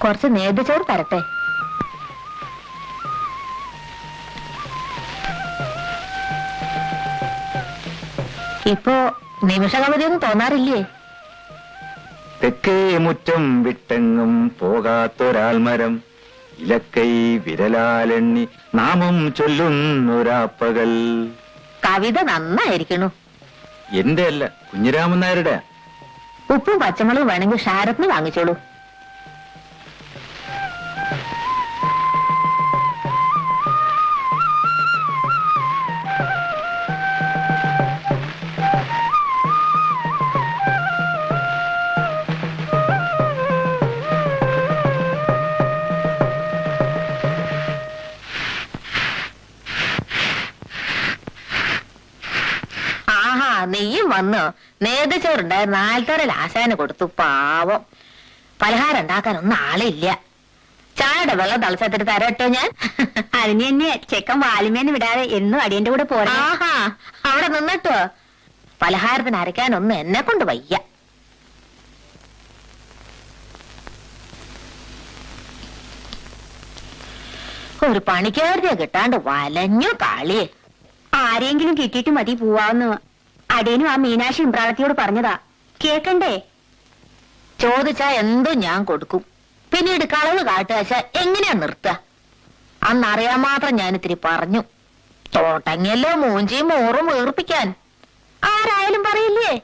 കുറച്ച് നേദ്യച്ചോറ് തരട്ടെ. ഇപ്പോ നിമിഷകവതിയൊന്നും തോന്നാറില്ലേ? തെക്കേ മുറ്റം വിട്ടെങ്ങും പോകാത്തൊരാൽമരം ഇലക്കൈ വിരലാലെണ്ണി നാമം ചൊല്ലുന്നൊരാപ്പകൽ. കവിത നന്നായിരിക്കണു. എന്റെ അല്ല, കുഞ്ഞിരാമൻ നായരുടെ. ഉപ്പും പച്ചമുളകും വേണമെങ്കിൽ ഷാരത്തിന് വാങ്ങിച്ചോളൂ. നെയ്യും വന്ന് നേതച്ചോറുണ്ടായിരുന്നു. ആൽത്തോടെ ലാശാന് കൊടുത്തു. പാവം. പലഹാരം ഉണ്ടാക്കാനൊന്നും ആളില്ല. ചായയുടെ വെള്ളം തളച്ചെടുത്തിട്ട് തരട്ടോ ഞാൻ. അതിന് തന്നെ ചെക്കൻ വാലുമേന്ന് വിടാതെ എന്നും അടിയന്റെ കൂടെ പോരാ. ആഹാ, അവിടെ നിന്നിട്ടോ. പലഹാരത്തിന് അരയ്ക്കാനൊന്നും എന്നെ കൊണ്ട് വയ്യ. ഒരു പണിക്കാരനെ കിട്ടാണ്ട് വലഞ്ഞു കാളിയെ. ആരെങ്കിലും കിട്ടിയിട്ട് മതി പോവാന്ന് അടിയനും ആ മീനാക്ഷി ഇമ്പ്രാളത്തിയോട് പറഞ്ഞതാ. കേക്കണ്ടേ? ചോദിച്ചാ എന്തും ഞാൻ കൊടുക്കും. പിന്നീട് കളവ് കാട്ടുകാശ എങ്ങനെയാ നിർത്തുക? അന്നറിയാൻ മാത്രം ഞാനിത്തിരി പറഞ്ഞു. തോട്ടങ്ങല്ലോ മൂഞ്ചിയും മോറും വീർപ്പിക്കാൻ ആരായാലും പറയില്ലേ?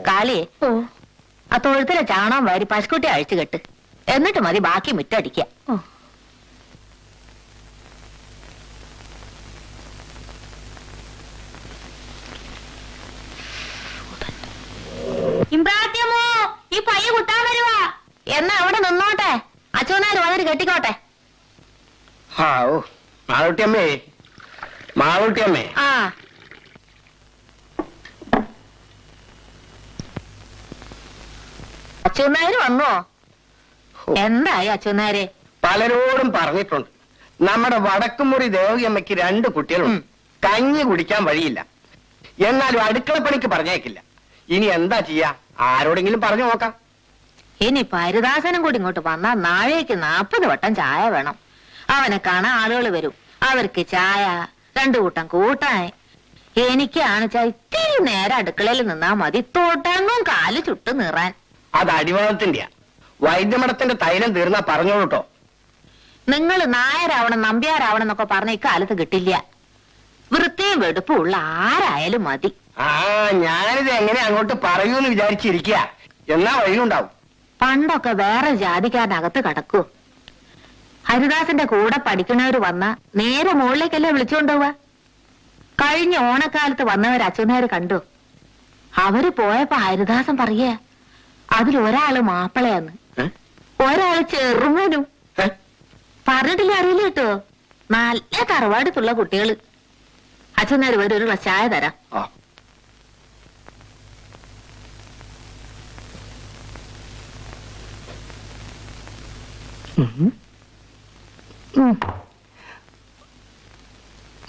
കാളിയെ, ആ തൊഴുത്തിലെ ചാണകം വാരി പശുക്കുട്ടി അഴിച്ചു കെട്ട്. എന്നിട്ട് മതി ബാക്കി മുറ്റടിക്ക. മാളൂട്ടിയമ്മേ, മാളൂട്ടിയമ്മേ. ആ അച്ഛനാര് വന്നോ? എന്തായി അച്ഛനാരെ? പലരോടും പറഞ്ഞിട്ടുണ്ട്, നമ്മുടെ വടക്കുമുറി ദേവകിയമ്മയ്ക്ക് 2 കുട്ടികളുണ്ട്. കഞ്ഞി കുടിക്കാൻ വഴിയില്ല. എന്നാലും അടുക്കളപ്പണിക്ക് പറഞ്ഞേക്കില്ല. ഇനി എന്താ ചെയ്യാ? ആരോടെങ്കിലും പറഞ്ഞു നോക്കാം. ഇനി ഹരിദാസനും കൂടി ഇങ്ങോട്ട് വന്നാ നാഴേക്ക് 40 വട്ടം ചായ വേണം. അവനെ കാണാൻ ആളുകൾ വരും. അവർക്ക് ചായ, 2 കൂട്ടം കൂട്ടാൻ. എനിക്കാണെച്ചാ ഇത്തിരി നേരം അടുക്കളയിൽ നിന്നാ മതി, തോട്ടങ്ങും കാല് ചുട്ട് നിറാൻ. അത് അടിവാദത്തിന്റെയാ. വൈദ്യമഠത്തിന്റെ തൈലം തീർന്നാ പറഞ്ഞോളൂ കേട്ടോ. നിങ്ങൾ നായരാവണം നമ്പ്യാരാവണം എന്നൊക്കെ പറഞ്ഞ ഇക്കാലത്ത് കിട്ടില്ല. വൃത്തിയും വെടുപ്പും ഉള്ള ആരായാലും മതി. ആ, ഞാനിത് എങ്ങനെ അങ്ങോട്ട് പറയൂന്ന് വിചാരിച്ചിരിക്കുക. എന്നാ വഴിയുണ്ടാവും. പണ്ടൊക്കെ വേറെ ജാതിക്കാരനകത്ത് കടക്കൂ. ഹരിദാസന്റെ കൂടെ പഠിക്കണവര് വന്ന നേരെ മുകളിലേക്കല്ലേ വിളിച്ചുകൊണ്ടുപോവാ. കഴിഞ്ഞ ഓണക്കാലത്ത് വന്നവർ അച്ഛനാര് കണ്ടു. അവര് പോയപ്പോ ഹരിദാസൻ പറയേ, അതിലൊരാള് മാപ്പിളയാന്ന്, ഒരാള് ചെറുമനും. പറഞ്ഞിട്ടില്ല, അറിയില്ല കേട്ടോ. നല്ല തറവാടത്തുള്ള കുട്ടികള്. അച്ഛനാര് വരും, ഒരു ഗ്ലാസ് ചായ തരാം.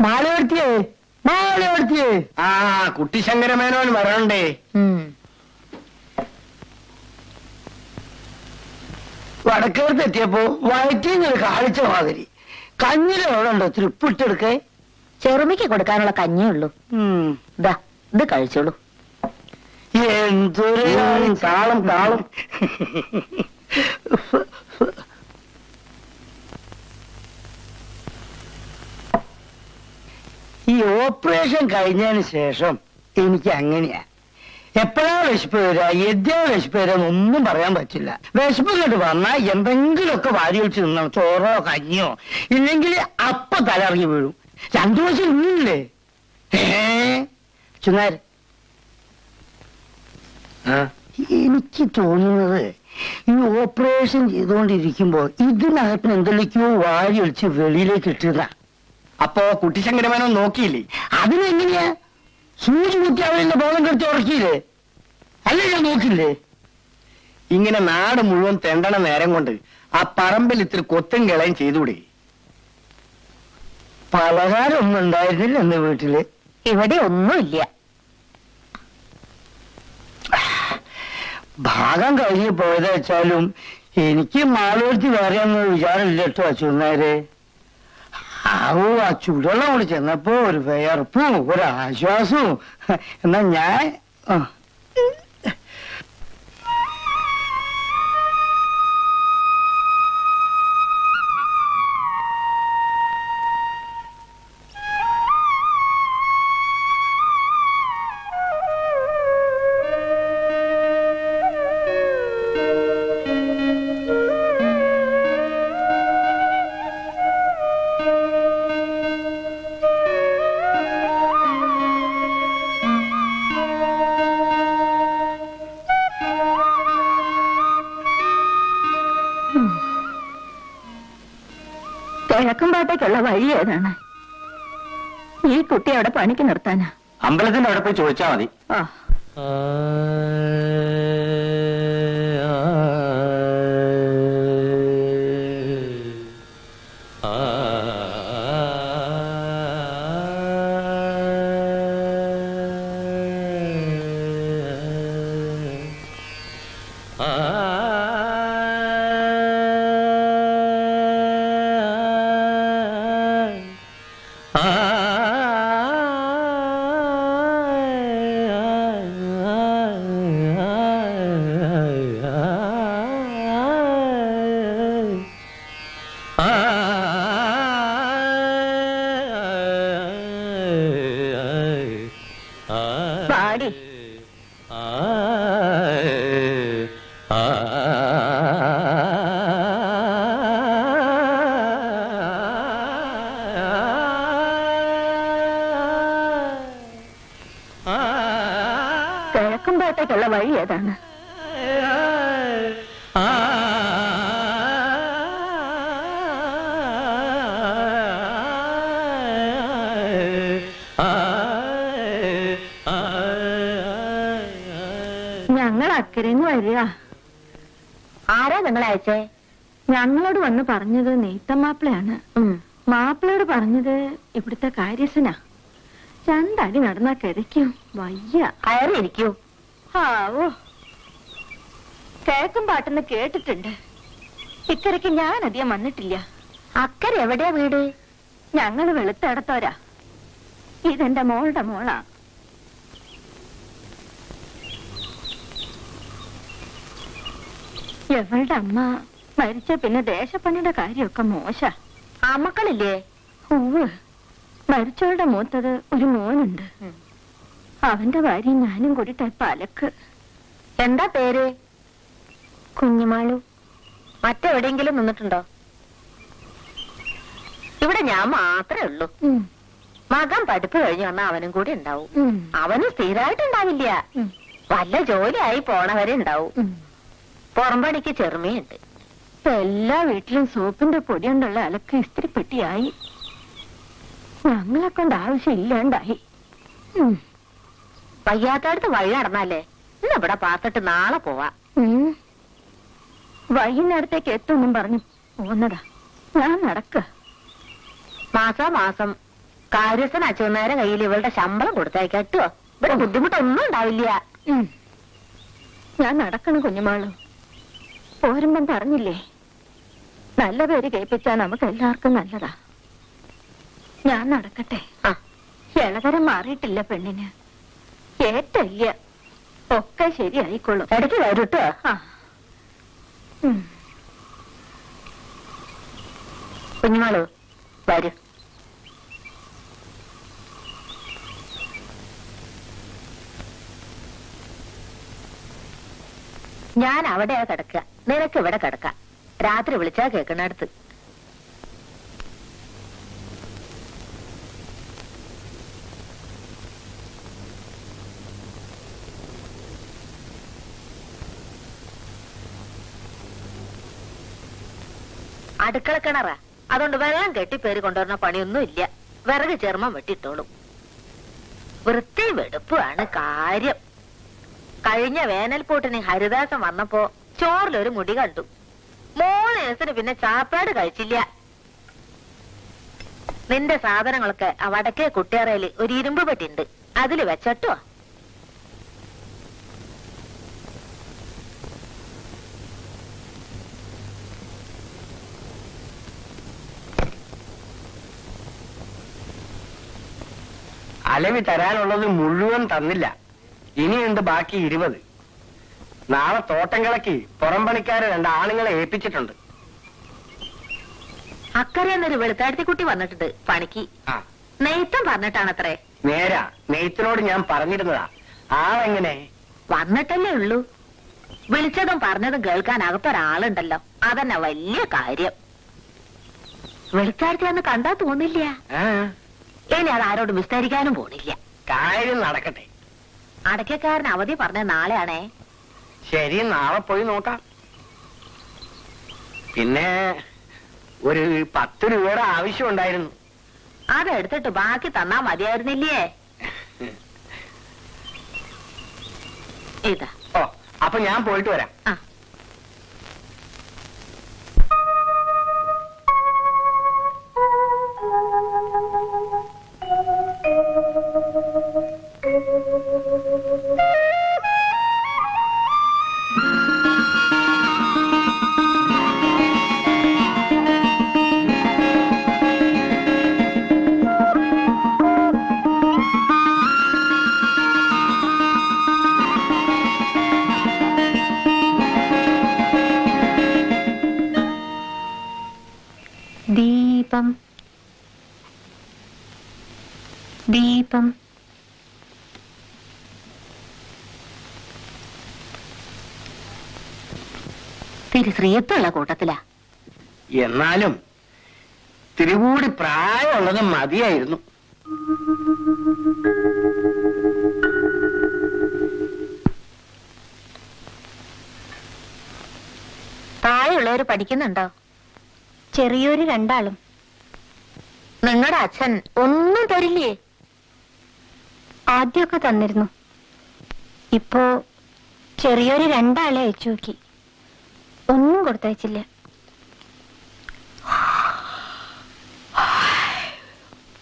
മാലയോടത്തിയേ, മാലയോടത്തിയേ. ആ, കുട്ടിശങ്കരമേനോൻ വരണ്ടേ? വടക്കേർത്ത് എത്തിയപ്പോ വയറ്റിൽ കാളിച്ച മാതിരി. കഞ്ഞിൽ എവിടെ ഉണ്ടോ തൃപ്പിട്ടെടുക്കേ? ചെറുമിക്ക് കൊടുക്കാനുള്ള കഞ്ഞിയേ ഉള്ളൂ. ഇതാ, ഇത് കഴിച്ചോളൂ. എന്തൊരു താളം താളം. ഈ ഓപ്പറേഷൻ കഴിഞ്ഞതിന് ശേഷം എനിക്ക് അങ്ങനെയാ. എപ്പോഴാ വിശപ്പ് വരിക, എദ്യാ വിശപ്പ് വരിക എന്നൊന്നും പറയാൻ പറ്റില്ല. വിശപ്പ് കേട്ട് വന്നാൽ എന്തെങ്കിലുമൊക്കെ വാരി വെച്ച് നിന്നണം, ചോറോ കഞ്ഞിയോ. ഇല്ലെങ്കിൽ അപ്പ തലറിഞ്ഞു വീഴും. 2 ദിവസം ഇല്ലേ ചുനാര്? എനിക്ക് തോന്നുന്നത് ഈ ഓപ്പറേഷൻ ചെയ്തുകൊണ്ടിരിക്കുമ്പോ ഇതിനകത്ത് എന്തെങ്കിലോ വാരി ഒളിച്ച് വെളിയിലേക്ക് ഇട്ടുക. അപ്പോ കുട്ടിശങ്കരമേനോ നോക്കിയില്ലേ? അതിനെങ്ങനെയാ സൂചി കുത്തി അവരുടെ ബോധം കെടുത്ത് ഉറക്കിയില്ലേ? അല്ലേ ഞാൻ നോക്കില്ലേ? ഇങ്ങനെ നാട് മുഴുവൻ തെണ്ടണ നേരം കൊണ്ട് ആ പറമ്പിൽ ഇത്തിരി കൊത്തും കിളയും ചെയ്തൂടെ? പലഹാരം ഒന്നും ഉണ്ടായിരുന്നില്ല എന്റെ വീട്ടില്. ഇവിടെ ഒന്നുമില്ല. ഭാഗം കഴിഞ്ഞ് പോയത് വെച്ചാലും എനിക്ക് മാളൂർത്തി വേറെ ഒന്നും വിചാരമില്ല കേട്ടോ അച്ഛനാരെ. ആ ചൂടുവെള്ളം കൂടി ചെന്നപ്പോ ഒരു വിയർപ്പും ഒരു ആശ്വാസവും. എന്നാ ഞാൻ കിഴക്കുംപാട്ടേക്കുള്ള വഴി ഏതാണ്? ഈ കുട്ടി അവിടെ പണിക്ക് നിർത്താനാ? അമ്പലത്തിന്റെ അവിടെ പോയി ചോദിച്ചാ മതി. ആ, പാടി. കിഴക്കുംപാട്ടേക്കുള്ള വഴി ഏതാണ്? ഞങ്ങൾ അക്കരന്ന് വരിക. ആരാ നിങ്ങളെ അയച്ചേ? ഞങ്ങളോട് വന്ന് പറഞ്ഞത് നെയ്ത്തമാപ്പിളയാണ്. മാപ്പിളയോട് പറഞ്ഞത് ഇവിടുത്തെ കാര്യസ്ഥനാ. രണ്ടടി നടന്നാ കിതയ്ക്കും, വയ്യ. കയറിയിരിക്കൂ. ആവോ, കേക്കും പാട്ടെന്ന് കേട്ടിട്ടുണ്ട്. ഇക്കരയ്ക്ക് ഞാൻ അധികം വന്നിട്ടില്ല. അക്കരെ എവിടെയാ വീട്? ഞങ്ങള് വെളുത്തടത്തോരാ. ഇതെന്റെ മോളുടെ മോളാ. എവളുടെ അമ്മ മരിച്ച പിന്നെ ദേശപ്പണിയുടെ കാര്യമൊക്കെ മോശ. ആമക്കളില്ലേ? ഉവ്വ്, മരിച്ചവളുടെ മൂത്തത് ഒരു മോനുണ്ട്. അവന്റെ ഭാര്യ ഞാനും കൂടിയിട്ട് പലക്ക്. എന്താ പേര്? കുഞ്ഞുമാളു. മറ്റെവിടെയെങ്കിലും നിന്നിട്ടുണ്ടോ? ഇവിടെ ഞാൻ മാത്രമേ ഉള്ളൂ. മകൻ പഠിപ്പ് കഴിഞ്ഞു വന്നാ അവനും കൂടി ഉണ്ടാവും. അവനും സ്ഥിരമായിട്ടുണ്ടാവില്ല, വല്ല ജോലിയായി പോണവരെ ഉണ്ടാവും. പുറമ്പടിക്ക് ചെറുമയുണ്ട്. എല്ലാ വീട്ടിലും സോപ്പിന്റെ പൊടി കൊണ്ടുള്ള അലക്ക് ഇസ്തിരിപ്പെട്ടിയായി. ഞങ്ങളെ കൊണ്ട് ആവശ്യമില്ലാണ്ടായി. വയ്യാത്തടുത്ത് വഴി നടന്നാലേ ഇന്ന് ഇവിടെ പാത്തിട്ട് നാളെ പോവാ. വൈകുന്നേരത്തേക്ക് എത്തുമെന്നും പറഞ്ഞു പോന്നതാ. ഞാൻ നടക്ക. മാസം കാര്യസ്ഥൻ അച്ഛനേരെ കയ്യിൽ ഇവളുടെ ശമ്പളം കൊടുത്തയക്കട്ടോ. ഇവിടെ ബുദ്ധിമുട്ടൊന്നും ഉണ്ടാവില്ല. ഞാൻ നടക്കണം കുഞ്ഞുമാളു. പോരുമ്പം പറഞ്ഞില്ലേ, നല്ല പേര് കേൾപ്പിച്ചാ നമുക്ക് എല്ലാവർക്കും നല്ലതാ. ഞാൻ നടക്കട്ടെ. ഇളതരം മാറിയിട്ടില്ല പെണ്ണിന്. ഏറ്റല്ല, ഒക്കെ ശരിയായിക്കൊള്ളും. ഇടയ്ക്ക് വരൂട്ടോ. കുഞ്ഞുമാളു വരൂ. ഞാൻ അവിടെയാ കിടക്കുക, നിനക്ക് ഇവിടെ കിടക്കാം. രാത്രി വിളിച്ചാ കേൾക്കണടുത്ത്. അടുക്കള കിണറാ, അതുകൊണ്ട് വെള്ളം കെട്ടിപ്പേര് കൊണ്ടുവരുന്ന പണിയൊന്നും ഇല്ല. വിറക് ചെറുമം വെട്ടിട്ടോളും. വൃത്തി വെടുപ്പാണ് കാര്യം. കഴിഞ്ഞ വേനൽപൂട്ടിന് ഹരിദാസൻ വന്നപ്പോ ചോറിലൊരു മുടി കണ്ടു. 3 ദിവസത്തിന് പിന്നെ ചാപ്പാട് കഴിച്ചില്ല. നിന്റെ സാധനങ്ങളൊക്കെ ആ വടക്കേ കുട്ടിയറയില് ഒരു ഇരുമ്പ് പെട്ടിണ്ട്, അതില് വെച്ചട്ടോ. അലവി തരാനുള്ളത് മുഴുവൻ തന്നില്ല. ഇനിയുണ്ട് ബാക്കി 20. നാളെ തോട്ടങ്ങളക്ക് പുറം പണിക്കാരെ 2 ആളുകളെ ഏൽപ്പിച്ചിട്ടുണ്ട്. അക്കരയെന്നൊരു വെളുത്താഴ്ത്തിക്കുട്ടി വന്നിട്ടുണ്ട് പണിക്ക്. നെയ്ത്തം പറഞ്ഞിട്ടാണത്രേ. നേരാ, നെയ്ത്തിനോട് ഞാൻ പറഞ്ഞിരുന്നതാ. ആളെങ്ങനെ? വന്നിട്ടല്ലേ ഉള്ളൂ. വിളിച്ചതും പറഞ്ഞതും കേൾക്കാൻ അകത്തൊരാളുണ്ടല്ലോ, അതന്നെ വലിയ കാര്യം. വെളുത്താഴ്ത്തിയാന്ന് കണ്ടാ തോന്നില്ല. ഇനി അത് ആരോട് വിസ്തരിക്കാനും പോണില്ല. കാര്യം നടക്കട്ടെ. അടയ്ക്കക്കാരൻ അവധി പറഞ്ഞ നാളെയാണേ. ശരി, നാളെ പോയി നോക്കാം. പിന്നെ ഒരു 10 രൂപയുടെ ആവശ്യമുണ്ടായിരുന്നു. അതെടുത്തിട്ട് ബാക്കി തന്നാ മതിയായിരുന്നില്ലേ? ഇതാ. ഓ, അപ്പൊ ഞാൻ പോയിട്ട് വരാം. ദീപം ദീപം തിരി ശ്രീയത്തുള്ള കൂട്ടത്തിലാ. എന്നാലും തിരുകൂടി പ്രായമുള്ളത് മതിയായിരുന്നു. താഴെയുള്ളവര് പഠിക്കുന്നുണ്ടോ? ചെറിയൊരു 2 ആളും. നിങ്ങളുടെ അച്ഛൻ ഒന്നും തരില്ലേ? ആദ്യമൊക്കെ തന്നിരുന്നു. ഇപ്പോ ചെറിയൊരു 2 ആളെ അയച്ചു നോക്കി, ഒന്നും കൊടുത്തയച്ചില്ല.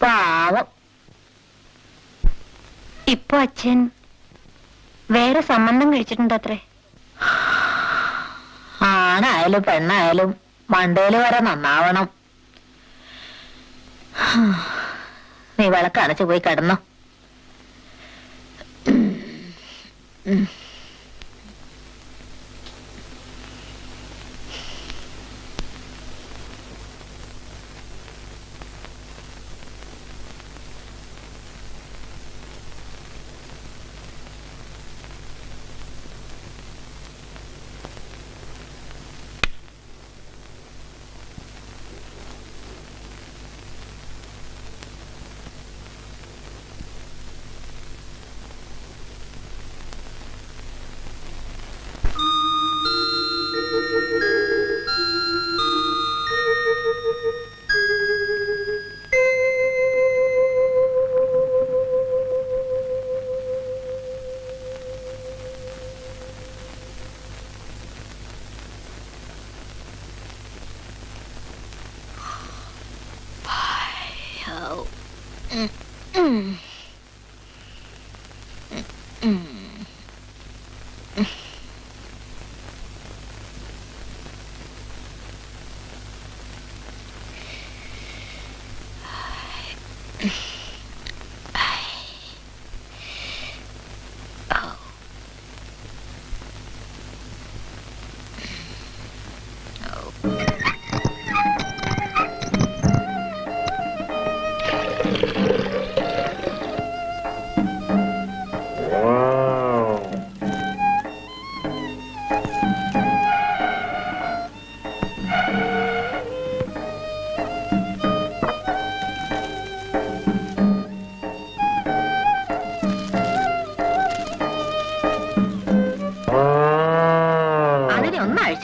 പാവം. ഇപ്പൊ അച്ഛൻ വേറെ സംബന്ധം കഴിച്ചിട്ടുണ്ടത്രേ. ആണായാലും പെണ്ണായാലും മണ്ടയില് വരെ നന്നാവണം. നീ വിളക്കണച്ചു പോയി കിടന്നോ.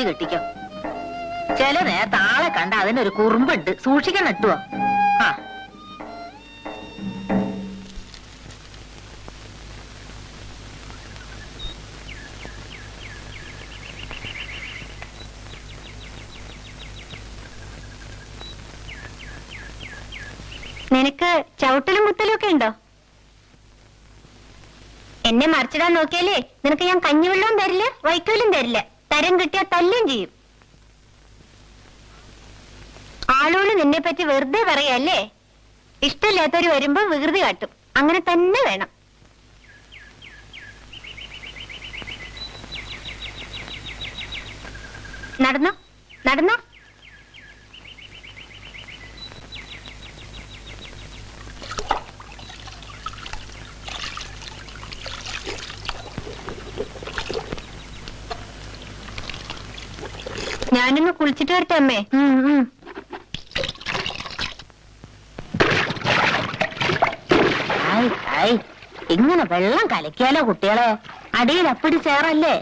കെട്ടിക്കോ. ചില നേരത്തെ ആളെ കണ്ട അതിനൊരു കുറുമ്പുണ്ട്, സൂക്ഷിക്കണം ഇട്ടുവോ. ആ നിനക്ക് ചവിട്ടലും കുത്തലും ഒക്കെ ഉണ്ടോ? എന്നെ മറിച്ചിടാൻ നോക്കിയാലേ നിനക്ക് ഞാൻ കഞ്ഞിവെള്ളവും തരില്ല, വൈക്കോലും തരില്ല. തരം കിട്ടിയാൽ തല്ലും ചെയ്യും. ആളുകൾ നിന്നെ പറ്റി വെറുതെ പറയല്ലേ. ഇഷ്ടമില്ലാത്തവര് വരുമ്പോ വികൃതി കാട്ടും. അങ്ങനെ തന്നെ വേണം. നടന്നോ നടന്നോ. ഞാനൊന്ന് കുളിച്ചിട്ട് വരട്ടെ അമ്മേ. ഇങ്ങനെ വെള്ളം കലക്കിയാലോ കുട്ടികളെ, അടിയിൽ അപ്പടി ചേറല്ലേ.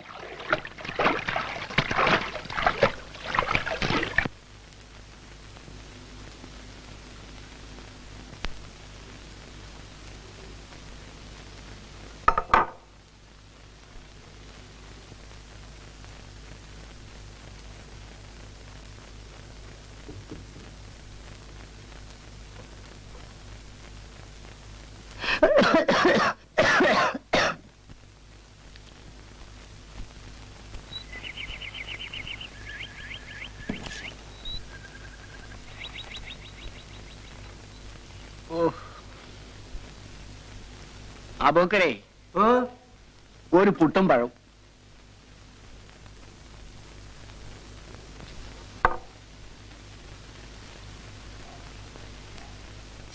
അബോക്കരെ ഒരു പുട്ടും പഴം.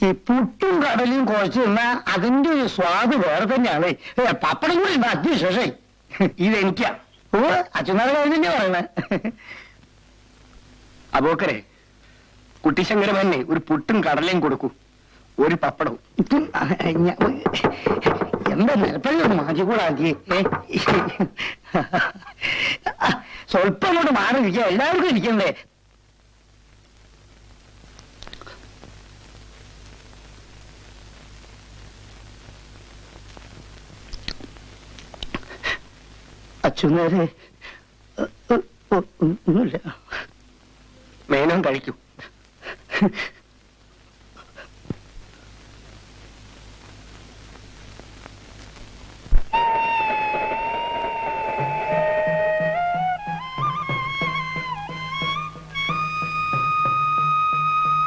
ഈ പുട്ടും കടലും കുഴച്ച് തിന്നാ അതിന്റെ ഒരു സ്വാദ് വേറെ തന്നെയാണ്. പപ്പടം കൂടി ഉണ്ടാക്കി ശേഷം ഇതെനിക്കാ. ഓ അച്ഛനാട് തന്നെ പറയണേ. അബോക്കരെ കുട്ടിശങ്കരമന്നെ ഒരു പുട്ടും കടലയും കൊടുക്കൂ, ഒരു പപ്പടവും. എന്താ നിലപ്പഴം മാറ്റിക്കൂടാക്കി. സ്വല്പം കൊണ്ട് മാറിയിരിക്കുക, എല്ലാവർക്കും ഇരിക്കണ്ടേ. അച്ഛനേരെ ഒന്നുമില്ല. മേനോൻ കഴിക്കൂ.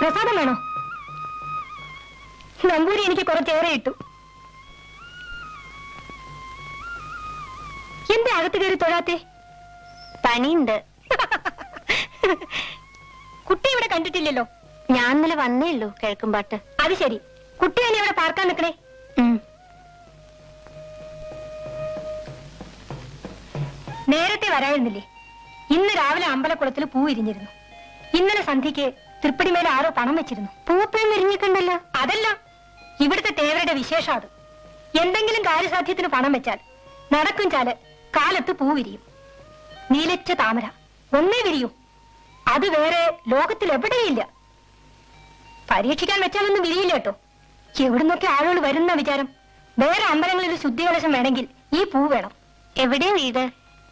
പ്രസാദം വേണോ? നമ്പൂരി എനിക്ക് കുറച്ചേറെ ഇട്ടു. എന്താ അകത്ത് കയറി തൊഴാത്തെ? പണിയുണ്ട്. കുട്ടി ഇവിടെ കണ്ടിട്ടില്ലല്ലോ. ഞാൻ ഇന്നലെ വന്നേ ഉള്ളൂ കിഴക്കുംപാട്ട്. അത് ശരി. കുട്ടി തന്നെ ഇവിടെ പാർക്കാൻ നിൽക്കണേ. നേരത്തെ വരായിരുന്നില്ലേ? ഇന്ന് രാവിലെ അമ്പലക്കുളത്തിൽ പൂ വിരിഞ്ഞിരുന്നു. ഇന്നലെ സന്ധ്യക്ക് തൃപ്പടിമേൽ ആരോ പണം വെച്ചിരുന്നു. പൂപ്പഴും വിരിഞ്ഞിട്ടുണ്ടല്ലോ. അതല്ല, ഇവിടുത്തെ തേവരുടെ വിശേഷം അത്. എന്തെങ്കിലും കാര്യസാധ്യത്തിന് പണം വെച്ചാൽ നടക്കും ചാല് കാലത്ത് പൂ വിരിയും. നീലച്ച താമര ഒന്നേ വിരിയൂ. അത് വേറെ ലോകത്തിൽ എവിടെയില്ല. പരീക്ഷിക്കാൻ വെച്ചാലൊന്നും വിരിയില്ല കേട്ടോ. എവിടുന്നൊക്കെ ആളുകൾ വരുന്ന വിചാരം. വേറെ അമ്പലങ്ങളിൽ ഒരു ശുദ്ധികലശം വേണമെങ്കിൽ ഈ പൂ വേണം. എവിടെയാ വീട്?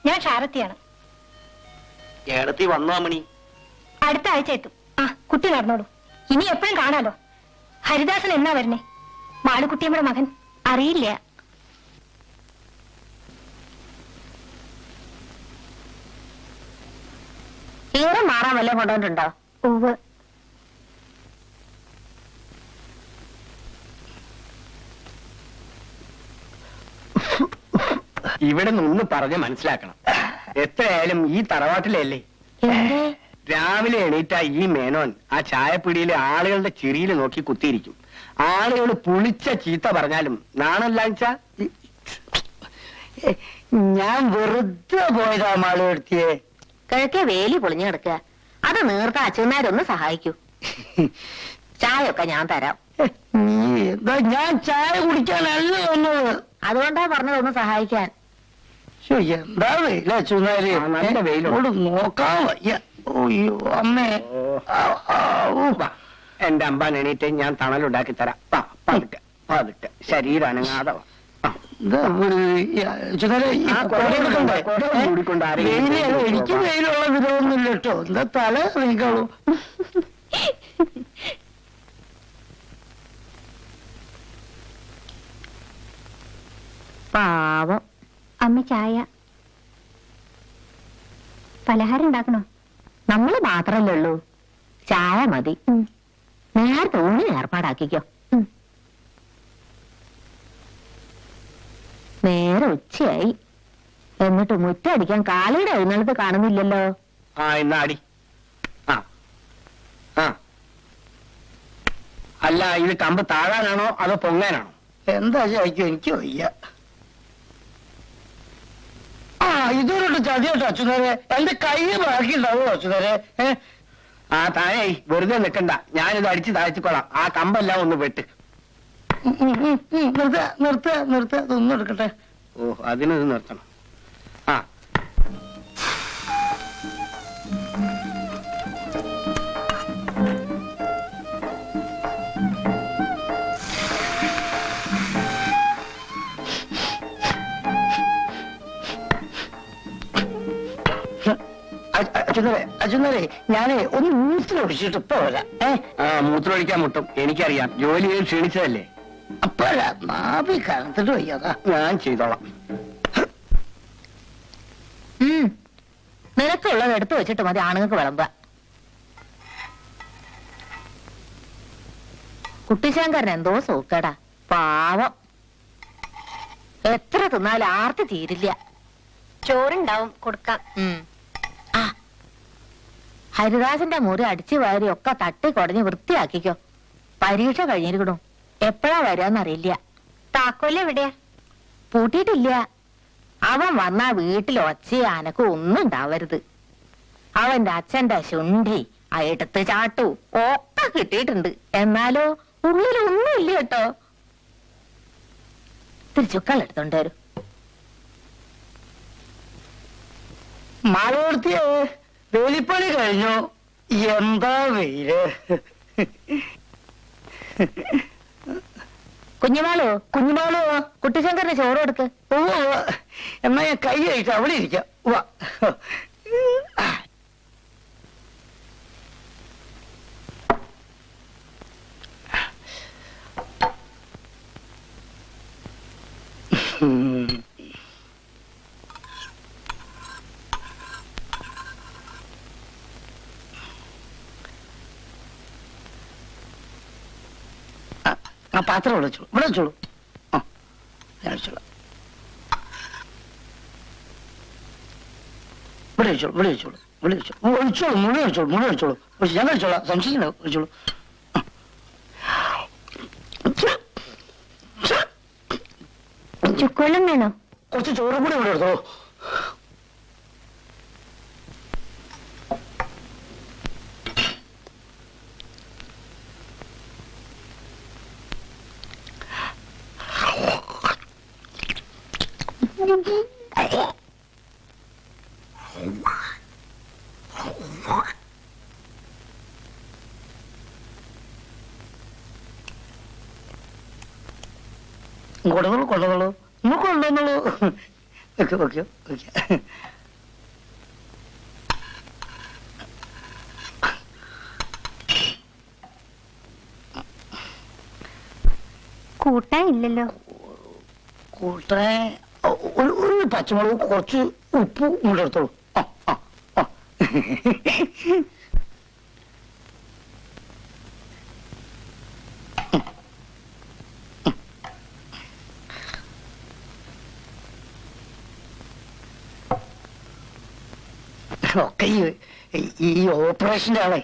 ഞാൻ ഷാരത്തിയാണ്. ഏടത്തി വന്നോ മണി? അടുത്ത ആഴ്ച എത്തും. ആ, കുട്ടി നടന്നോളൂ. ഇനി എപ്പോഴും കാണാലോ. ഹരിദാസൻ എന്നാ വരണേ? മാളുകുട്ടിയമ്മയുടെ മകൻ. അറിയില്ല. ഈറം മാറാൻ വല്ലതും കൊണ്ടുവന്നിട്ടുണ്ടോ? ഉവ്വ്. ഇവിടെ നിന്ന് പറഞ്ഞ് മനസ്സിലാക്കണം. എത്രയായാലും ഈ തറവാട്ടിലല്ലേ. എന്തേ? രാവിലെ എണീറ്റ ഈ മേനോൻ ആ ചായപ്പിടിയിലെ ആളുകളുടെ ചിരിയിൽ നോക്കി കുത്തിയിരിക്കും. ആളുകൾ പുളിച്ച ചീത്ത പറഞ്ഞാലും നാണല്ലാച്ചാ ഞാൻ വെറുതെ പോയതാ മാളെടുത്തിയെ. കിഴക്കേ വേലി പൊളിഞ്ഞു കിടക്കുക. അത് നീർത്ത അച്ഛന്മാരൊന്ന് സഹായിക്കൂ. ചായ ഒക്കെ ഞാൻ തരാം. നീ എന്താ? ഞാൻ ചായ കുടിക്കാനല്ല വന്നത്. അതുകൊണ്ടാ പറഞ്ഞതൊന്ന് സഹായിക്കാൻ. എന്താ വെയില അച്ഛനാര്? നല്ല വെയിലോട് നോക്കാൻ വയ്യ. ഓയ്യോ അമ്മേ. എന്റെ അമ്പാൻ എണീറ്റ് ഞാൻ തണലുണ്ടാക്കി തരാം. പതുക്കെ ശരീരം അനങ്ങാതെ വാ. എനിക്ക് വെയിലുള്ള വിധമൊന്നുമില്ല കേട്ടോ. എന്താ തല നീക്കളൂ. പാവം. അമ്മ ചായ. പലഹാരം ഉണ്ടാക്കണോ? നമ്മള് മാത്രല്ലേ ഉള്ളൂ. ചായ മതി. നേരത്തെ ഊണിന് ഏർപ്പാടാക്കിക്കോ. നേരെ ഉച്ചയായി. എന്നിട്ട് മുറ്റടിക്കാൻ കാലയുടെ എഴുന്നള്ളത്ത് കാണുന്നില്ലല്ലോ. ആ ഇന്നാടി. അല്ല, ഇത് കമ്പ് താഴാനാണോ അതോ പൊങ്ങാനാണോ? എന്താ ചോദിക്കും, എനിക്ക് വയ്യ. ഇതൊരു ചതിയോട്ടോ അച്ഛനേരെ. എന്റെ കൈ ബാക്കിണ്ടാവോ അച്ഛനേരെ? താഴെ വെറുതെ നിൽക്കണ്ട. ഞാനിത് അടിച്ച് താഴ്ത്തിക്കൊള്ളാം. ആ കമ്പെല്ലാം ഒന്ന് വെട്ട്. നിർത്ത ഇതൊന്നും എടുക്കട്ടെ. ഓ, അതിനത് നിർത്തണം. അച്ഛനേരെ ഞാനേ ഒന്ന് മൂത്രമൊഴിച്ചിട്ട് ഇപ്പൊ വരാം. മൂത്രമൊഴിക്കാൻ മുട്ടും. എനിക്കറിയാം, ജോലി ചെയ്ത് ക്ഷീണിച്ചതല്ലേ. അപ്പഴ മാവി കലത്തിട്ട് വയ്യാതാ. ഞാൻ ചെയ്തോളാം. നിനക്കുള്ളത് എടുത്തു വെച്ചിട്ട് മതി ആണുങ്ങൾക്ക് വിളമ്പ. കുട്ടിശങ്കരൻ എന്തോ സൂക്കടാ. പാവം. എത്ര തിന്നാലും ആർത്തി തീരില്ല. ചോറുണ്ടാവും, കൊടുക്കാം. ഹരിദാസന്റെ മുറി അടിച്ചു വാരി ഒക്കെ തട്ടി കുടഞ്ഞ് വൃത്തിയാക്കിക്കോ. പരീക്ഷ കഴിഞ്ഞിരിക്കണു. എപ്പോഴാ വരാന്നറിയില്ല. താക്കോല് എവിടെയാ? പൂട്ടിയിട്ടില്ല. അവൻ വന്നാ വീട്ടിൽ ഒച്ച അനക്കും ഒന്നും ഉണ്ടാവരുത്. അവന്റെ അച്ഛന്റെ ശുണ്ഠി എടുത്ത് ചാട്ടു ഒക്കെ കിട്ടിയിട്ടുണ്ട്. എന്നാലോ ഉള്ളിലൊന്നും ഇല്ല കേട്ടോ. തിരിച്ചുക്കൾ എടുത്തോണ്ട് വരും. മാളൂർത്തിയെ വേലിപ്പണി കഴിഞ്ഞു. എന്താ വെയില്. കുഞ്ഞുമാളോ കുട്ടിശങ്കറിന് ചോറ് കൊടുക്ക്. ഓ എന്നാ ഞാൻ കൈ കഴിച്ചു അവിടെ ഇരിക്കാം. വാ. ആ പാത്രം ഇവിടെ വെച്ചോളൂ, ഇവിടെ വെച്ചോളൂ. ആ ഞാൻ വെച്ചോളാം. ഇവിടെ വെച്ചോളൂ, ഇവിടെ വെച്ചോളൂ, ഇവിടെ വെച്ചോളൂ. ഒഴിച്ചോളൂ, മുഴുവൻ വെച്ചോളൂ, മുഴുവൻ വെച്ചോളൂ. ഞാൻ കഴിച്ചോളാം, സംശയിക്കണ്ട, വെച്ചോളൂ. ചുക്കോളം വേണോ? കുറച്ച് ചോറും കൂടി ഇവിടെ എടുത്തോ. കൊണ്ടുവന്നോളൂ, കൊണ്ടുവന്നോളൂ, നമുക്ക് കൊണ്ടുവന്നോളൂ. Okay okay okay. കൂട്ടാൻ ഇല്ലല്ലോ. കൂട്ടാൻ ഒരു പച്ചമുളക്, കുറച്ച് ഉപ്പ് ഇങ്ങോട്ട് എടുത്തോളൂ. ആ ആ ആ. ഒക്കെ ഈ ഓപ്പറേഷന്റെ ആളെ.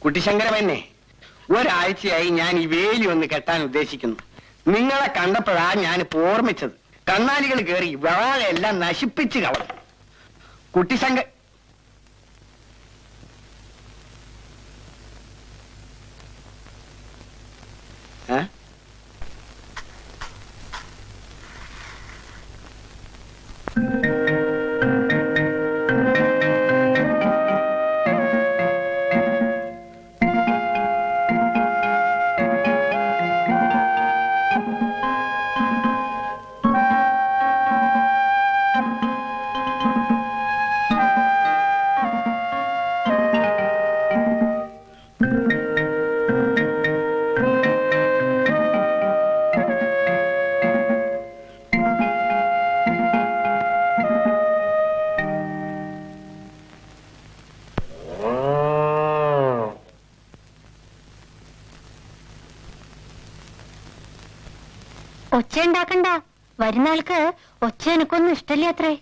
കുട്ടിശങ്കരമന്നെ, ഒരാഴ്ചയായി ഞാൻ ഈ വേലി ഒന്ന് കെട്ടാൻ ഉദ്ദേശിക്കുന്നു. നിങ്ങളെ കണ്ടപ്പോഴാ ഞാൻ ഓർമ്മിച്ചത്. കണ്ണാലികൾ കയറി വാഴയെല്ലാം നശിപ്പിച്ച് കളഞ്ഞു. കുട്ടിശങ്ക ഏ ഒച്ച ഉണ്ടാക്കണ്ട. വരുന്ന ആൾക്ക് ഒച്ച എനിക്കൊന്നും ഇഷ്ടല്ലേ അത്രേ.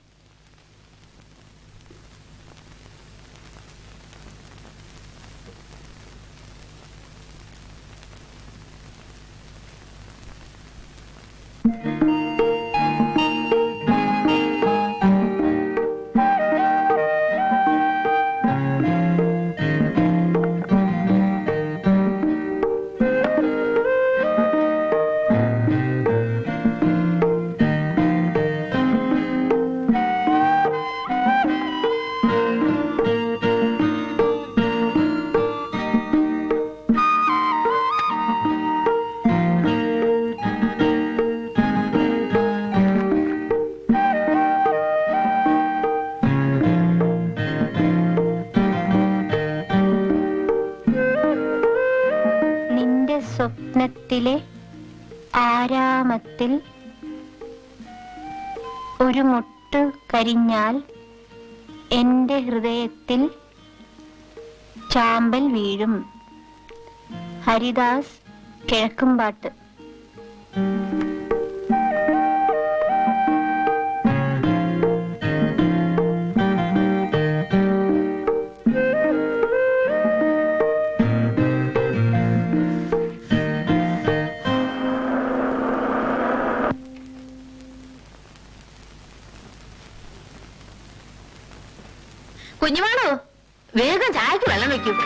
സ്വപ്നത്തിലെ ആരാമത്തിൽ ഒരു മുട്ട് കരിഞ്ഞാൽ എന്റെ ഹൃദയത്തിൽ ചാമ്പൽ വീഴും. ഹരിദാസ്, കിഴക്കുംപാട്ട്. കുഞ്ഞുമാളോ, വേഗം ചായക്ക് വെള്ളം വെക്കും.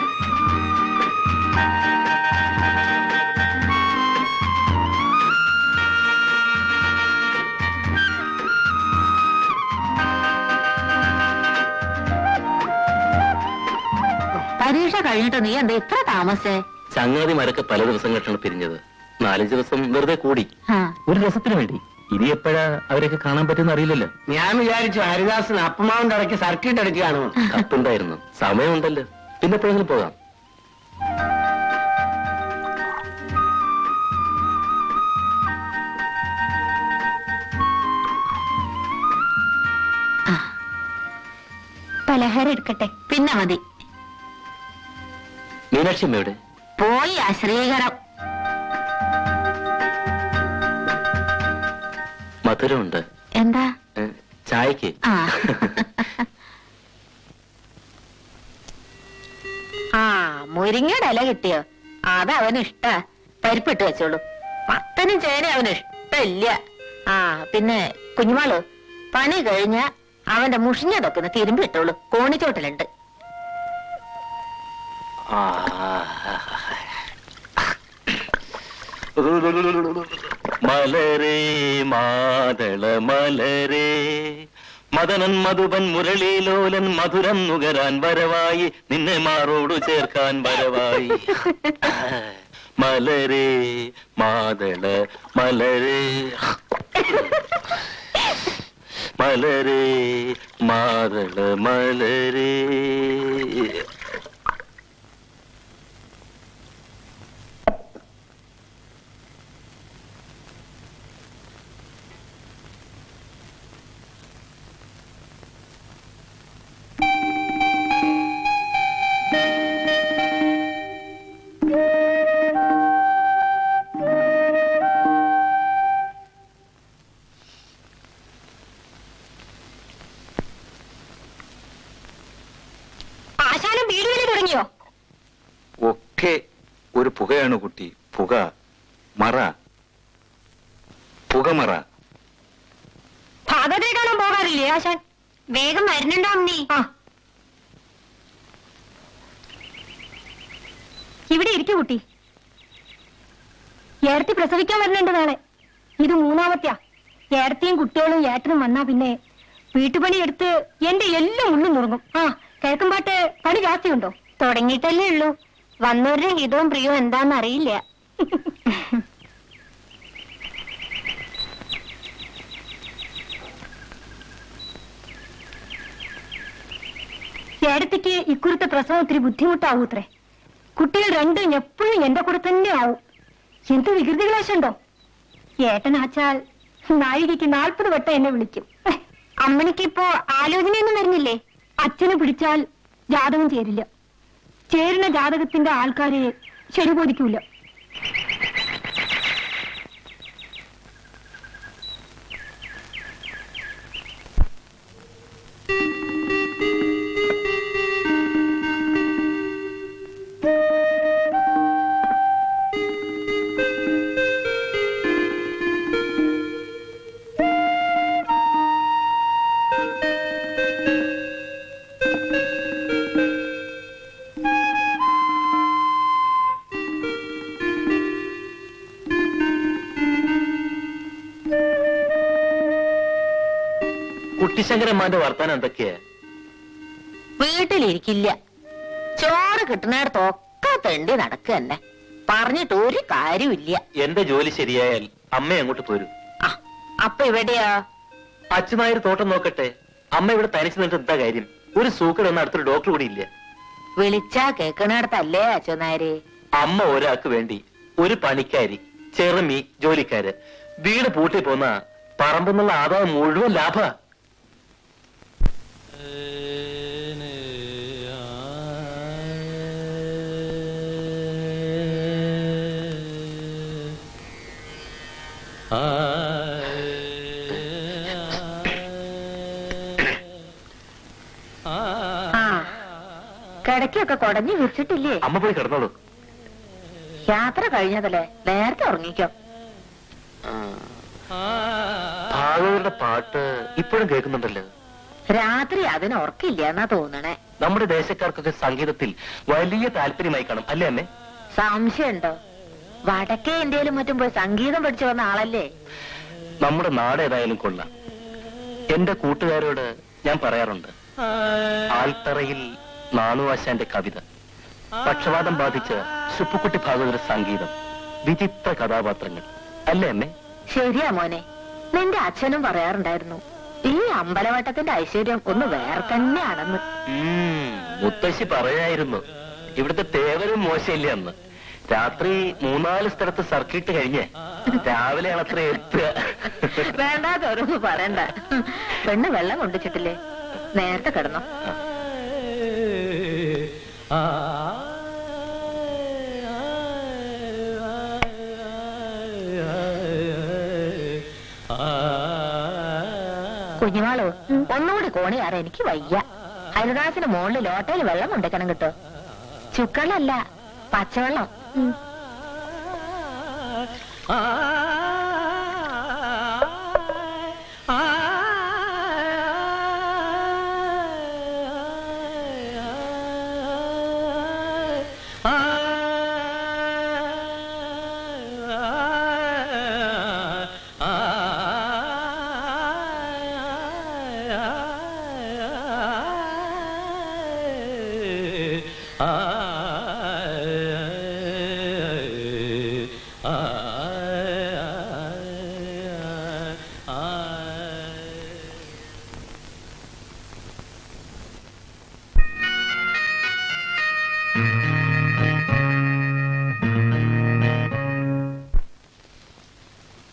പരീക്ഷ കഴിഞ്ഞിട്ട് നീ എന്താ ഇത്ര താമസേ? ചങ്ങാതിമാരൊക്കെ പല ദിവസങ്ങളിലാണ് പിരിഞ്ഞത്. 4-5 ദിവസം വെറുതെ കൂടി, ആ, ഒരു രസത്തിന് വേണ്ടി. ഇനി എപ്പോഴാ അവരൊക്കെ കാണാൻ പറ്റുന്ന അറിയില്ലല്ലോ. ഞാൻ വിചാരിച്ചു ഹരിദാസൻ അപ്പമാവിന്റെ ഇടയ്ക്ക് സർക്കിട്ട് അടിക്കുകയാണോ. കപ്പുണ്ടായിരുന്നു, സമയമുണ്ടല്ലോ, പിന്നെ എപ്പോഴെങ്കിലും പോകാം. പലഹാരം എടുക്കട്ടെ? പിന്നെ മതി. മീനാക്ഷി അമ്മയുടെ പോയി ആ ശ്രീകരം. മധുരമുണ്ട്. എന്താ? ചായക്ക്. ആ ആ, മുരിങ്ങയുടെ ഇല കിട്ടിയോ? അത് അവന് ഇഷ്ട. പരിപ്പിട്ട് വെച്ചോളൂ. മത്തനും ചേന അവന് ഇഷ്ടമില്ല. ആ, പിന്നെ കുഞ്ഞുമാള് പണി കഴിഞ്ഞ അവന്റെ മുഷിഞ്ഞതൊക്കെ ഒന്ന് തിരുമ്പി ഇട്ടോളൂ. കോണിച്ചോട്ടിലുണ്ട്. മലരേ മാതള മലരേ, മദനൻ മധുപൻ മുരളീലോലൻ മധുരം നുകരാൻ വരവായി, നിന്നെ മാറോടു ചേർക്കാൻ വരവായി. മലരേ മാതള മലരേ, മലരേ മാതള മലരേ. ആശാനം വീട് വില തുടങ്ങിയോ? ഒക്കെ ഒരു പുകയാണ് കുട്ടി, പുക മറ, പുകമറ. ഭാഗത്തെ കാണാൻ പോകാറില്ലേ ആശാൻ? വേഗം വരുന്നുണ്ടോ അമ്മി? ആ, ഇവിടെ ഇരിക്കു കുട്ടി. ഏടത്തി പ്രസവിക്കാൻ വരുന്നുണ്ട് നാളെ. ഇത് 3ാമത്തെയാ. ഏടത്തിയും കുട്ടികളും ഏട്ടനും വന്നാ പിന്നെ വീട്ടുപണി എടുത്ത് എന്റെ എല്ലാം ഉള്ളും മുറുങ്ങും. ആ, കിഴക്കുംപാട്ട് പണി ജാസ്തിയുണ്ടോ? തുടങ്ങിയിട്ടല്ലേ ഉള്ളൂ. വന്നവരുടെ ഹിതവും പ്രിയവും എന്താന്ന് അറിയില്ല. ഏടത്തിക്ക് ഇക്കുറത്തെ പ്രസവം ഒത്തിരി ബുദ്ധിമുട്ടാവൂത്രേ. കുട്ടികൾ രണ്ടും എപ്പോഴും എന്റെ കൂടെ തന്നെ ആവും. എന്ത് വികൃതി ക്ലേശുണ്ടോ? ഏട്ടനാച്ചാൽ നായികയ്ക്ക് 40 വട്ടം എന്നെ വിളിക്കും. അമ്മണിക്കിപ്പോ ആലോചനയൊന്നും വരുന്നില്ലേ? അച്ഛനെ പിടിച്ചാൽ ജാതകം ചേരില്ല. ചേരുന്ന ജാതകത്തിന്റെ ആൾക്കാരെ ശരി ബോധിക്കൂല. കുട്ടിശങ്കരന്മാന്റെ വർത്താനം എന്തൊക്കെയാ? വീട്ടിലിരിക്കില്ല. ചോറ് കിട്ടുന്നിടത്തൊക്കെ തെണ്ടി നടക്കുക തന്നെ. പറഞ്ഞിട്ട് ഒരു കാര്യമില്ല. എന്റെ ജോലി ശരിയായാൽ അമ്മ അങ്ങോട്ട് പോരും. ആ, അപ്പൊ ഇവിടെയാ? അച്ഛനായൊരു തോട്ടം നോക്കട്ടെ. അമ്മ ഇവിടെ തനിച്ച് നിന്നിട്ട് എന്താ കാര്യം? ഒരു സൂക്കട് ഒന്നും അടുത്തൊരു ഡോക്ടർ കൂടി ഇല്ല. വിളിച്ചാ കേൾക്കണടത്തല്ലേ അച്ഛനാര്? അമ്മ ഒരാൾക്ക് വേണ്ടി ഒരു പണിക്കാരി, ചെറുമി, ജോലിക്കാര്, വീട് പൂട്ടി പോന്ന പറമ്പെന്നുള്ള ആദായം മുഴുവൻ ലാഭ. കിടക്കൊക്കെ കൊടഞ്ഞു വിരിച്ചിട്ടില്ലേ? അമ്മ പോയി കിടന്നോളൂ. യാത്ര കഴിഞ്ഞതല്ലേ, നേരത്തെ ഉറങ്ങിക്കോ. ഭാഗവതരുടെ പാട്ട് ഇപ്പോഴും കേൾക്കുന്നുണ്ടല്ലോ. രാത്രി അതിന് ഉറക്കില്ല എന്നാ തോന്നണേ. നമ്മുടെ ദേശക്കാർക്കൊക്കെ സംഗീതത്തിൽ വലിയ താല്പര്യമായി കാണും അല്ലേ അമ്മേ? സംശയമുണ്ടോ? വടക്കേ ഇന്ത്യയിലും മറ്റും പോയി സംഗീതം പഠിച്ചു വന്ന ആളല്ലേ? നമ്മുടെ നാട് ഏതായാലും കൊള്ളാം. എന്റെ കൂട്ടുകാരോട് ഞാൻ പറയാറുണ്ട്, ആൽത്തറയിൽ നാണുവാശാന്റെ കവിത പക്ഷപാതം ബാധിച്ച ശുപ്പുക്കുട്ടി ഭാഗവതരുടെ സംഗീതം, വിചിത്ര കഥാപാത്രങ്ങൾ. അല്ലേ അമ്മേ? ശരിയാ മോനെ, നിന്റെ അച്ഛനും പറയാറുണ്ടായിരുന്നു ഈ അമ്പലവട്ടത്തിന്റെ ഐശ്വര്യം ഒന്ന് വേറെ തന്നെയാണെന്ന്. മുത്തശ്ശി പറയായിരുന്നു ഇവിടുത്തെ തേവരും മോശമില്ല അന്ന്. രാത്രി 3-4 സ്ഥലത്ത് സർക്കിട്ട് കഴിഞ്ഞ് രാവിലെയാണ് അത്ര എത്തുക. വേണ്ടാതെ ഓരോന്ന് പറയണ്ട. പെണ്ണ് വെള്ളം കൊണ്ടുവച്ചിട്ടില്ലേ? നേരത്തെ കിടന്നോ? കുഞ്ഞുമാളോ, ഒന്നുകൂടി കോണിയാറ, എനിക്ക് വയ്യ. ഹരിദാസിന് മുകളിൽ ലോട്ടയിൽ വെള്ളം കൊണ്ടുവയ്ക്കണം കിട്ടോ. ചുക്കളല്ല, പച്ചവെള്ളം.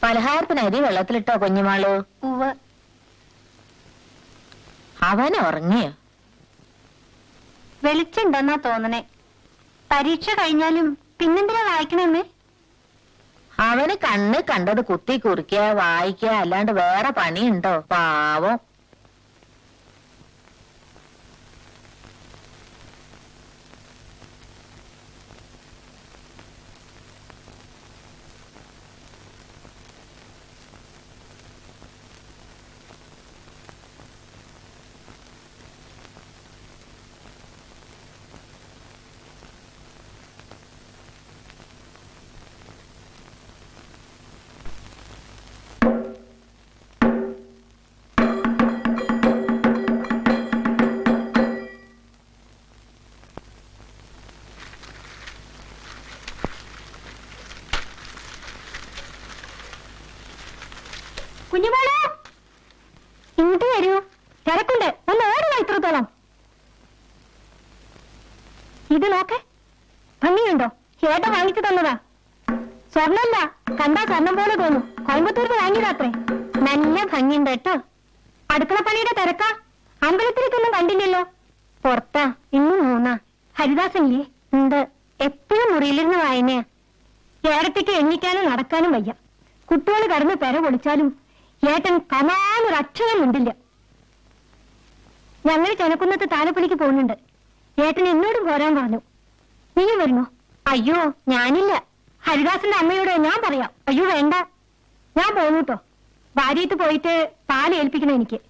പലഹാരത്തിന് അരി വെള്ളത്തിലിട്ടോ കുഞ്ഞുമാളു? അവൻ ഉറങ്ങിയോ? വെളിച്ചുണ്ടെന്നാ തോന്നണേ. പരീക്ഷ കഴിഞ്ഞാലും പിന്നെന്തിനാ വായിക്കണേ? അവന് കണ്ണ് കണ്ടത് കുത്തി കുറിക്കുക, വായിക്കുക, അല്ലാണ്ട് വേറെ പണിയുണ്ടോ? പാവം. കുഞ്ഞുമോളെ, ഇങ്ങോട്ട് വരൂ. തിരക്കുണ്ട്, ഒന്ന് ഓടുക. ഇത്രത്തോളം ഇത് നോക്കെ, ഭംഗിയുണ്ടോ? ഏട്ടൻ വാങ്ങിച്ചു തന്നതാ. സ്വർണ്ണല്ല, കണ്ടാ സ്വർണം പോലെ തോന്നും. കോയമ്പത്തൂർക്ക് വാങ്ങിയതാത്രേ. നല്ല ഭംഗിയുണ്ട് കേട്ടോ. അടുക്കളപ്പണിയുടെ തിരക്കാ. അമ്പലത്തിലേക്കൊന്നും കണ്ടില്ലല്ലോ. പുറത്താ, ഇന്ന് 3. ഹരിദാസനില്ലേ? ഉണ്ട്. എപ്പോഴും മുറിയിലിരുന്ന് വായനയാ. ഏടത്തേക്ക് എണ്ണിക്കാനും നടക്കാനും വയ്യ. കുട്ടികൾ കടന്ന് പെര പൊളിച്ചാലും ഏട്ടൻ കമാനൊരക്ഷരം ഉണ്ടില്ല. ഞങ്ങൾ ചെനക്കുന്നത്ത് താലപ്പൊലിക്ക് പോകുന്നുണ്ട്. ഏട്ടൻ എന്നോടും പോരാൻ പറഞ്ഞു. നീയും വരുന്നോ? അയ്യോ, ഞാനില്ല. ഹരിദാസന്റെ അമ്മയോട് ഞാൻ പറയാം. അയ്യോ വേണ്ട, ഞാൻ പോന്നു കേട്ടോ. ഭാര്യത്ത് പോയിട്ട് പാല് ഏൽപ്പിക്കണം എനിക്ക്.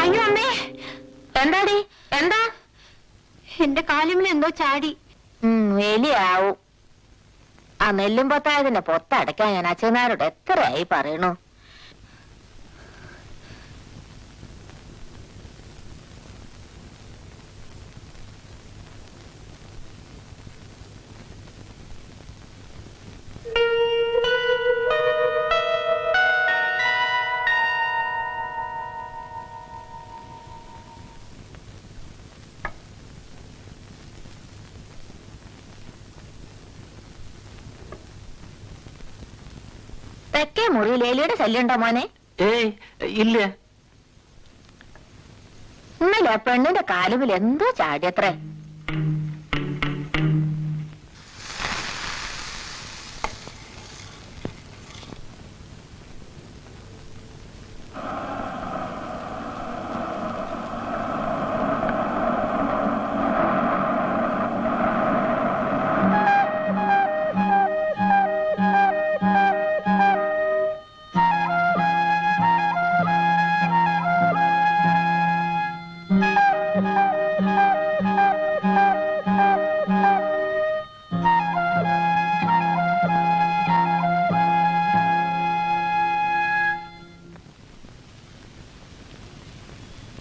അയ്യോ അമ്മേ. എന്താടി? എന്താ? എന്റെ കാലിമിൽ എന്തോ ചാടി. വലിയാവും. ആ നെല്ലും പൊത്തായതിന്റെ പൊത്തടയ്ക്കാൻ ഞാൻ അച്ഛനാരോട് എത്രയായി പറയണു. തെക്കേ മുറിയിൽ എലിയുടെ ശല്യം ഉണ്ടോ മോനെ? ഏയ് ഇല്ല. ഇന്നലെ പെണ്ണിന്റെ കാലുവിൽ എന്തോ ചാടിയത്രേ.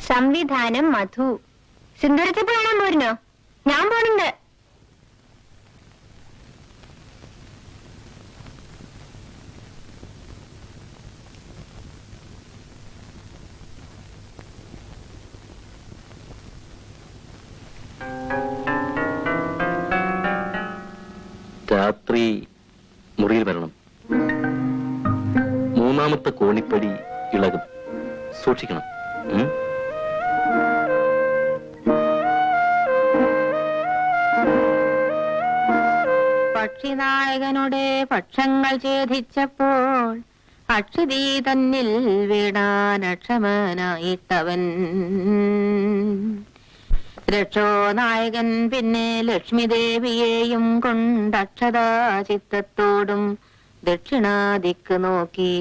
സംവിധാനം മധു. സിന്ദൂരത്തിൽ പോയാൻ പോരുന്നോ? ഞാൻ പോണുണ്ട്. രാത്രി മുറിയിൽ വരണം. മൂന്നാമത്തെ കോണിപ്പടി ഇളകും, സൂക്ഷിക്കണം. പക്ഷിനായകനുടെ പക്ഷങ്ങൾ ഛേദിച്ചപ്പോൾ അക്ഷിതീ തന്നിൽ വീടാനക്ഷമനായിട്ടവൻ രക്ഷോനായകൻ പിന്നെ ലക്ഷ്മി ദേവിയെയും കൊണ്ടക്ഷതാ ചിത്തത്തോടും ദക്ഷിണാദിക്ക് നോക്കി.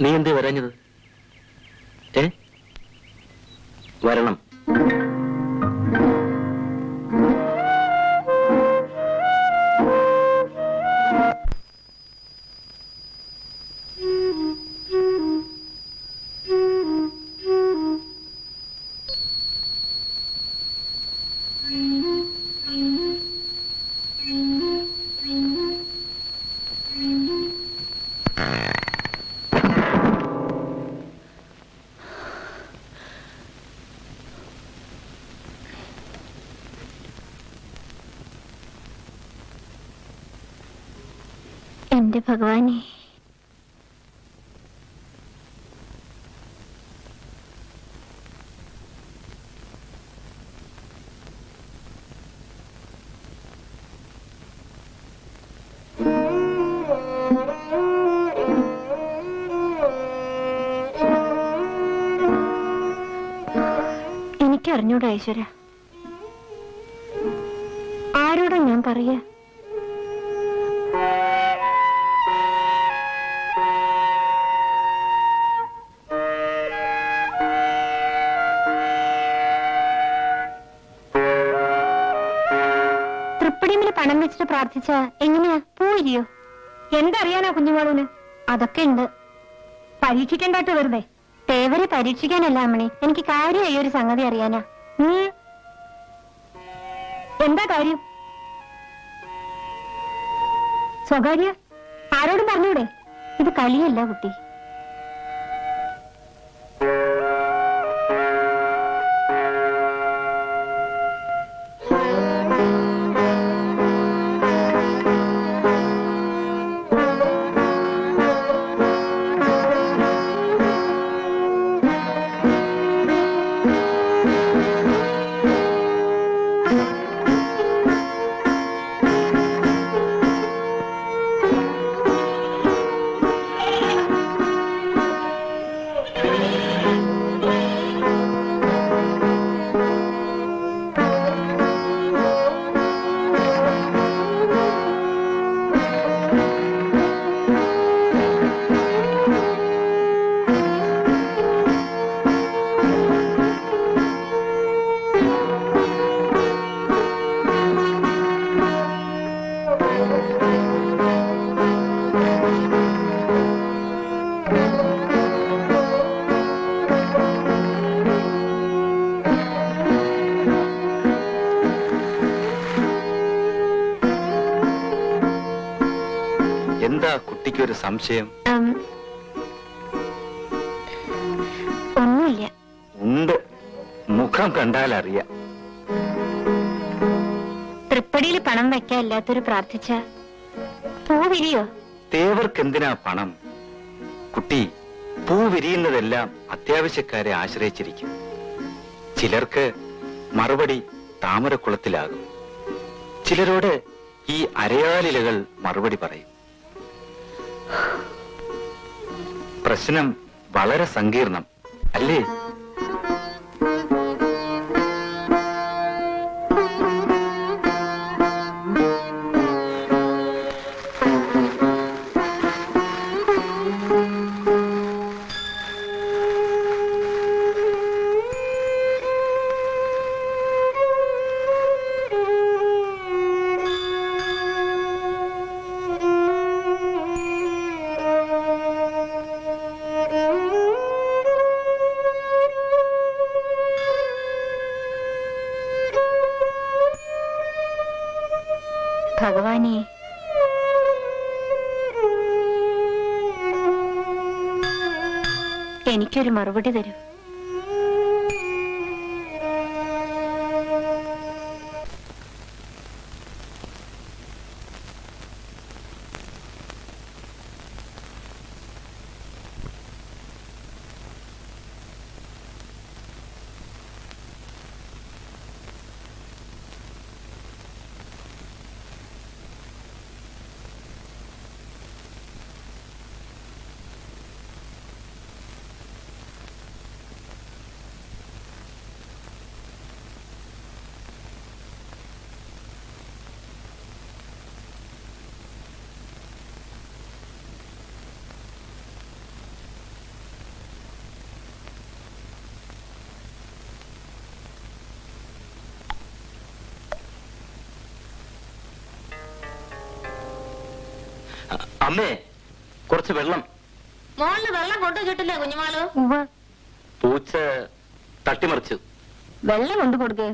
നീ എന്തേ വരാഞ്ഞത്? വരണം. എന്റെ ഭഗവാനെ, എനിക്കറിഞ്ഞൂടാ ഈശ്വര, ആരോടാ ഞാൻ പറയാ? പണം വെച്ചിട്ട് പ്രാർത്ഥിച്ച എങ്ങനെയാ പോയിരിയോ? എന്തറിയാനാ കുഞ്ഞുമാളൂന്? അതൊക്കെ ഉണ്ട്. പരീക്ഷിക്കണ്ടാട്ട് വെറുതെ. തേവരെ പരീക്ഷിക്കാനല്ല അമ്മണി, എനിക്ക് കാര്യമായി ഒരു സംഗതി അറിയാനാ. എന്താ കാര്യം? സ്വകാര്യ ആരോടും പറഞ്ഞൂടെ? ഇത് കളിയല്ല കുട്ടി. എന്താ കുട്ടിക്കൊരു സംശയം? ഒന്നുമില്ല. ഉണ്ട്, മുഖം കണ്ടാൽ അറിയാം. തൃപ്പടിയിൽ പണം വെക്കാൻ എല്ലാത്തൊരു പ്രാർത്ഥിച്ച പൂ വിരിയോ? തേവർക്ക് എന്തിനാ പണം? കുട്ടി, പൂ വിരിയുന്നതെല്ലാം അത്യാവശ്യക്കാരെ ആശ്രയിച്ചിരിക്കും. ചിലർക്ക് മറുപടി താമരക്കുളത്തിലാകും. ചിലരോട് ഈ അരയാലിലകൾ മറുപടി പറയും. പ്രശ്നം വളരെ സങ്കീർണം അല്ലേ? ഭഗവാനെ, എനിക്കൊരു മറുപടി തരൂ. അമ്മേ, കുറച്ച് വെള്ളം. മോളില് വെള്ളം കൊണ്ടുവച്ചിട്ടില്ലേ കുഞ്ഞുമാള്? പൂച്ച തട്ടിമറിച്ചു. വെള്ളം കൊണ്ടു കൊടുക്കേ.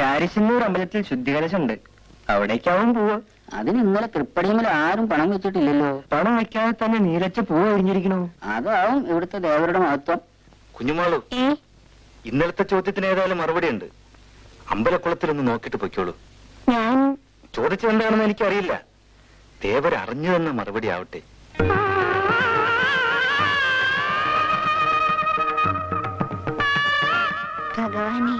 രാരിശന്നൂർ അമ്പലത്തിൽ ശുദ്ധികലശുണ്ട്, അവിടേക്കാവും പോവ്. അതിന് ഇന്നലെ തൃപ്പടിമേൽ ആരും പണം വെച്ചിട്ടില്ലല്ലോ. പണം വെക്കാതെ തന്നെ നീലച്ച പൂവ് ഒഴിഞ്ഞിരിക്കണോ? അതാവും ഇവിടുത്തെ ദേവരുടെ മഹത്വം. കുഞ്ഞുമാളു, ഇന്നലത്തെ ചോദ്യത്തിന് ഏതായാലും മറുപടി ഉണ്ട്. അമ്പലക്കുളത്തിലൊന്ന് നോക്കിട്ട് പൊയ്ക്കോളൂ. ഞാൻ ചോദിച്ചെന്താണെന്ന് എനിക്കറിയില്ല. ദേവർ അറിഞ്ഞു തന്ന മറുപടി ആവട്ടെ. ഭഗവാനെ,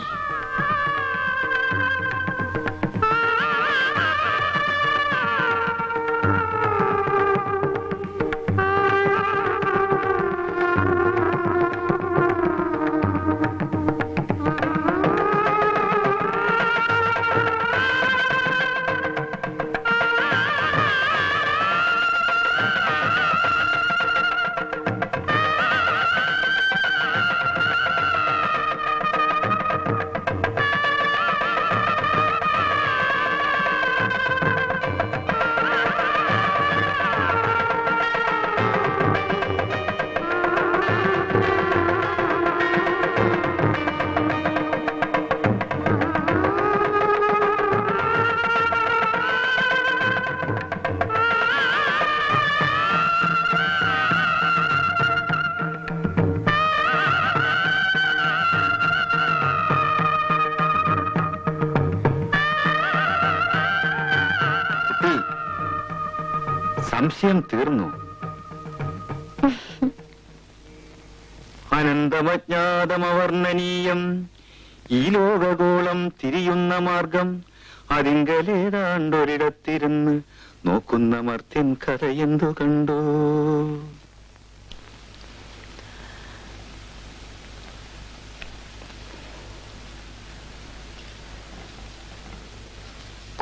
സംശയം തീർന്നു. അനന്തമജ്ഞാതമവർണ്ണനീയം ഈ ലോകഗോളം തിരിയുന്ന മാർഗം അതിങ്കലേതാണ്ടൊരിടത്തിരുന്ന് നോക്കുന്ന മർത്യൻ കഥയെന്തു കണ്ടു.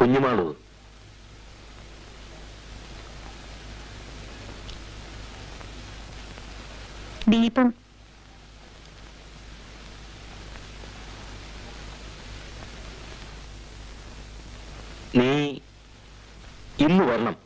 കുഞ്ഞുമാളു, ദീപം നീ ഇന്ന് വരണം.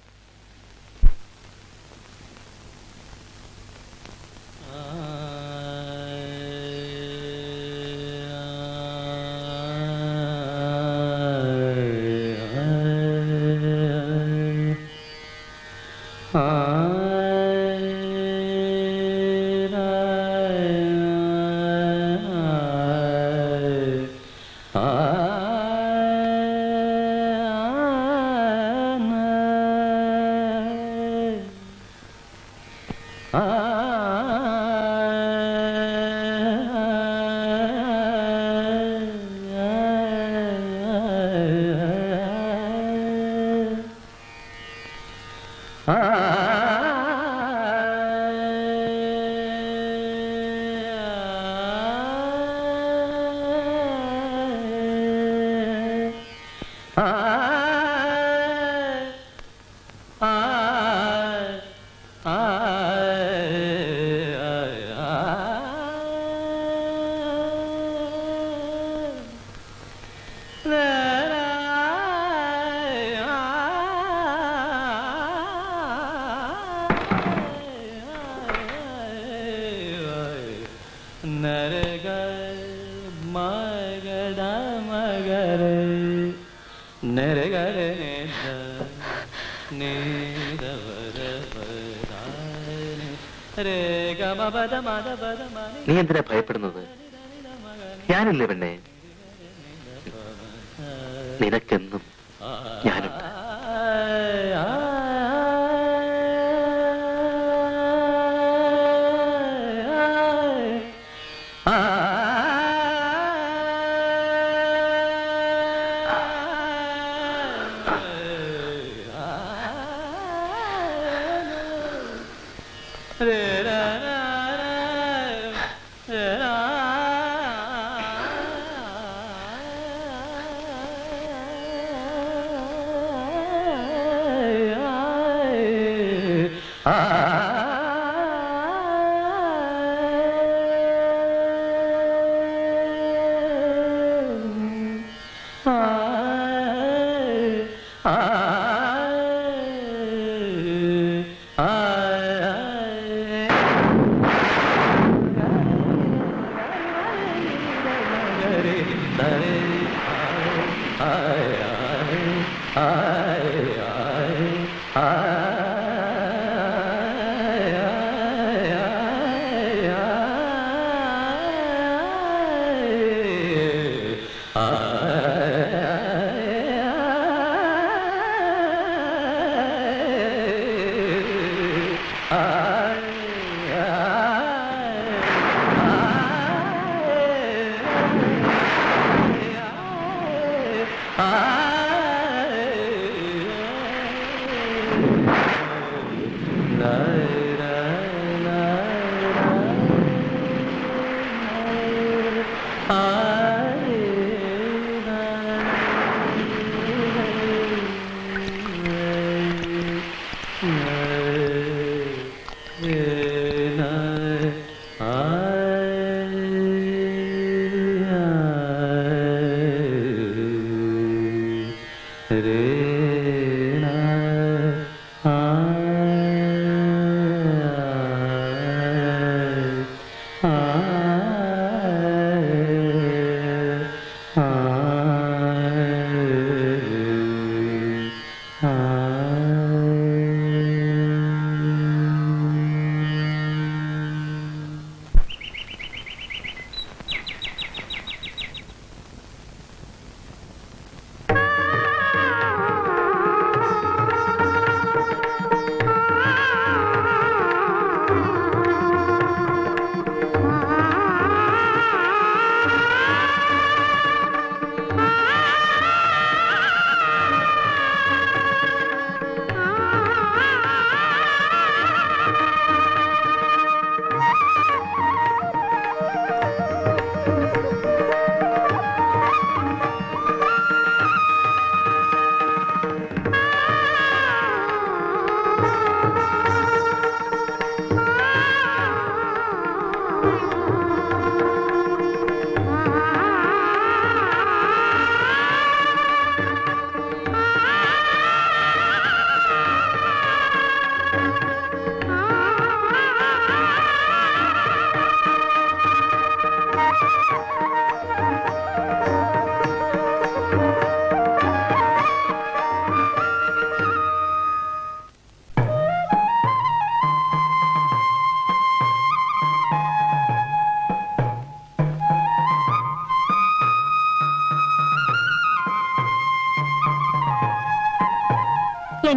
നീ എന്തിനാ ഭയപ്പെടുന്നത്? ഞാനില്ലേ പെണ്ണെ, നിനക്കെന്നും ഞാനുണ്ട്.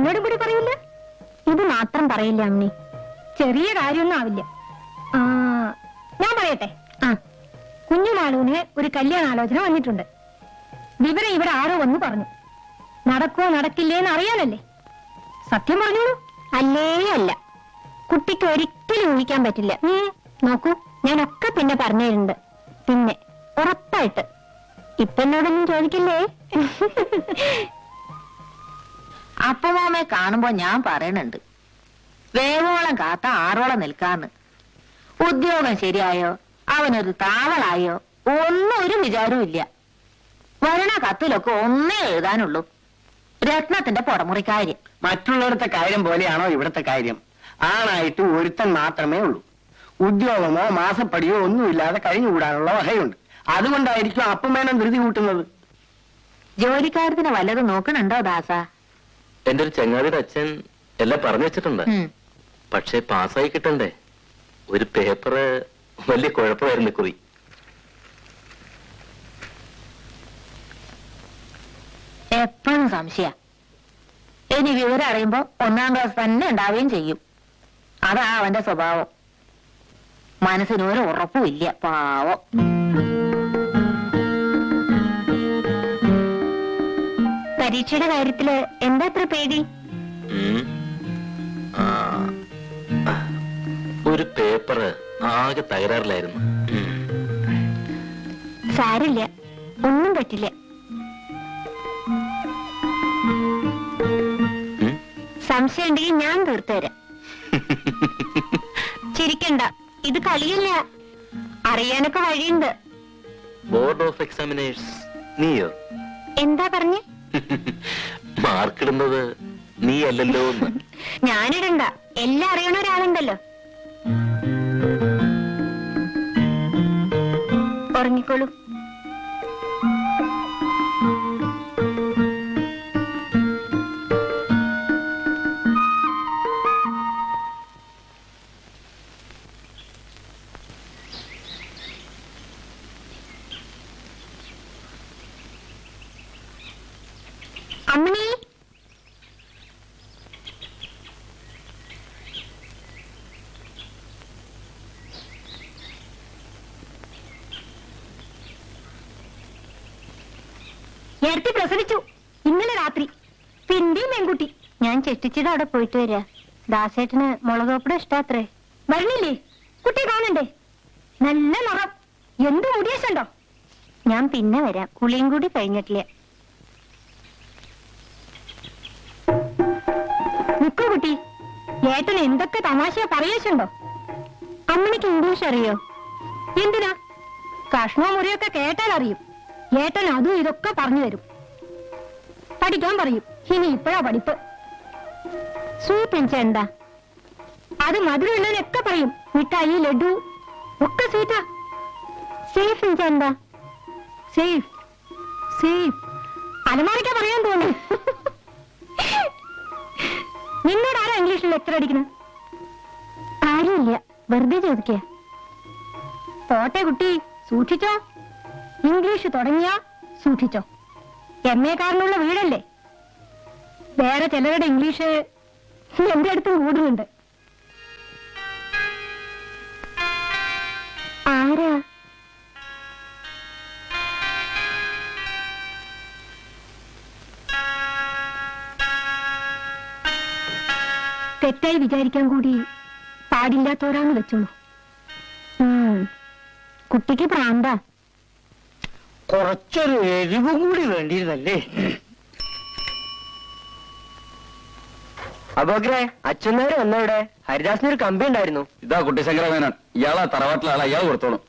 എന്നോടും കൂടി പറയില്ല? ഇത് മാത്രം പറയില്ല അമ്മി. ചെറിയ കാര്യമൊന്നും ആവില്ല. ഞാൻ പറയട്ടെ. കുഞ്ഞുമാളൂന് ഒരു കല്യാണാലോചന വന്നിട്ടുണ്ട്. വിവരം ഇവിടെ ആരോ വന്ന് പറഞ്ഞു. നടക്കുവോ നടക്കില്ലേന്ന് അറിയാനല്ലേ? സത്യം പറഞ്ഞോളൂ. അല്ലേ അല്ല, കുട്ടിക്ക് ഒരിക്കലും ഊഹിക്കാൻ പറ്റില്ല. നോക്കൂ, ഞാനൊക്കെ പിന്നെ പറഞ്ഞിട്ടുണ്ട്. പിന്നെ ഉറപ്പായിട്ട് ഇപ്പൊ എന്നോടൊന്നും ചോദിക്കില്ലേ? അപ്പമാമയെ കാണുമ്പോ ഞാൻ പറയണുണ്ട്, വേവോളം കാത്ത ആറോളം നിൽക്കാന്ന്. ഉദ്യോഗം ശരിയായോ, അവനൊരു താവളായോ, ഒന്നും ഒരു വിചാരവും ഇല്ല. വരണ കത്തിലൊക്കെ ഒന്നേ എഴുതാനുള്ളൂ, രത്നത്തിന്റെ പുറമുറിക്കാര്യം. മറ്റുള്ളിടത്തെ കാര്യം പോലെയാണോ ഇവിടുത്തെ കാര്യം? ആണായിട്ട് ഒരുത്തൻ മാത്രമേ ഉള്ളൂ. ഉദ്യോഗമോ മാസപ്പടിയോ ഒന്നുമില്ലാതെ കഴിഞ്ഞുകൂടാനുള്ള വകയുണ്ട്. അതുകൊണ്ടായിരിക്കും അപ്പമേനം ധൃതി കൂട്ടുന്നത്. ജോലിക്കാരത്തിന് വല്ലതും നോക്കണുണ്ടോ ദാസ? എന്റെ ഒരു ചങ്ങാതിയുടെ അച്ഛൻ എല്ലാം പറഞ്ഞു വെച്ചിട്ടുണ്ട്. പക്ഷെ പാസ്സായി കിട്ടണ്ടേ? ഒരു പേപ്പറ് വലിയ കുഴപ്പമായിരുന്നു കുറി. എപ്പോഴും സംശയ. ഇനി വിവരം അറിയുമ്പോ 1ാം ക്ലാസ് തന്നെ ഉണ്ടാവുകയും ചെയ്യും. അതാ അവന്റെ സ്വഭാവം. മനസ്സിനൊരു ഉറപ്പുമില്ല, പാവം. പരീക്ഷയുടെ കാര്യത്തില് എന്താ അത്ര പേടി? ഒരു പേപ്പറ് ആകെ തകരാറിലായിരുന്നു. സാരില്ല, ഒന്നും പറ്റില്ല. സംശയം ഉണ്ടെങ്കിൽ ഞാൻ തീർത്തുതരാം. ചിരിക്കണ്ട, ഇത് കളിയല്ല. അറിയാനൊക്കെ വഴിയുണ്ട്. ബോർഡ് ഓഫ് എക്സാമിനേഴ്സ് നീയോ? എന്താ പറഞ്ഞേ? മാർക്കിടുന്നത് നീ അല്ലല്ലോ. ഞാനിടണ്ട, എല്ലാം അറിയണ ഒരാളുണ്ടല്ലോ. ഉറങ്ങിക്കോളൂ. അമ്മണി, നേരത്തെ പ്രസവിച്ചു ഇന്നലെ രാത്രി. പിന്നെയും പെൺകുട്ടി. ഞാൻ ചെട്ടിച്ചിട്ട് അവിടെ പോയിട്ട് വരാ. ദാസേട്ടന് മുളകോപ്പട ഇഷ്ടാത്രേ. വരണില്ലേ? കുട്ടിയെ കാണണ്ടേ? നല്ല നിറം, എന്ത് മുടിയശുണ്ടോ? ഞാൻ പിന്നെ വരാം, കുളിയും കൂടി കഴിഞ്ഞിട്ടില്ല. നിക്കൂ കുട്ടി, ഏട്ടന് എന്തൊക്കെ തമാശ പറയച്ചുണ്ടോ? അമ്മണിക്ക് ഇംഗ്ലീഷ് അറിയോ? എന്തിനാ? കഷ്ണോ മുറിയൊക്കെ കേട്ടാൽ അറിയും. ഏട്ടൻ അതും ഇതൊക്കെ പറഞ്ഞു തരും. പഠിക്കാൻ പറയും. ഇനി ഇപ്പോഴാ പഠിപ്പ്. സ്വീറ്റ് എൻച്ച എന്താ? അത് മധുരമുള്ളതിനൊക്കെ പറയും. മിഠായി, ലഡു ഒക്കെ സ്വീറ്റാ. സേഫ് എൻച്ച എന്താ? സേഫ് സേഫ് അലമാരിക്കാ പറയാൻ തോന്നുന്നു. നിന്നോട് ആരാ ഇംഗ്ലീഷിൽ ലെക്ചർ അടിക്കണ? ആരുമില്ല, വെറുതെ ചോദിക്കുക. പോട്ടെ കുട്ടി, സൂക്ഷിച്ചോ. ഇംഗ്ലീഷ് തുടങ്ങിയാ സൂക്ഷിച്ചോ. MA കാരനുള്ള വീടല്ലേ. വേറെ ചിലരുടെ ഇംഗ്ലീഷ് എന്റെ അടുത്തും കൂടുന്നുണ്ട്. ആരാ? തെറ്റായി വിചാരിക്കാൻ കൂടി പാടില്ലാത്തവരാന്ന് വെച്ചോളൂ. കുട്ടിക്ക് പ്രാന്താ. കുറച്ചൊരു എരിവും കൂടി വേണ്ടിയിരുന്നല്ലേ? അബോഗ്രെ, അച്ഛനേരെ വന്നവിടെ. ഹരിദാസിനൊരു കമ്പി ഉണ്ടായിരുന്നു. ഇതാ കുട്ടിശങ്കര മേനോൻ, ഇയാളാ തറവാട്ടിലെ ആളാ, ഇയാൾ കൊടുത്തോളും.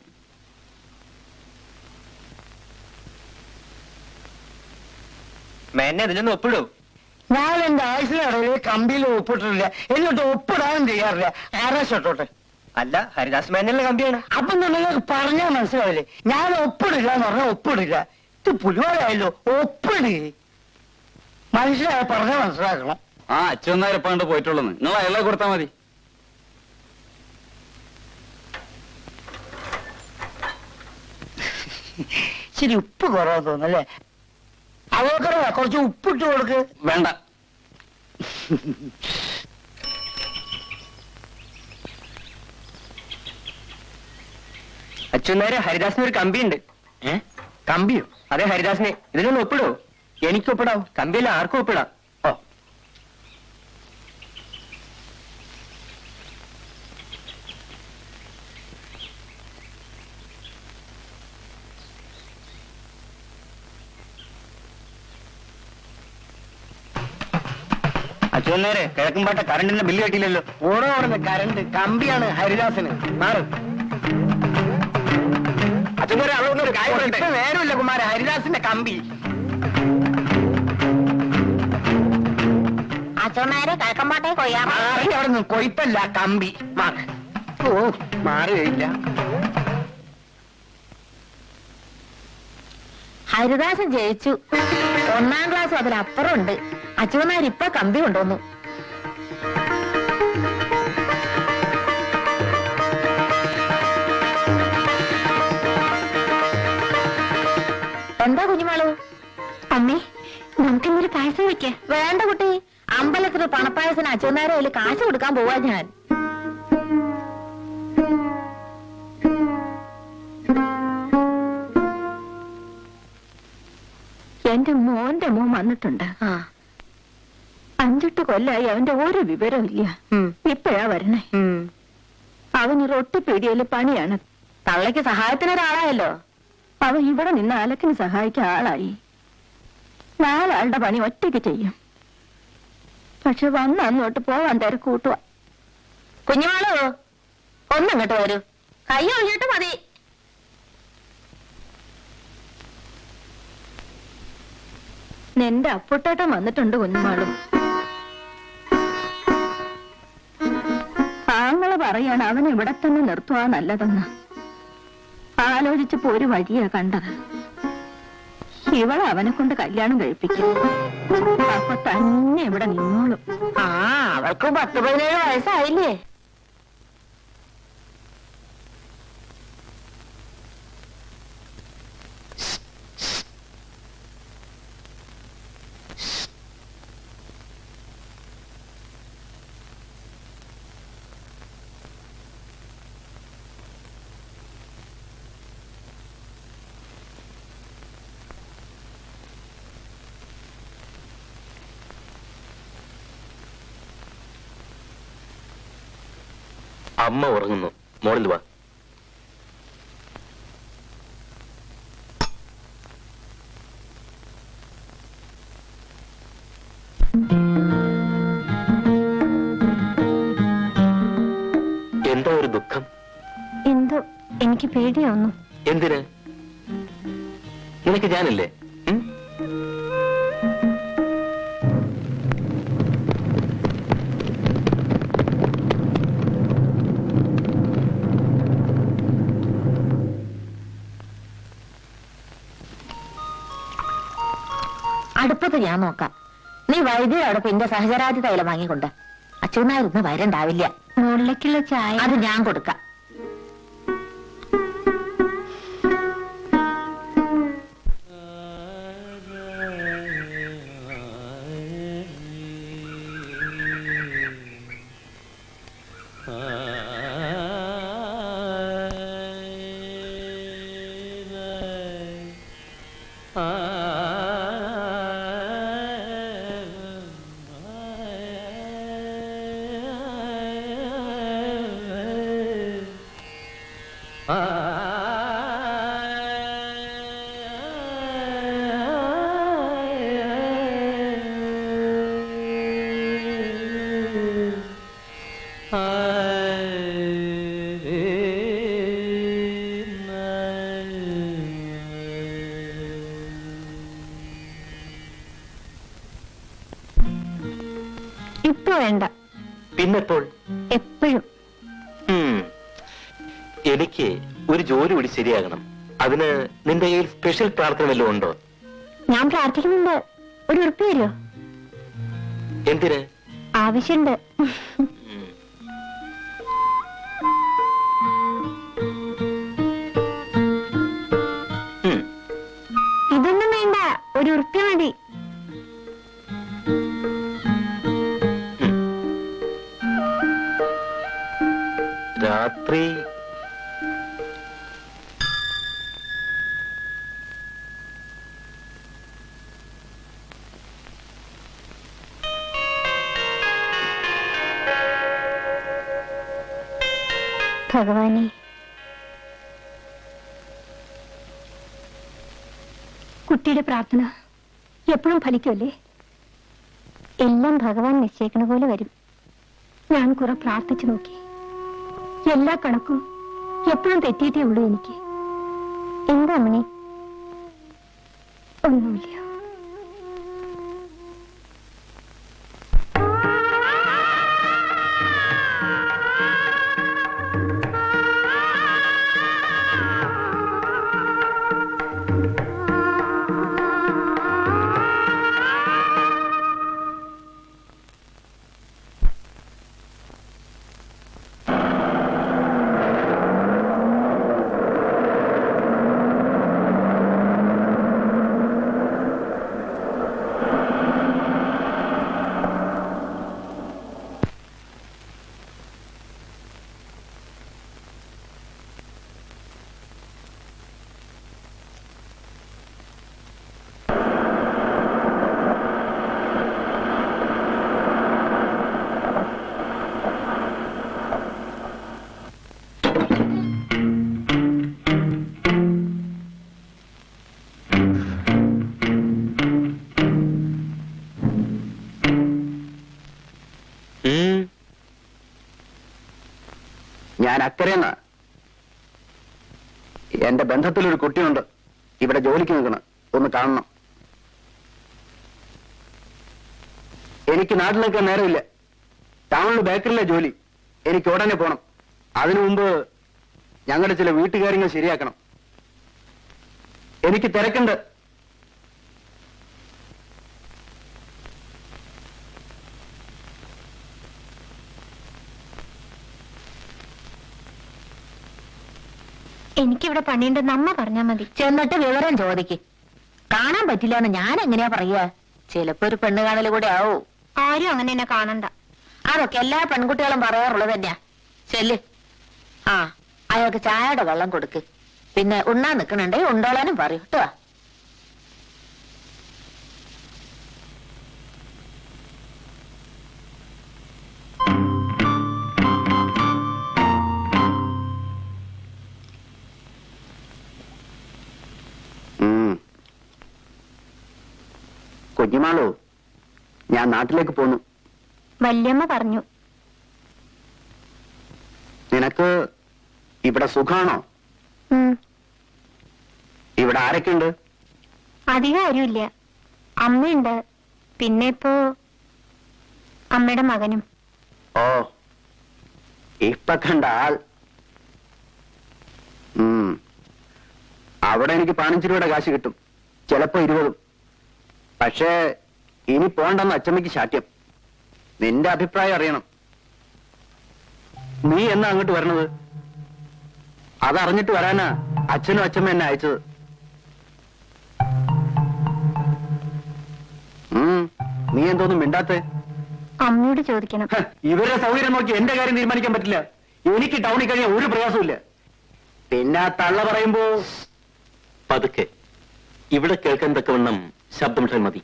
മേനെ അതിലൊന്ന് ഒപ്പിടും. ഞാൻ എന്റെ ആയുസിനിടയിൽ കമ്പിയിൽ ഒപ്പിട്ടിട്ടില്ല, എന്നിട്ട് ഒപ്പിടാനും ചെയ്യാറില്ല. ആരാശോട്ടെ. അല്ല, ഹരിദാസ് മേനല്ലേ കമ്പിയാണ്. അപ്പൊ നിങ്ങൾക്ക് പറഞ്ഞാൽ മനസ്സിലാവില്ലേ? ഞാൻ ഒപ്പിടില്ല എന്ന് പറഞ്ഞാൽ ഒപ്പിടില്ല. ഇത് പുലിവാലായല്ലോ. ഒപ്പിട്. മനുഷ്യരായ പറഞ്ഞാൽ മനസ്സിലാക്കണം. ആ അച്ഛനായിരപ്പാണ്ട് പോയിട്ടുള്ളൂ. നിങ്ങൾ അയാളെ കൊടുത്താൽ മതി. ശരി, ഉപ്പ് കുറവ് തോന്നല്ലേ? അവക്കറ കുറച്ച് ഉപ്പിട്ട് കൊടുക്ക്. വേണ്ട. അച്ഛനേരെ ഹരിദാസിന് ഒരു കമ്പിയുണ്ട്. കമ്പിയോ? അതെ, ഹരിദാസിനെ. ഇതിനൊന്ന് ഒപ്പിടോ? എനിക്ക് ഒപ്പിടാം. കമ്പിയല്ല, ആർക്കും ഒപ്പിടാം. ഓ, അച്ഛനേരെ കിഴക്കുംപാട്ട കറണ്ടിന്റെ ബില്ല് കെട്ടിയില്ലല്ലോ. ഓടോ ഓടുന്ന കറണ്ട് കമ്പിയാണ് ഹരിദാസിന്. മാറും. നേരമില്ല കുമാര, ഹരിദാസിന്റെ കമ്പി. അച്ഛന്മാരെ കിഴക്കമ്പാട്ടെ കൊയ്യാൻ അവിടെ നിന്ന് കൊയ്ത്തല്ല, കമ്പി. ഓ, മാറുകയില്ല. ഹരിദാസൻ ജയിച്ചു. 1ാം ക്ലാസ് അതിലപ്പുറം ഉണ്ട്. അച്ഛന്മാരിപ്പൊ കമ്പി കൊണ്ടുവന്നു. എന്താ കുഞ്ഞുമാളു? അമ്മേ, നമുക്കിന്നൊരു പായസം വെക്ക. വേണ്ട കുട്ടി, അമ്പലത്തിൽ പണപ്പായസത്തിന് അച്ഛനാരെ കയ്യിൽ കാശ് കൊടുക്കാൻ പോവാ ഞാൻ. എന്റെ മോന്റെ മോൻ വന്നിട്ടുണ്ട്. 5-8 കൊല്ലായി അവന്റെ ഒരു വിവരവും ഇല്ല. ഇപ്പോഴാ വരണേ. അവന് റൊട്ടിപ്പീടിയയില് പണിയാണ്. തള്ളയ്ക്ക് സഹായത്തിനൊരാളായല്ലോ. അവൻ ഇവിടെ നിന്ന് അലക്കിന് സഹായിക്കാൻ ആളായി. 4 ആളുടെ പണി ഒറ്റയ്ക്ക് ചെയ്യും. പക്ഷെ വന്ന് അങ്ങോട്ട് പോവാൻ തിരക്കൂട്ടുക. കുഞ്ഞുമാളു, ഒന്നിങ്ങോട്ട് വരൂ. കൈ ഒഴിഞ്ഞിട്ട് മതി. നിന്റെ അപ്പുട്ടേട്ടൻ വന്നിട്ടുണ്ട് കുഞ്ഞുമാളും. ആങ്ങള് പറയാണ് അവൻ ഇവിടെ തന്നെ നിർത്തുവാ നല്ലതെന്ന്. ആലോചിച്ചപ്പോ ഒരു വഴിയാ കണ്ടത്. ഇവളെ അവനെ കൊണ്ട് കല്യാണം കഴിപ്പിക്കും. അപ്പൊ തന്നെ ഇവിടെ നിന്നോളും. അവൾക്ക് 10-17 വയസ്സായില്ലേ? അമ്മ ഉറങ്ങുന്നു. മോളിൽ വാ. എന്താ ഒരു ദുഃഖം? എന്തോ എനിക്ക് പേടിയാവുന്നു. എന്തിന്? നിനക്ക് ഞാനില്ലേ? അടുപ്പത്ത് ഞാൻ നോക്കാം. നീ വൈദ്യുതിയോടൊപ്പം എന്റെ സഹചരാതി തൈലം വാങ്ങിക്കൊണ്ട്. അച്ഛനായിരുന്നു വരണ്ടാവില്ല. മുകളിലേക്കുള്ള ചായ അത് ഞാൻ കൊടുക്കാം. ഇപ്പൊ വേണ്ട. പിന്നെപ്പോൾ? എപ്പോഴും. എനിക്ക് ഒരു ജോലി കൂടി ശരിയാകണം. അതിന് നിന്റെ കയ്യിൽ സ്പെഷ്യൽ പ്രാർത്ഥന വല്ലതും ഉണ്ടോ? ഞാൻ പ്രാർത്ഥിക്കുന്നുണ്ട്. ഒരു ഉറുപ്പ് തരുമോ? എന്തിന്? ആവശ്യമുണ്ട്. ഇതൊന്നും വേണ്ട, ഒരു ഉറുപ്പ് മതി. രാത്രി ഭഗവാനെ, കുട്ടിയുടെ പ്രാർത്ഥന എപ്പോഴും ഫലിക്കുമല്ലേ? എല്ലാം ഭഗവാൻ നിശ്ചയിക്കണ പോലെ വരും. ഞാൻ കുറെ പ്രാർത്ഥിച്ചു നോക്കി. എല്ലാ കണക്കും എപ്പോഴും തെറ്റിയിട്ടേ ഉള്ളൂ എനിക്ക്. എന്താ മണി? ഒന്നുമില്ല. ഞാൻ അക്കരയെന്നാ. എന്റെ ബന്ധത്തിലൊരു കുട്ടിയുണ്ട് ഇവിടെ ജോലിക്ക് നിൽക്കണം, ഒന്ന് കാണണം. എനിക്ക് നാട്ടിലേക്ക് നേരമില്ല. ടൗണിൽ ബേക്കറിലെ ജോലി. എനിക്ക് ഉടനെ പോണം. അതിനു മുമ്പ് ഞങ്ങളുടെ ചില വീട്ടുകാര്യങ്ങൾ ശരിയാക്കണം. എനിക്ക് തിരക്കുണ്ട്. എനിക്കിവിടെ പണിയുണ്ടെന്ന് അമ്മ പറഞ്ഞാ മതി. ചെന്നിട്ട് വിവരം ചോദിക്ക്. കാണാൻ പറ്റില്ല എന്ന് ഞാൻ എങ്ങനെയാ പറയാ? ചിലപ്പോ ഒരു പെണ്ണ് കാണല് കൂടെ ആവൂ. ആരും അങ്ങനെ എന്നെ കാണണ്ട. അതൊക്കെ എല്ലാ പെൺകുട്ടികളും പറയാറുള്ളത് തന്നെയാ. ചെല്ല്. ആ, അയാൾക്ക് ചായയുടെ വെള്ളം കൊടുക്ക്. പിന്നെ ഉണ്ണാൻ നിക്കണുണ്ടേ ഉണ്ടോളാനും പറയൂ കേട്ടോ. കുഞ്ഞിമാളോ, ഞാൻ നാട്ടിലേക്ക് പോന്നു. വല്യമ്മ പറഞ്ഞു. നിനക്ക് ഇവിടെ സുഖാണോ? ഇവിടെ ആരൊക്കെയുണ്ട്? അധികം ആരുമില്ല. അമ്മയുണ്ട്, പിന്നെ ഇപ്പോ അമ്മയുടെ മകനും. ഓ, ഇപ്പൊ കണ്ട ആൾ. അവിടെ എനിക്ക് 15 രൂപയുടെ കാശ് കിട്ടും, ചിലപ്പോ 20. പക്ഷേ ഇനി പോണ്ടെന്ന് അച്ചമ്മയ്ക്ക് ശാഠ്യം. നിന്റെ അഭിപ്രായം അറിയണം. നീ എന്നാ അങ്ങോട്ട് വരണത്? അതറിഞ്ഞിട്ട് വരാനാ അച്ഛനും അച്ഛമ്മ എന്നെ അയച്ചത്. നീ എന്തോന്നും മിണ്ടാത്തേ? അമ്മയോട് ചോദിക്കണം. ഇവരുടെ സൗകര്യം നോക്കി എന്റെ കാര്യം തീരുമാനിക്കാൻ പറ്റില്ല. എനിക്ക് ടൗണിൽ കഴിഞ്ഞാൽ ഒരു പ്രയാസമില്ല. പിന്നെ ആ തള്ള പറയുമ്പോ പതുക്കെ ഇവിടെ കേൾക്കാൻ തക്കവണ്ണം ശബ്ദം മതി.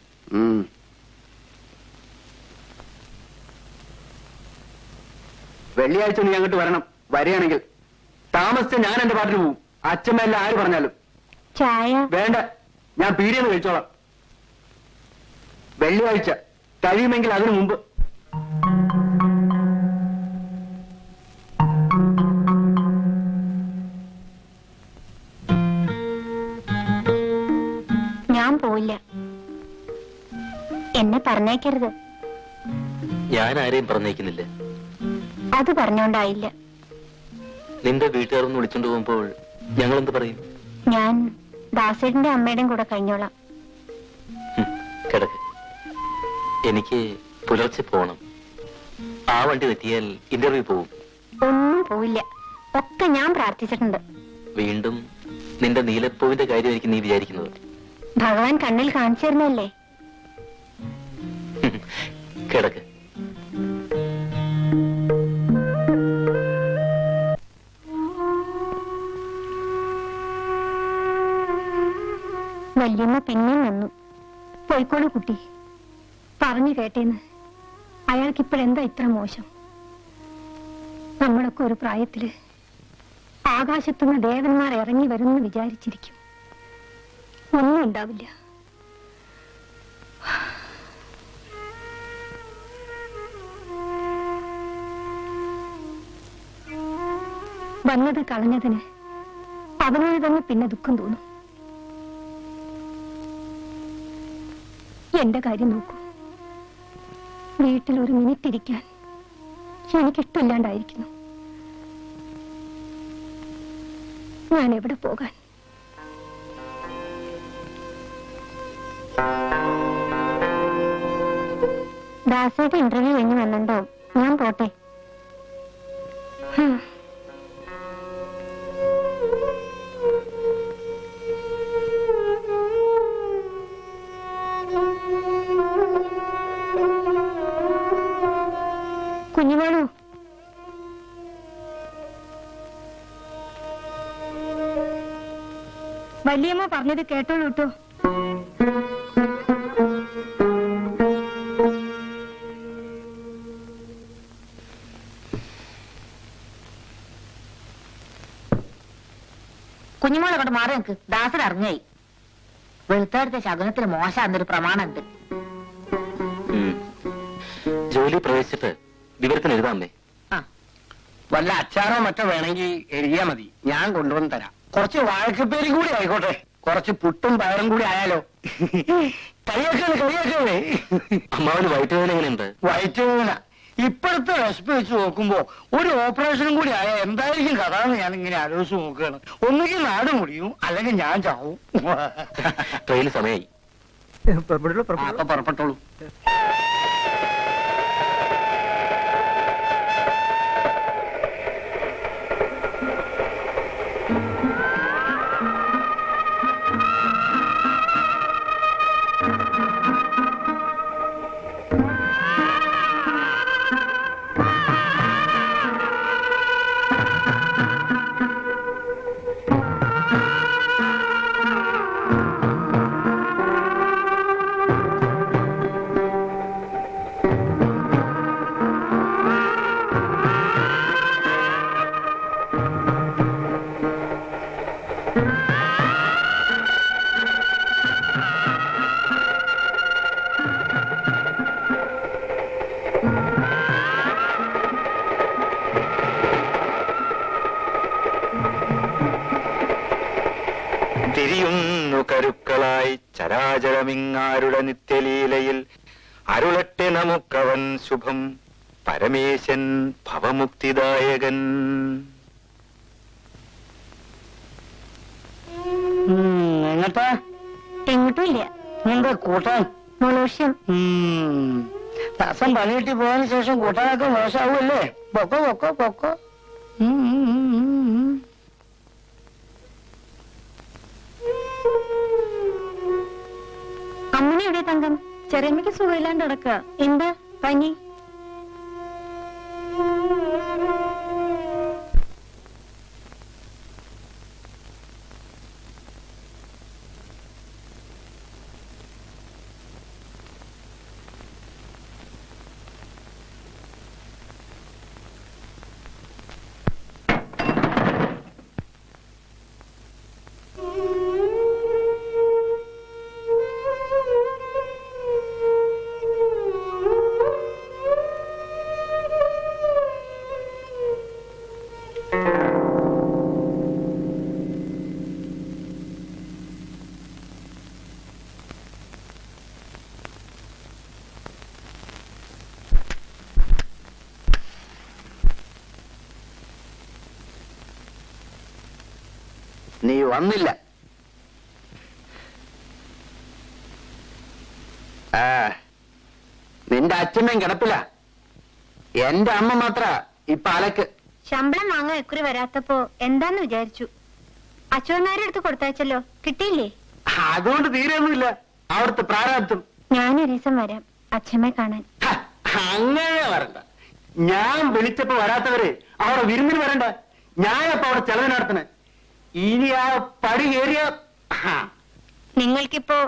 വെള്ളിയാഴ്ച നീ അങ്ങോട്ട് വരണം. വരികയാണെങ്കിൽ താമസിച്ച ഞാൻ എന്റെ പാട്ടിന് പോവും. അച്ഛമ്മയെല്ലാം ആര് പറഞ്ഞാലും. ചായ വേണ്ട, ഞാൻ പീടിയെന്ന് കഴിച്ചോളാം. വെള്ളിയാഴ്ച കഴിയുമെങ്കിൽ അതിനു മുമ്പ്. ഞാൻ പോയില്ല. എന്നെ പറഞ്ഞേക്കരുത്. ഞാൻ ആരെയും പറഞ്ഞേക്കുന്നില്ല. അത് പറഞ്ഞോണ്ടായില്ല. നിന്റെ വീട്ടുകാരൊന്ന് വിളിച്ചോണ്ട് പോകുമ്പോൾ ഞങ്ങൾ എന്ത് പറയും? ഞാൻ ദാസേട്ടന്റെ അമ്മയുടെയും കൂടെ കഴിഞ്ഞോളാം. കിടക്ക്. എനിക്ക് പുലർച്ചെ പോകണം. ആ വണ്ടി തെറ്റിയാൽ ഇന്റർവ്യൂ പോവും. ഒന്നും പോയില്ല. ഒക്കെ ഞാൻ പ്രാർത്ഥിച്ചിട്ടുണ്ട്. വീണ്ടും നിന്റെ നീലപ്പൂവിന്റെ കാര്യമായിരിക്കും നീ വിചാരിക്കുന്നത്. ഭഗവാൻ കണ്ണിൽ കാണിച്ചു തരുന്നല്ലേ. കിടക്ക്. വല്യമ്മ പിന്നെയും വന്നു. പോയിക്കോളൂ കുട്ടി, പറഞ്ഞു കേട്ടേന്ന്. അയാൾക്കിപ്പോഴെന്താ ഇത്ര മോശം? നമ്മളൊക്കെ ഒരു പ്രായത്തില് ആകാശത്തുനിന്ന് ദേവന്മാർ ഇറങ്ങി വരുമെന്ന് വിചാരിച്ചിരിക്കും. ഒന്നും ഉണ്ടാവില്ല. വന്നത് കളഞ്ഞതിന് അവനോട് തന്നെ പിന്നെ ദുഃഖം തോന്നും. എന്റെ കാര്യം നോക്കൂ. വീട്ടിൽ ഒരു മിനിറ്റ് ഇരിക്കാൻ എനിക്കിഷ്ടമില്ലാണ്ടായിരിക്കുന്നു. ഞാൻ എവിടെ പോകാൻ? ദാസയുടെ ഇന്റർവ്യൂ കഴിഞ്ഞ് വന്നിട്ടുണ്ടാവും. ഞാൻ പോട്ടെ. കുഞ്ഞുമോളൂ, വല്യമ്മ പറഞ്ഞത് കേട്ടോളൂ കേട്ടോ. കുഞ്ഞുമോളെ കൊണ്ട് മാറി നിൽക്ക്. ദാസൻ ഇറങ്ങായി. വെളുത്തെടുത്ത ശകുനത്തിന് മോശമാണെന്നൊരു പ്രമാണമുണ്ട്. ജോലി പ്രവേശിച്ചിട്ട് വിവരത്തിന് എഴുതാമേ. വല്ല അച്ചാറോ മറ്റോ വേണമെങ്കിൽ എഴുതിയാ മതി, ഞാൻ കൊണ്ടുവന്ന് തരാം. കുറച്ച് വാഴക്കപ്പേരും കൂടി ആയിക്കോട്ടെ, കുറച്ച് പുട്ടും പയറും കൂടി ആയാലോ? കളിയാക്കേ. അമ്മാവന് വയറ്റുവേദന എങ്ങനെയുണ്ട്? വയറ്റുവേദന ഇപ്പോഴത്തെ റെസിപ്പി വെച്ച് നോക്കുമ്പോ ഒരു ഓപ്പറേഷനും കൂടി ആയാൽ എന്തായിരിക്കും കഥ എന്ന് ഞാൻ ഇങ്ങനെ ആലോചിച്ച് നോക്കുകയാണ്. ഒന്നുകിൽ നാട് മുടിയും, അല്ലെങ്കിൽ ഞാൻ ചാവും. ട്രെയിൻ സമയമായി. അപ്പൊ പുറപ്പെട്ടോളൂ. തിരിയുന്നു കരുക്കളായി ചരാചരമിങ്ങാരുടെ നിത്യലീലയിൽ അരുളട്ടെ നമുക്കവൻ ശുഭം പരമേശൻ ഭവമുക്തിദായകൻ. എങ്ങട്ടാ? എങ്ങോട്ടുമില്ല. എന്താ കൂട്ടാൻ? മോളോഷ്യം. ദാസം പണി കിട്ടി പോയതിനു ശേഷം കൂട്ടാനൊക്കെ മോശമാവുമല്ലേ? പൊക്കോ പൊക്കോ പൊക്കോ. അമ്മനെ എവിടെ തങ്കം? ചെറിയമ്മയ്ക്ക് സുഖമില്ലാണ്ട് കിടക്കുക. എന്താ പനി? നീ വന്നില്ല. നിന്റെ അച്ഛമ്മയും കിടപ്പില്ല. എന്റെ അമ്മ മാത്ര ഇപ്പൊ അലക്ക്. ശമ്പളം വാങ്ങാൻ എക്കുറി വരാത്തപ്പോ എന്താന്ന് വിചാരിച്ചു. അച്ഛനാരെ അടുത്ത് കൊടുത്തയച്ചല്ലോ, കിട്ടിയില്ലേ? അതുകൊണ്ട് തീരെയൊന്നുമില്ല അവിടുത്തെ പ്രാരാബ്ദം. ഞാനൊരു ദിവസം വരാം അച്ഛമ്മയെ കാണാൻ. അങ്ങനെ വരണ്ട. ഞാൻ വിളിച്ചപ്പോ വരാത്തവര് അവിടെ വിരുന്നിന് വരണ്ട. ഞാനപ്പോ അവിടെ ചെലവ് നടത്തണേ. ഇനി ആ പടി കയറിയ നിങ്ങൾക്കിപ്പോ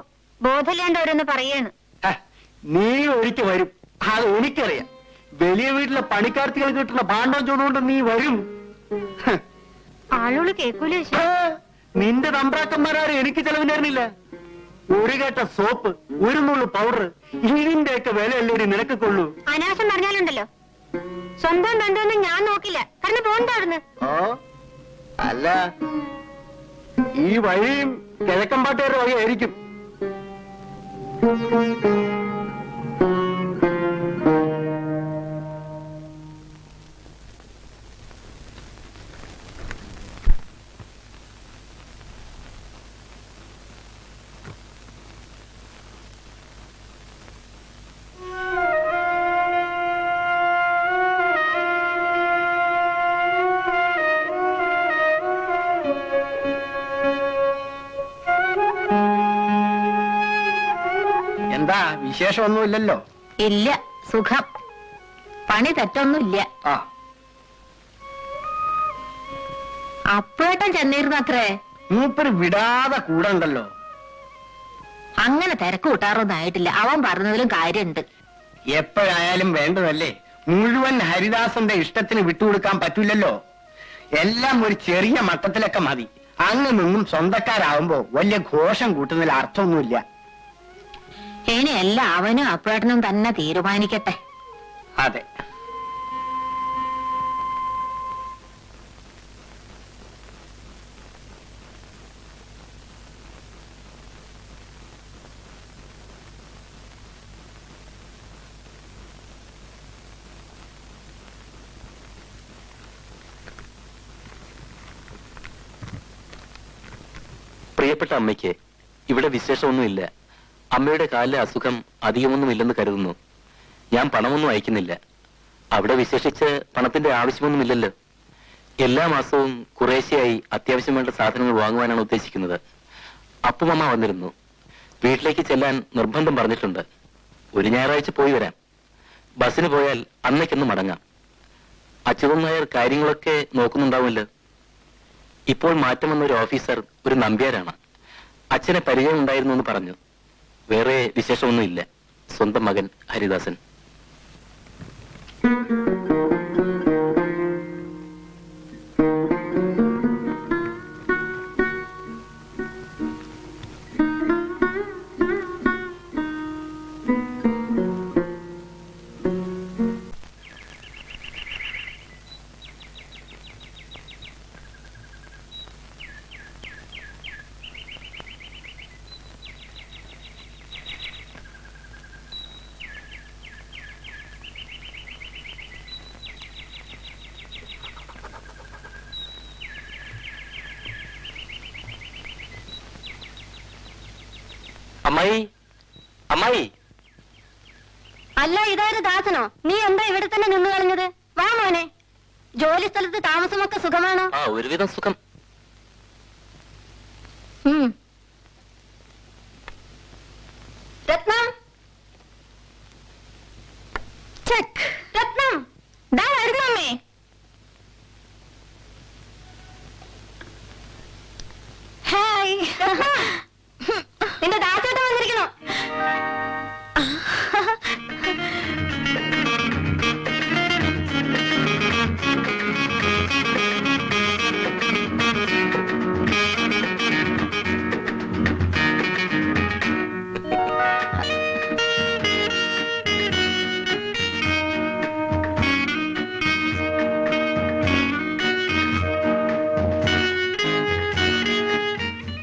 ബോധമില്ലാണ്ട് ഓരോന്ന് പറയാണ്. നീ ഒരിക്കൽ വരും, അത് എനിക്കറിയാം. വലിയ വീട്ടിലെ പണിക്കാർത്തികൾ കിട്ടുന്ന ഭാണ്ഡം ചൂടുകൊണ്ട് നീ വരും. ആളുകൾ കേൾക്കൂലേ? നിന്റെ തമ്പ്രാക്കന്മാരും എനിക്ക് ചെലവ് തരുന്നില്ല. ഒരു കേട്ട സോപ്പ്, ഒരു നുള്ളു പൗഡർ, ഇതിന്റെയൊക്കെ വിലയല്ലേ നിനക്ക് കൊള്ളൂ. അനാശം പറഞ്ഞാലുണ്ടല്ലോ, സ്വന്തം ബന്ധമൊന്നും ഞാൻ നോക്കില്ല. കാരണം പോണ്ടായിരുന്നു. ഓ അല്ല, ഈ വഴിയും കിഴക്കമ്പാട്ടുകാരുടെ വഴിയായിരിക്കും. എന്താ വിശേഷമൊന്നുമില്ലല്ലോ? ഇല്ല, സുഖം. പണി തെറ്റൊന്നുമില്ല. ആ, അപ്പേട്ടൻ ചെന്നിരുന്നത്രേ. മൂപ്പര് വിടാതെ കൂടെ ഉണ്ടല്ലോ. അങ്ങനെ തിരക്ക് കൂട്ടാറൊന്നും ആയിട്ടില്ല. അവൻ പറഞ്ഞതിലും കാര്യമുണ്ട്. എപ്പോഴായാലും വേണ്ടതല്ലേ. മുഴുവൻ ഹരിദാസന്റെ ഇഷ്ടത്തിന് വിട്ടുകൊടുക്കാൻ പറ്റില്ലല്ലോ. എല്ലാം ഒരു ചെറിയ മട്ടത്തിലൊക്കെ മതി. അങ്ങ് നിന്നും സ്വന്തക്കാരാവുമ്പോ വലിയ ഘോഷം കൂട്ടുന്നതിൽ അർത്ഥമൊന്നുമില്ല. ഇനി എല്ലാം അവനും അപ്പേട്ടനും തന്നെ തീരുമാനിക്കട്ടെ. അതെ. പ്രിയപ്പെട്ട അമ്മയ്ക്ക് ഇവിടെ വിശേഷമൊന്നുമില്ല. അമ്മയുടെ കാലിലെ അസുഖം അധികമൊന്നുമില്ലെന്ന് കരുതുന്നു. ഞാൻ പണമൊന്നും അയക്കുന്നില്ല. അവിടെ വിശേഷിച്ച് പണത്തിന്റെ ആവശ്യമൊന്നുമില്ലല്ലോ. എല്ലാ മാസവും കുറേശ്ശെയായി അത്യാവശ്യം വേണ്ട സാധനങ്ങൾ വാങ്ങുവാനാണ് ഉദ്ദേശിക്കുന്നത്. അപ്പുമമ്മ വന്നിരുന്നു. വീട്ടിലേക്ക് ചെല്ലാൻ നിർബന്ധം പറഞ്ഞിട്ടുണ്ട്. ഒരു ഞായറാഴ്ച പോയി വരാം. ബസ്സിന് പോയാൽ അന്നേക്കൊന്ന് മടങ്ങാം. അച്യുതൻ നായർ കാര്യങ്ങളൊക്കെ നോക്കുന്നുണ്ടാവുമല്ലോ. ഇപ്പോൾ മാറ്റം വന്ന ഒരു ഓഫീസർ ഒരു നമ്പ്യാരാണ്. അച്ഛനെ പരിചയമുണ്ടായിരുന്നു എന്ന് പറഞ്ഞു. വേറെ വിശേഷമൊന്നുമില്ല. സ്വന്തം മകൻ ഹരിദാസൻ. അമ്മായി, അമ്മായി. അല്ല, ഇതായത് ദാസനോ? നീ എന്താ ഇവിടെ തന്നെ നിന്ന് കളഞ്ഞത്? വാ മോനെ. ജോലി സ്ഥലത്ത് താമസമൊക്കെ സുഖമാണോ? ആ, ഒരുവിധം സുഖം. രത്നം, ചെക്ക്. രത്നം, ദാ വരുന്നു അമ്മേ. ഹായ്. നിന്റെ ദാസേട്ടൻ വന്നിരിക്കണോ?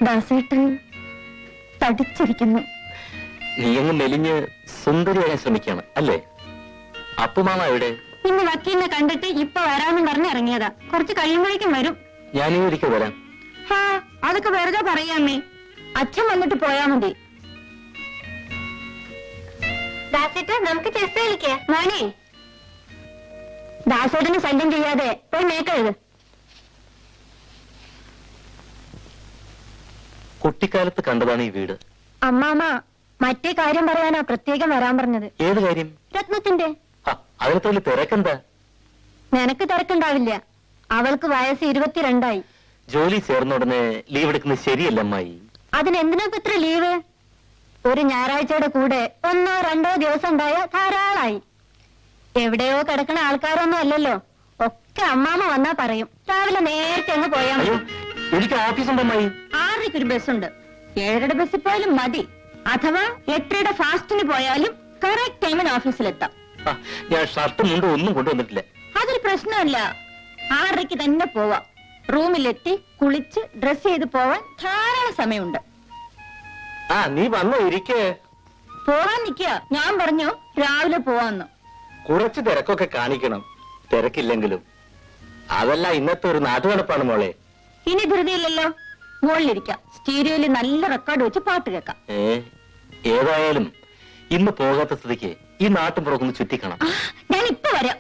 ദാസേട്ടൻ തടിച്ചിരിക്കുന്നു. നീ അങ്ങ് മെലിഞ്ഞ് സുന്ദരിയാകാൻ ശ്രമിക്കാണ് അല്ലേ? അപ്പുമാമ എവിടെ? ഇന്ന് വക്കീലിനെ കണ്ടിട്ട് ഇപ്പൊ വരാമെന്ന് പറഞ്ഞ് ഇറങ്ങിയതാ. കുറച്ച് കഴിയുമ്പോഴേക്കും വരും. ഞാനീ ഒരിക്കൽ വരാം. ഹാ, അതൊക്കെ വെറുതെ പറയാമേ. അച്ഛൻ വന്നിട്ട് പോയാ മതി. ദാസേട്ടാ, നമുക്ക് ചെസ് കളിക്കാം. മോനെ, ദാസേട്ടന് ശല്യം ചെയ്യാതെ പോയി മേക്കഴുത്. കുട്ടിക്കാലത്ത് കണ്ടതാണ് ഈ വീട്. അമ്മാമ മറ്റേ കാര്യം പറയാനാ പ്രത്യേകം വരാൻ പറഞ്ഞത്. ഏത് കാര്യം? രത്നത്തിന്റെ. അതിനകത്ത് വലിയ തിരക്കെന്താ? നിനക്ക് തിരക്കുണ്ടാവില്ല. അവൾക്ക് വയസ്സ് 22. ജോലി ചേർന്ന ഉടനെ ലീവ് എടുക്കുന്നത് ശരിയല്ല അമ്മായി. അതിനെന്തിനാ ഇപ്പൊ ഇത്ര ലീവ്? ഒരു ഞായറാഴ്ചയുടെ കൂടെ 1 or 2 ദിവസം ഉണ്ടായ ധാരാളായി. എവിടെയോ കിടക്കണ ആൾക്കാരൊന്നും അല്ലല്ലോ. ഒക്കെ അമ്മാമ്മ വന്നാ പറയും രാവിലെ നേരത്തെ അങ്ങ് പോയാ മതി. എനിക്ക് ഓഫീസുണ്ടമ്മായി. 6:00 ഒരു ബസ്സുണ്ട്. 7:30 ബസ്സിൽ പോയാലും മതി. അഥവാ 8:30 ഫാസ്റ്റിന് പോയാലും കറക്റ്റ് ടൈമിന് ഓഫീസിലെത്താം. ഞാൻ ഷർട്ടും മുണ്ടും ഒന്നും കൊണ്ടുവന്നിട്ടില്ല. അതൊരു പ്രശ്നമല്ല. 6:30 തന്നെ പോവാം. റൂമിലെത്തി കുളിച്ച് ഡ്രസ് ചെയ്ത് പോവാൻ ധാരാളം സമയമുണ്ട്. നീ വന്നോ? ഇരിക്കേ. പോവാൻ നിൽക്കുക. ഞാൻ പറഞ്ഞു രാവിലെ പോവാന്ന്. കുറച്ച് തിരക്കൊക്കെ കാണിക്കണം, തിരക്കില്ലെങ്കിലും. അതല്ല ഇന്നത്തെ ഒരു നാട്ടുനടപ്പാണ് മോളെ. ഇനി ധൃതിയില്ലല്ലോ. മുകളിലിരിക്കാം. സ്റ്റീരിയോയിൽ നല്ല റെക്കോർഡ് വെച്ച് പാട്ട് കേൾക്കാം. ഏതായാലും ഇന്ന് പോകാത്ത സ്ഥിതിക്ക് ഈ നാട്ടും പുറക്കൊന്ന് ചുറ്റിക്കണം. ഞാൻ ഇപ്പൊ വരാം.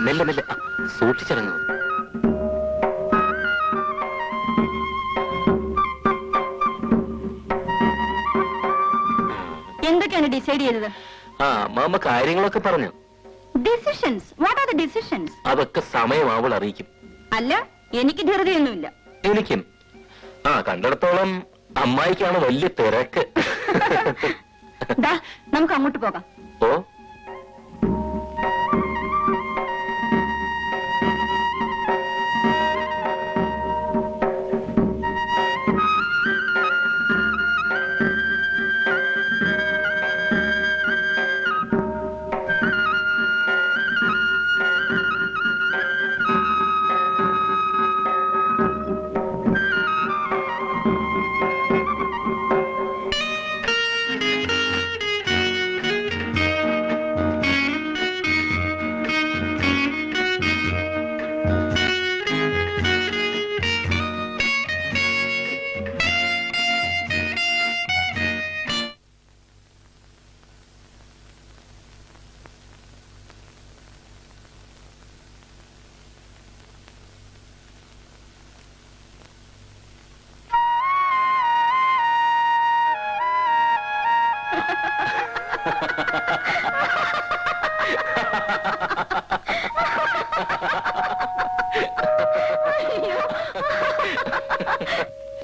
മെല്ലെ മെല്ലെ സൂക്ഷിച്ചിറങ്ങും. എന്തൊക്കെയാണ് ഡിസൈഡ് ചെയ്തത്? മാമ കാര്യങ്ങളൊക്കെ പറഞ്ഞു. Decisions? What are the decisions? അതൊക്കെ സമയം അവൾ അറിയിക്കും. അല്ല, എനിക്ക് ധൃതിയൊന്നുമില്ല. എനിക്കും. കണ്ടിടത്തോളം അമ്മായിക്കാണ് വലിയ തിരക്ക്. നമുക്ക് അങ്ങോട്ട് പോകാം. ഓ,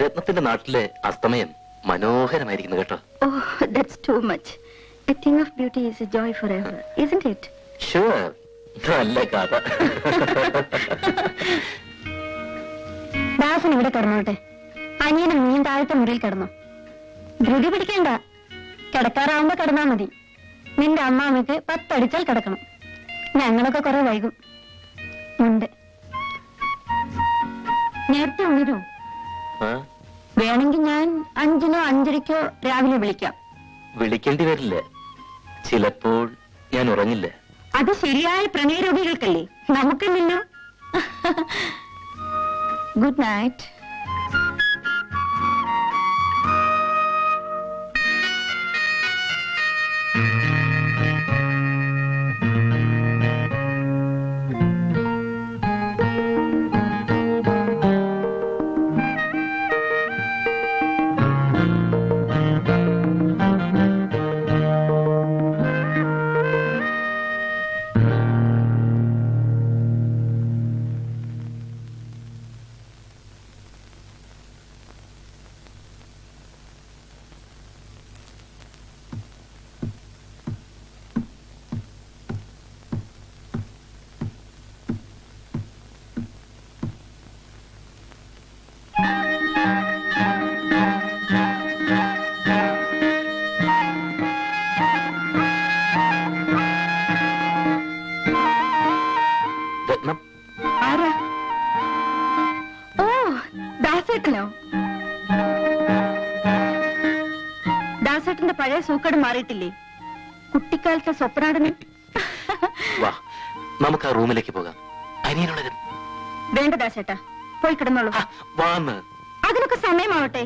രത്നത്തിന്റെ നാട്ടിലെ അസ്തമയം മനോഹരമായിരിക്കുന്നു കേട്ടോ. Oh, that's too much. A thing of beauty is a joy forever, isn't it? Sure. നല്ല കഥ. ദാസൻ ഇവിടെ കിടന്നോട്ടെ. അനിയനും നീ താഴത്തെ മുറിയിൽ കിടന്നു. ധൃതി പിടിക്കണ്ട. കിടക്കാറാവുമ്പോ കിടന്നാ മതി. നിന്റെ അമ്മാമ്മക്ക് 10 അടിച്ചാൽ കിടക്കണം. ഞങ്ങളൊക്കെ കുറെ വൈകും. ഉണ്ട്. നേരത്തെ ഉണരൂ. വേണമെങ്കിൽ ഞാൻ 5-നോ 5:30-ക്കോ രാവിലെ വിളിക്കാം. വിളിക്കേണ്ടി വരില്ല. ചിലപ്പോൾ ഞാൻ ഉറങ്ങില്ല. അത് ശരിയായ പ്രണയരോഗികൾക്കല്ലേ, നമുക്കില്ലല്ലോ. Good night. സൂക്കട് മാറിയിട്ടില്ലേ? കുട്ടിക്കാലത്തെ സ്വപ്നാടന്. വാ, നമുക്ക് ആ റൂമിലേക്ക് പോകാം. അനിയനുള്ളതും വേണ്ട ദാസേട്ടാ, പോയി കിടന്നോളൂ. വാന്ന്. അതിനൊക്കെ സമയമാവട്ടെ.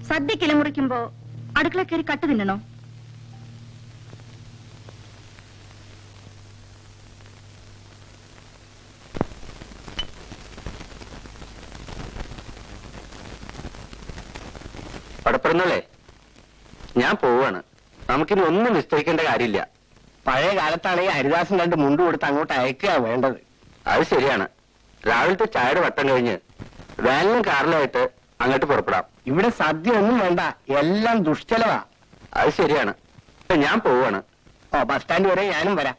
സദ്യ കിളമുറിക്കുമ്പോ അടുക്കള കയറി കട്ട് തിന്നണോ? പടപ്പുറന്നല്ലേ, ഞാൻ പോവാണ്. നമുക്കിനി ഒന്നും നിശ്ചയിക്കേണ്ട കാര്യമില്ല. പഴയ കാലത്താണെങ്കിൽ ഹരിദാസൻ രണ്ട് മുണ്ട് കൊടുത്ത് അങ്ങോട്ട് അയക്കുക വേണ്ടത്. അത് ശരിയാണ്. രാവിലത്തെ ചായയുടെ വട്ടം കഴിഞ്ഞ് വാനിലും കാറിലായിട്ട് അങ്ങോട്ട് പുറപ്പെടാം. ഇവിടെ സദ്യ ഒന്നും വേണ്ട, എല്ലാം ദുഷ്ചലവാ. അത് ശരിയാണ്. ഞാൻ പോവാണ്. ഓ, ബസ് സ്റ്റാൻഡ് വരെ ഞാനും വരാം.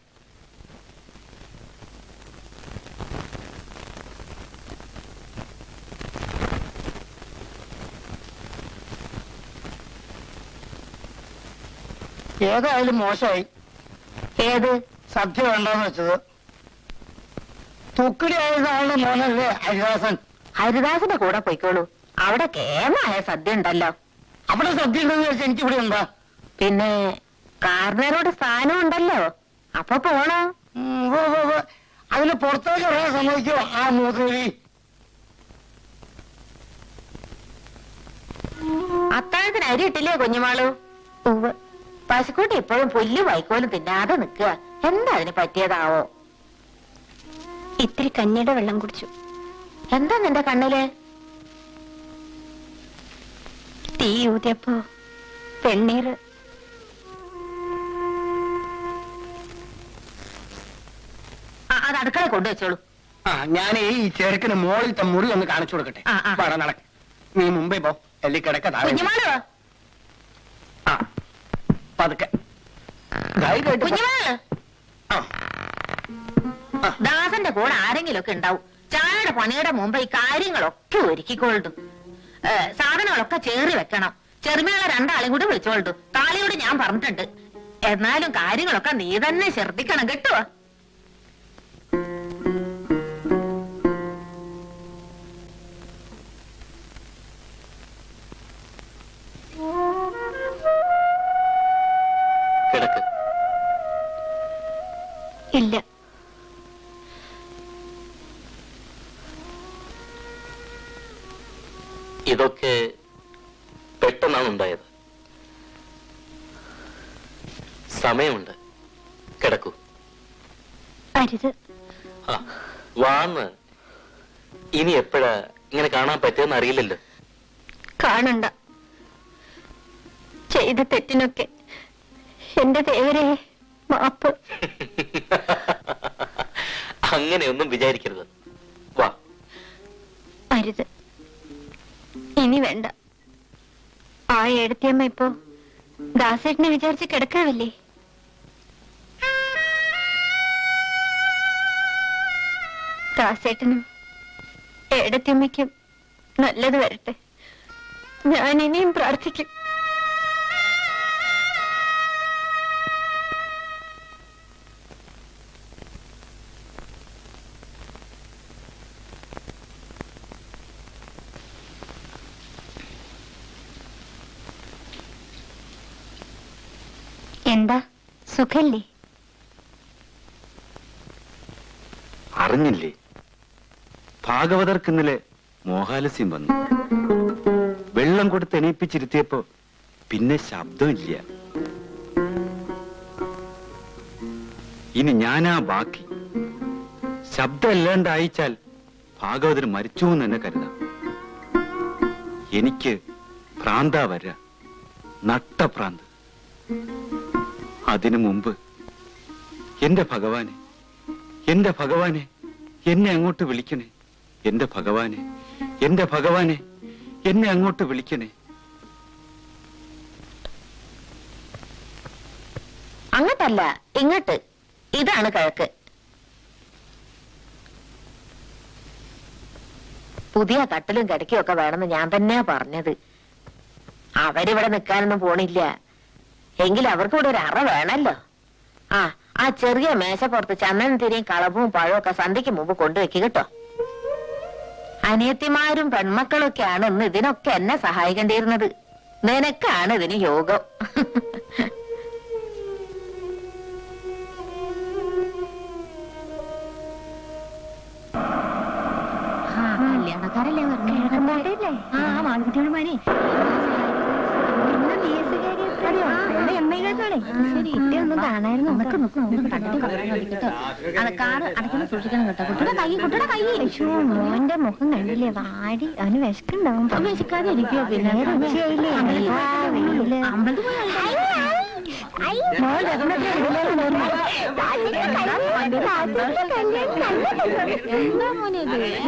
ഏതായാലും മോശമായി. ഏത് സദ്യ വേണ്ടെന്ന് വെച്ചത്. തുക്കിടി ആയതാണ് മോനല്ലേ ഹരിദാസൻ. ഹരിദാസിന്റെ കൂടെ പോയിക്കോളൂ. അവിടെ കേമായ സദ്യ ഉണ്ടല്ലോ. അവിടെ സദ്യ ഉണ്ടെന്ന് വെച്ചാൽ എനിക്കിവിടെ എന്താ? പിന്നെ കാർന്നേരോട് സ്ഥാനം ഉണ്ടല്ലോ, അപ്പൊ പോണോ? അതിന് പുറത്തേക്ക് പറയാൻ സമ്മതിക്കോ ആ മൂത്രവി? അത്താഴത്തിന് അരി ഇട്ടില്ലേ കുഞ്ഞുമാളു? പശുക്കൂട്ടി ഇപ്പോഴും പുല്ല് വൈക്കോലും തിന്നാതെ നിൽക്കുക. എന്താ അതിന് പറ്റിയതാവോ? ഇത്തിരി കഞ്ഞിയുടെ വെള്ളം കുടിച്ചു. എന്താ നിന്റെ കണ്ണില്? തീ ഊതിയപ്പോ വെണ്ണീര്. അത് അടുക്കള കൊണ്ടുവച്ചോളൂ. ഞാൻ ഈ ചെറുക്കിന് മോളിലത്തെ മുറി ഒന്ന് കാണിച്ചു കൊടുക്കട്ടെ. നടക്ക, നീ മുമ്പേ പോ. എല്ലി കിടക്ക. കുഞ്ഞുമാളു, പതുക്കെ കുഞ്ഞുമാള്, ദാസന്റെ കൂടെ ആരെങ്കിലും ഒക്കെ ഉണ്ടാവും. ചായയുടെ പണിയുടെ മുമ്പ് ഈ കാര്യങ്ങളൊക്കെ ഒരുക്കിക്കൊള്ളു. സാധനങ്ങളൊക്കെ ചേറി വെക്കണം. ചെറുമേള രണ്ടാളും കൂടി വിളിച്ചോളൂ. കാളിയോട് ഞാൻ പറഞ്ഞിട്ടുണ്ട്. എന്നാലും കാര്യങ്ങളൊക്കെ നീ തന്നെ ശ്രദ്ധിക്കണം കേട്ടോ. കിടക്ക്. ഇല്ല, ഇതൊക്കെ പെട്ടെന്നാണ് ഉണ്ടായത്. സമയമുണ്ട്, കിടക്കൂ. അരുത്. വാന്ന്. ഇനി എപ്പോഴാ ഇങ്ങനെ കാണാൻ പറ്റുമെന്ന് അറിയില്ലല്ലോ. കാണണ്ട. ചെയ്ത തെറ്റിനൊക്കെ എന്റെ ദേവരെ മാപ്പ്. അങ്ങനെയൊന്നും വിചാരിക്കരുത്. വാ. അരുത്, ഇനി വേണ്ട. ആ എഴുത്തിയമ്മ ഇപ്പോ ദാസേട്ടനെ വിചാരിച്ച് കിടക്കാവില്ലേ? ദാസേട്ടനും ഏടത്തിയമ്മയ്ക്കും നല്ലത് വരട്ടെ. ഞാൻ ഇനിയും പ്രാർത്ഥിക്കും. എന്താ, സുഖല്ലേ? അറിഞ്ഞില്ലേ, ഭാഗവതർക്ക് ഇന്നലെ മോഹാലസ്യം വന്നു. വെള്ളം കൊടുത്ത് എണീപ്പിച്ചിരുത്തിയപ്പോ പിന്നെ ശബ്ദമില്ല. ഇനി ഞാനാ ബാക്കി. ശബ്ദം ഇല്ലാണ്ട് അയച്ചാൽ ഭാഗവതർ മരിച്ചു എന്ന് തന്നെ കരുതാം. എനിക്ക് ഭ്രാന്താ വര, നട്ടഭ്രാന്ത്. അതിനു മുമ്പ് എന്റെ ഭഗവാനെ, എന്റെ ഭഗവാനെ, എന്നെ അങ്ങോട്ട് വിളിക്കണേ. എന്റെ ഭഗവാനെ, എന്റെ ഭഗവാനെ, എന്നെ അങ്ങോട്ട് വിളിക്കണേ. അങ്ങോട്ടല്ല, ഇങ്ങോട്ട്. ഇതാണ് കിഴക്ക്. പുതിയ കട്ടിലും കിടക്കയും ഒക്കെ വേണമെന്ന് ഞാൻ തന്നെയാ പറഞ്ഞത്. അവരിവിടെ നിൽക്കാനൊന്നും പോണില്ല. എങ്കിലും അവർക്ക് ഇവിടെ ഒരു അറ വേണല്ലോ. ആ ചെറിയ മേശപ്പുറത്ത് ചന്ദനത്തിരിയും കളവും പഴവും ഒക്കെ സന്ധ്യയ്ക്ക് മുമ്പ് കൊണ്ടുവെക്കുക കേട്ടോ. അനിയത്തിമാരും പെൺമക്കളൊക്കെയാണ് ഇന്ന് ഇതിനൊക്കെ എന്നെ സഹായിക്കേണ്ടിയിരുന്നത്. നിനക്കാണ് ഇതിന് യോഗം. ആൺകുട്ടികളുമാരെ ഒന്നും കാണായിരുന്നു. മോന്റെ മുഖം കണ്ടില്ലേ വാടി, അവന് വിശക്കുണ്ടാവും. വിശക്കാതെ ഇരിക്കോ പിന്നെ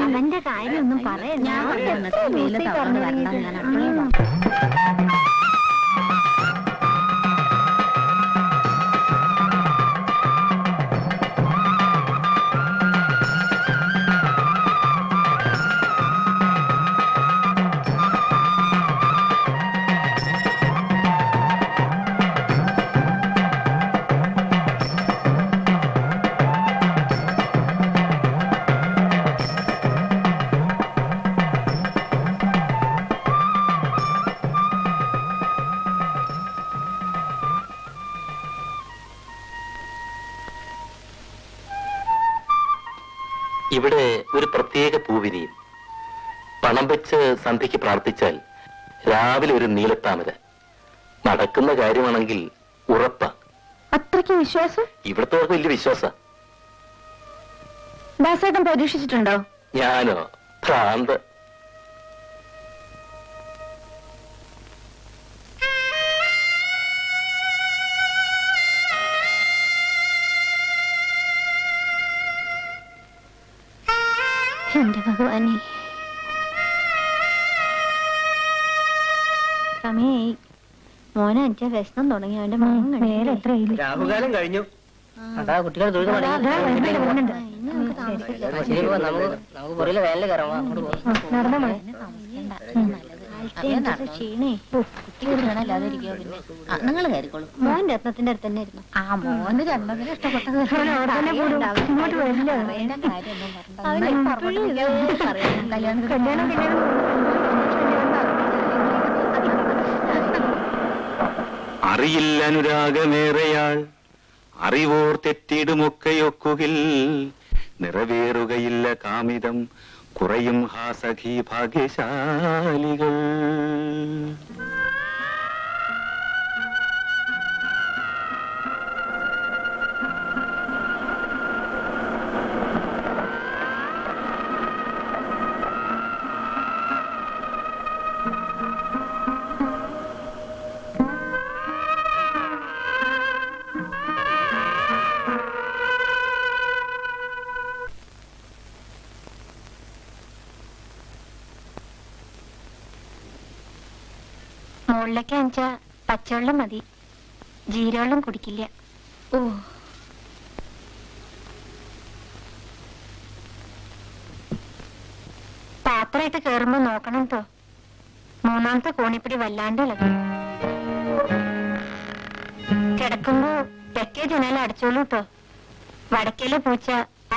അവന്റെ കാര്യം ഒന്നും പറയാ. ഇവിടെ ഒരു പ്രത്യേക പൂവിരിയും. പണം വെച്ച് സന്ധ്യയ്ക്ക് പ്രാർത്ഥിച്ചാൽ രാവിലെ ഒരു നീലത്താമര. നടക്കുന്ന കാര്യമാണെങ്കിൽ ഉറപ്പാ. അത്രയ്ക്ക് വിശ്വാസം? ഇവിടത്തെ വലിയ വിശ്വാസ. ദാസേട്ടൻ പരീക്ഷിച്ചിട്ടുണ്ടോ? ഞാനോ? ഭ്രാന്ത്. എന്റെ ഭഗവാനെ, സമയായി. മോനെ എന്റെ വ്യസനം തുടങ്ങി. അവന്റെ മോൻ നേരെ എത്ര രാഹുകാലം കഴിഞ്ഞു. അതാ കുട്ടികൾ തൊഴുതു മതി. ശരി പോവാം, നമുക്ക് പുറയില് വേനൽ കയറാം. അങ്ങോട്ട് പോകാം. നടന്നോ ക്ഷീണേ നിങ്ങൾ കയറിക്കോളൂ. മോൻ രത്നത്തിന്റെ അടുത്ത് തന്നെ ഇരുന്നു. ആ മോന് രത്നത്തിന് ഇഷ്ടപ്പെട്ടത് അറിയില്ല അനുരാഗമേറെയാൾ അറിവോർ തെറ്റിടുമൊക്കെയൊക്കുകിൽ നിറവേറുകയില്ല കാമിതം കുറയും ഹാസഖി ഭാഗ്യശാലികൾ. മുകളിലേക്ക് അഞ്ചാ പച്ചവെള്ളം മതി, ജീരവെള്ളം കുടിക്കില്ല. ഓ, പാത്രമായിട്ട് കേറുമ്പോ നോക്കണം ട്ടോ. മൂന്നാമത്തെ കോണിപ്പിടി വല്ലാണ്ട് ഇളകും. കിടക്കുമ്പോ തെക്കേ ജനാല അടച്ചോളൂ ട്ടോ. വടക്കേലെ പൂച്ച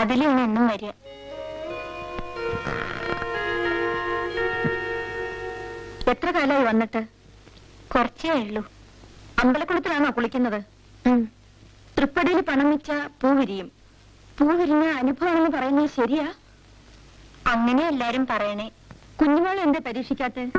അതിലാണ് എന്നും വരിക. എത്ര കാലമായി വന്നിട്ട്? കുറച്ചേ ഉള്ളൂ. അമ്പലക്കുളത്തിലാണോ കുളിക്കുന്നത്? തൃപ്പടിയിൽ പണം വെച്ച പൂവിരിയും. പൂവിരിഞ്ഞ അനുഭവമാണെന്ന് പറയുന്നത് ശരിയാ? അങ്ങനെ എല്ലാരും പറയണേ. കുഞ്ഞുമോൾ എന്താ പരീക്ഷിക്കാത്ത?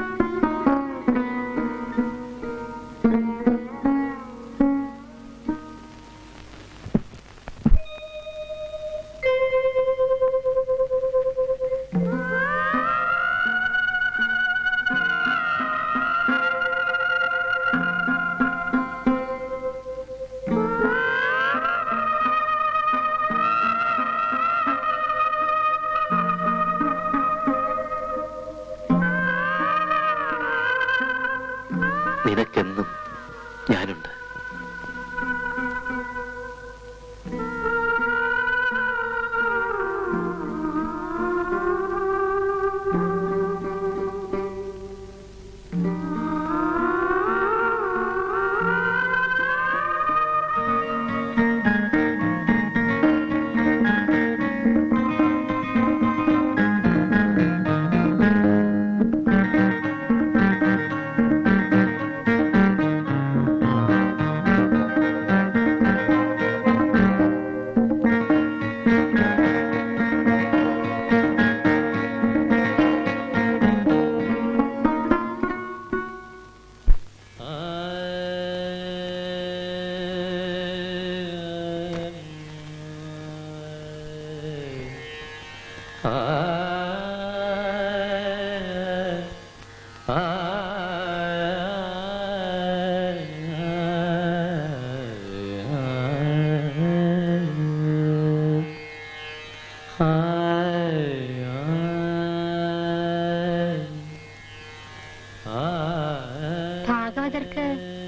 ഭാഗവതർക്ക്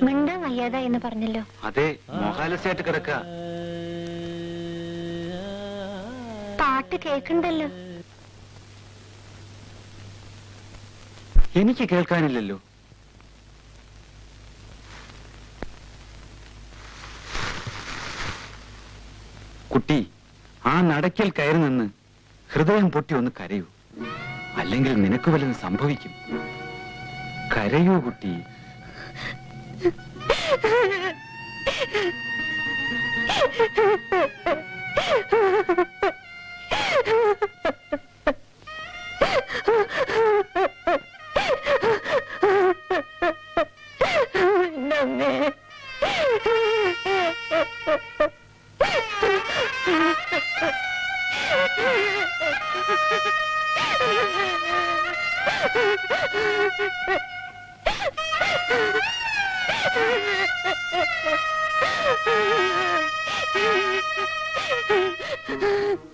മിണ്ടാൻ വയ്യാത എന്ന് പറഞ്ഞല്ലോ. അതെ, മോഹാലസ്യായിട്ട് കിടക്ക. പാട്ട് കേൾക്കണ്ടല്ലോ. എനിക്ക് കേൾക്കാനില്ലല്ലോ. കുട്ടി, ആ നടക്കൽ കയറി നിന്ന് ഹൃദയം പൊട്ടി ഒന്ന് കരയൂ. അല്ലെങ്കിൽ നിനക്ക് വല്ലതും സംഭവിക്കും. കരയൂ കുട്ടി.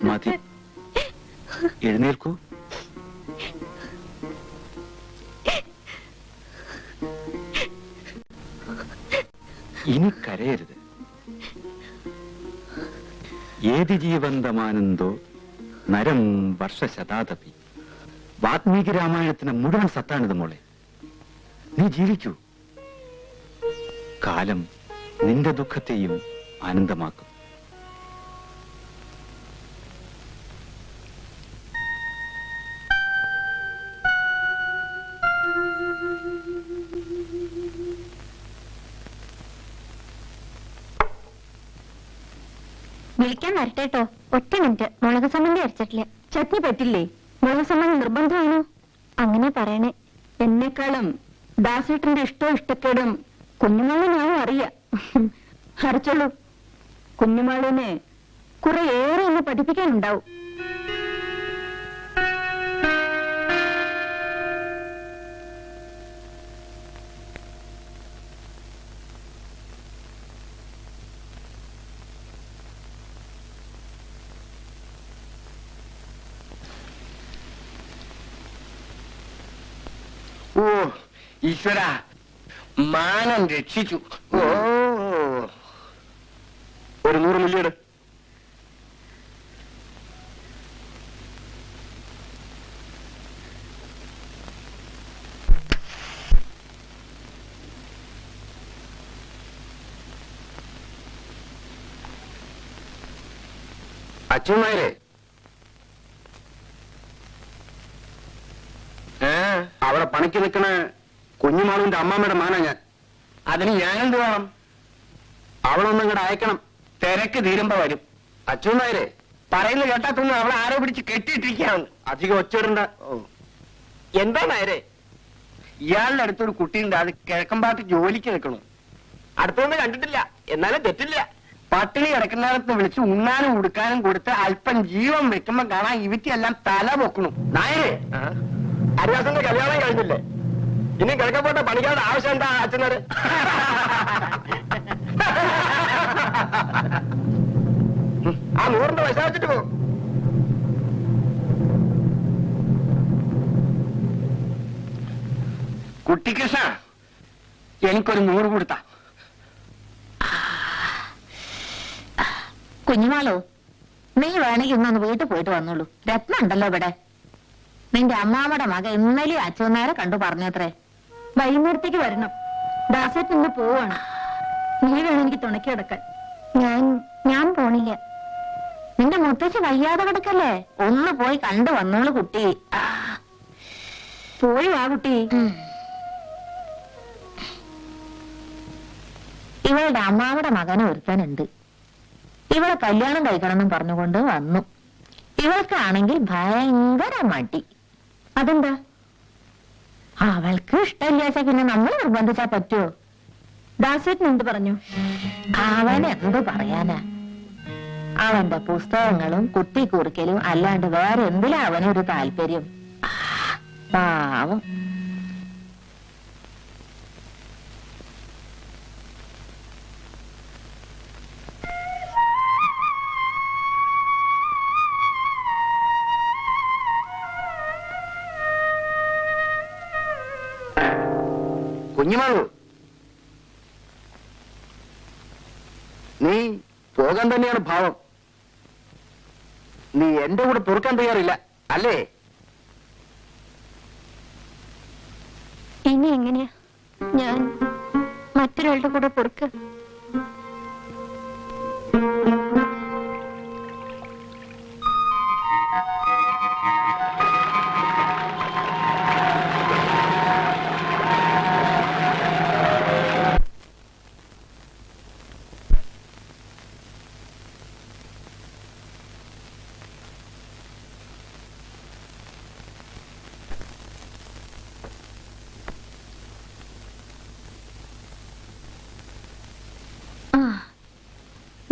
മതി, എഴുന്നേൽക്കൂ. ഇനി കരയരുത്. ഏതി ജീവന്തമാനന്ദോ നരം വർഷശതാതപി. വാത്മീകി രാമായണത്തിന് മുഴുവൻ സത്താണിത് മോളെ. നീ ജീവിക്കൂ. കാലം നിന്റെ ദുഃഖത്തെയും ആനന്ദമാക്കും. വിളിക്കാൻ വരട്ടേട്ടോ. ഒറ്റ മിനിറ്റ്. മുളക് സമ്മന്തി അരച്ചിട്ടില്ല. ചട്നി പറ്റില്ലേ? മുളക് സമ്മന്തി നിർബന്ധമാണോ? അങ്ങനെ പറയണേ. എന്നെക്കാളും ദാസേട്ടന്റെ ഇഷ്ടക്കേടും കുഞ്ഞുമാളിനാവും അറിയാം. അരച്ചോളൂ. കുഞ്ഞുമാളിനെ കുറെ ഏറെ ഒന്ന് പഠിപ്പിക്കാനുണ്ടാവും. ഓ ഈശ്വര, മാനം രക്ഷിച്ചു. ഓ, ഒരു 100 മില്ലിയുടെ. അച്ഛന്മാരെ, അവിടെ പണിക്ക് നിൽക്കണ കുഞ്ഞുമാളുവിന്റെ അമ്മാമ്മയുടെ മാനാ ഞാൻ. അതിന് ഞാനെന്ത് വേണം? അവളൊന്നും ഇങ്ങോട്ട് അയക്കണം. തിരക്ക് തീരുമ്പോ വരും. അച്ഛന്മാരെ, പറയുന്നത് കേട്ടാത്തൊന്നും അവളെ ആരോ പിടിച്ച് കെട്ടിയിട്ടിരിക്കുകയാണ്. അധികം ഒച്ചയിടണ്ട. എന്താ നേരെ? ഇയാളുടെ അടുത്തൊരു കുട്ടിയുണ്ട്. അത് കിഴക്കമ്പാട്ട് ജോലിക്ക് നിൽക്കണു. അടുത്തൊന്നും കണ്ടിട്ടില്ല, എന്നാലും തെറ്റില്ല. പട്ടിണി കിടക്കുന്നിടത്ത് വിളിച്ച് ഉണ്ണാനും ഉടുക്കാനും കൊടുത്ത് അല്പം ജീവൻ വെക്കുമ്പോ കാണാൻ ഇവറ്റെല്ലാം തല പൊക്കണു. നായരെ, ഹരിദാസന്റെ കല്യാണം കഴിഞ്ഞില്ലേ? ഇനി കിഴക്കപ്പോട്ടെ പണിക്കാരുടെ ആവശ്യം എന്താ അച്ഛനാര്? ആ 100 പൈസ വെച്ചിട്ട് പോ. കുട്ടിക്കൃഷ്ണ, എനിക്കൊരു 100 കൊടുത്ത. കുഞ്ഞുമാളോ, നീ വേണമെങ്കിൽ ഇന്നൊന്ന് വീട്ടിൽ പോയിട്ട് വന്നോളൂ. രത്നം ഉണ്ടല്ലോ ഇവിടെ. നിന്റെ അമ്മാമ്മയുടെ മക ഇന്നലെ അച്ഛനേരെ കണ്ടു പറഞ്ഞത്രേ. വൈകുന്നേരത്തേക്ക് വരണം. ദാസേട്ടൻ ഇന്ന് പോവാണ്. നീ വേണം എനിക്ക് തുണക്കി കിടക്കാൻ. ഞാൻ പോണില്ല. നിന്റെ മുത്തച്ഛ വയ്യാതെ കിടക്കല്ലേ? ഒന്ന് പോയി കണ്ടു വന്നോളൂ കുട്ടി. പോയി വാ കുട്ടി. ഇവളുടെ അമ്മാവിടെ മകനെ ഒരുത്താനുണ്ട്. ഇവളെ കല്യാണം കഴിക്കണമെന്നും പറഞ്ഞുകൊണ്ട് വന്നു. ഇവൾക്കാണെങ്കിൽ ഭയങ്കര മടി. അതെന്താ? അവൾക്ക് ഇഷ്ടമില്ലാച്ച പിന്നെ നമ്മൾ നിർബന്ധിച്ചാ പറ്റുമോ? ദാസേട്ടൻ എന്ത് പറഞ്ഞു? അവൻ എന്ത് പറയാനാ? അവന്റെ പുസ്തകങ്ങളും കുത്തിക്കുറിക്കലും അല്ലാണ്ട് വേറെ എന്തിലാ അവനൊരു താല്പര്യം? പാവം. കുഞ്ഞുമാളു, നീ പോകാൻ തന്നെയാണ് ഭാവം. നീ എന്റെ കൂടെ പൊറുക്കാൻ തയ്യാറില്ല അല്ലേ? ഇനി എങ്ങനെയാ ഞാൻ മറ്റൊരാളുടെ കൂടെ പൊറുക്ക?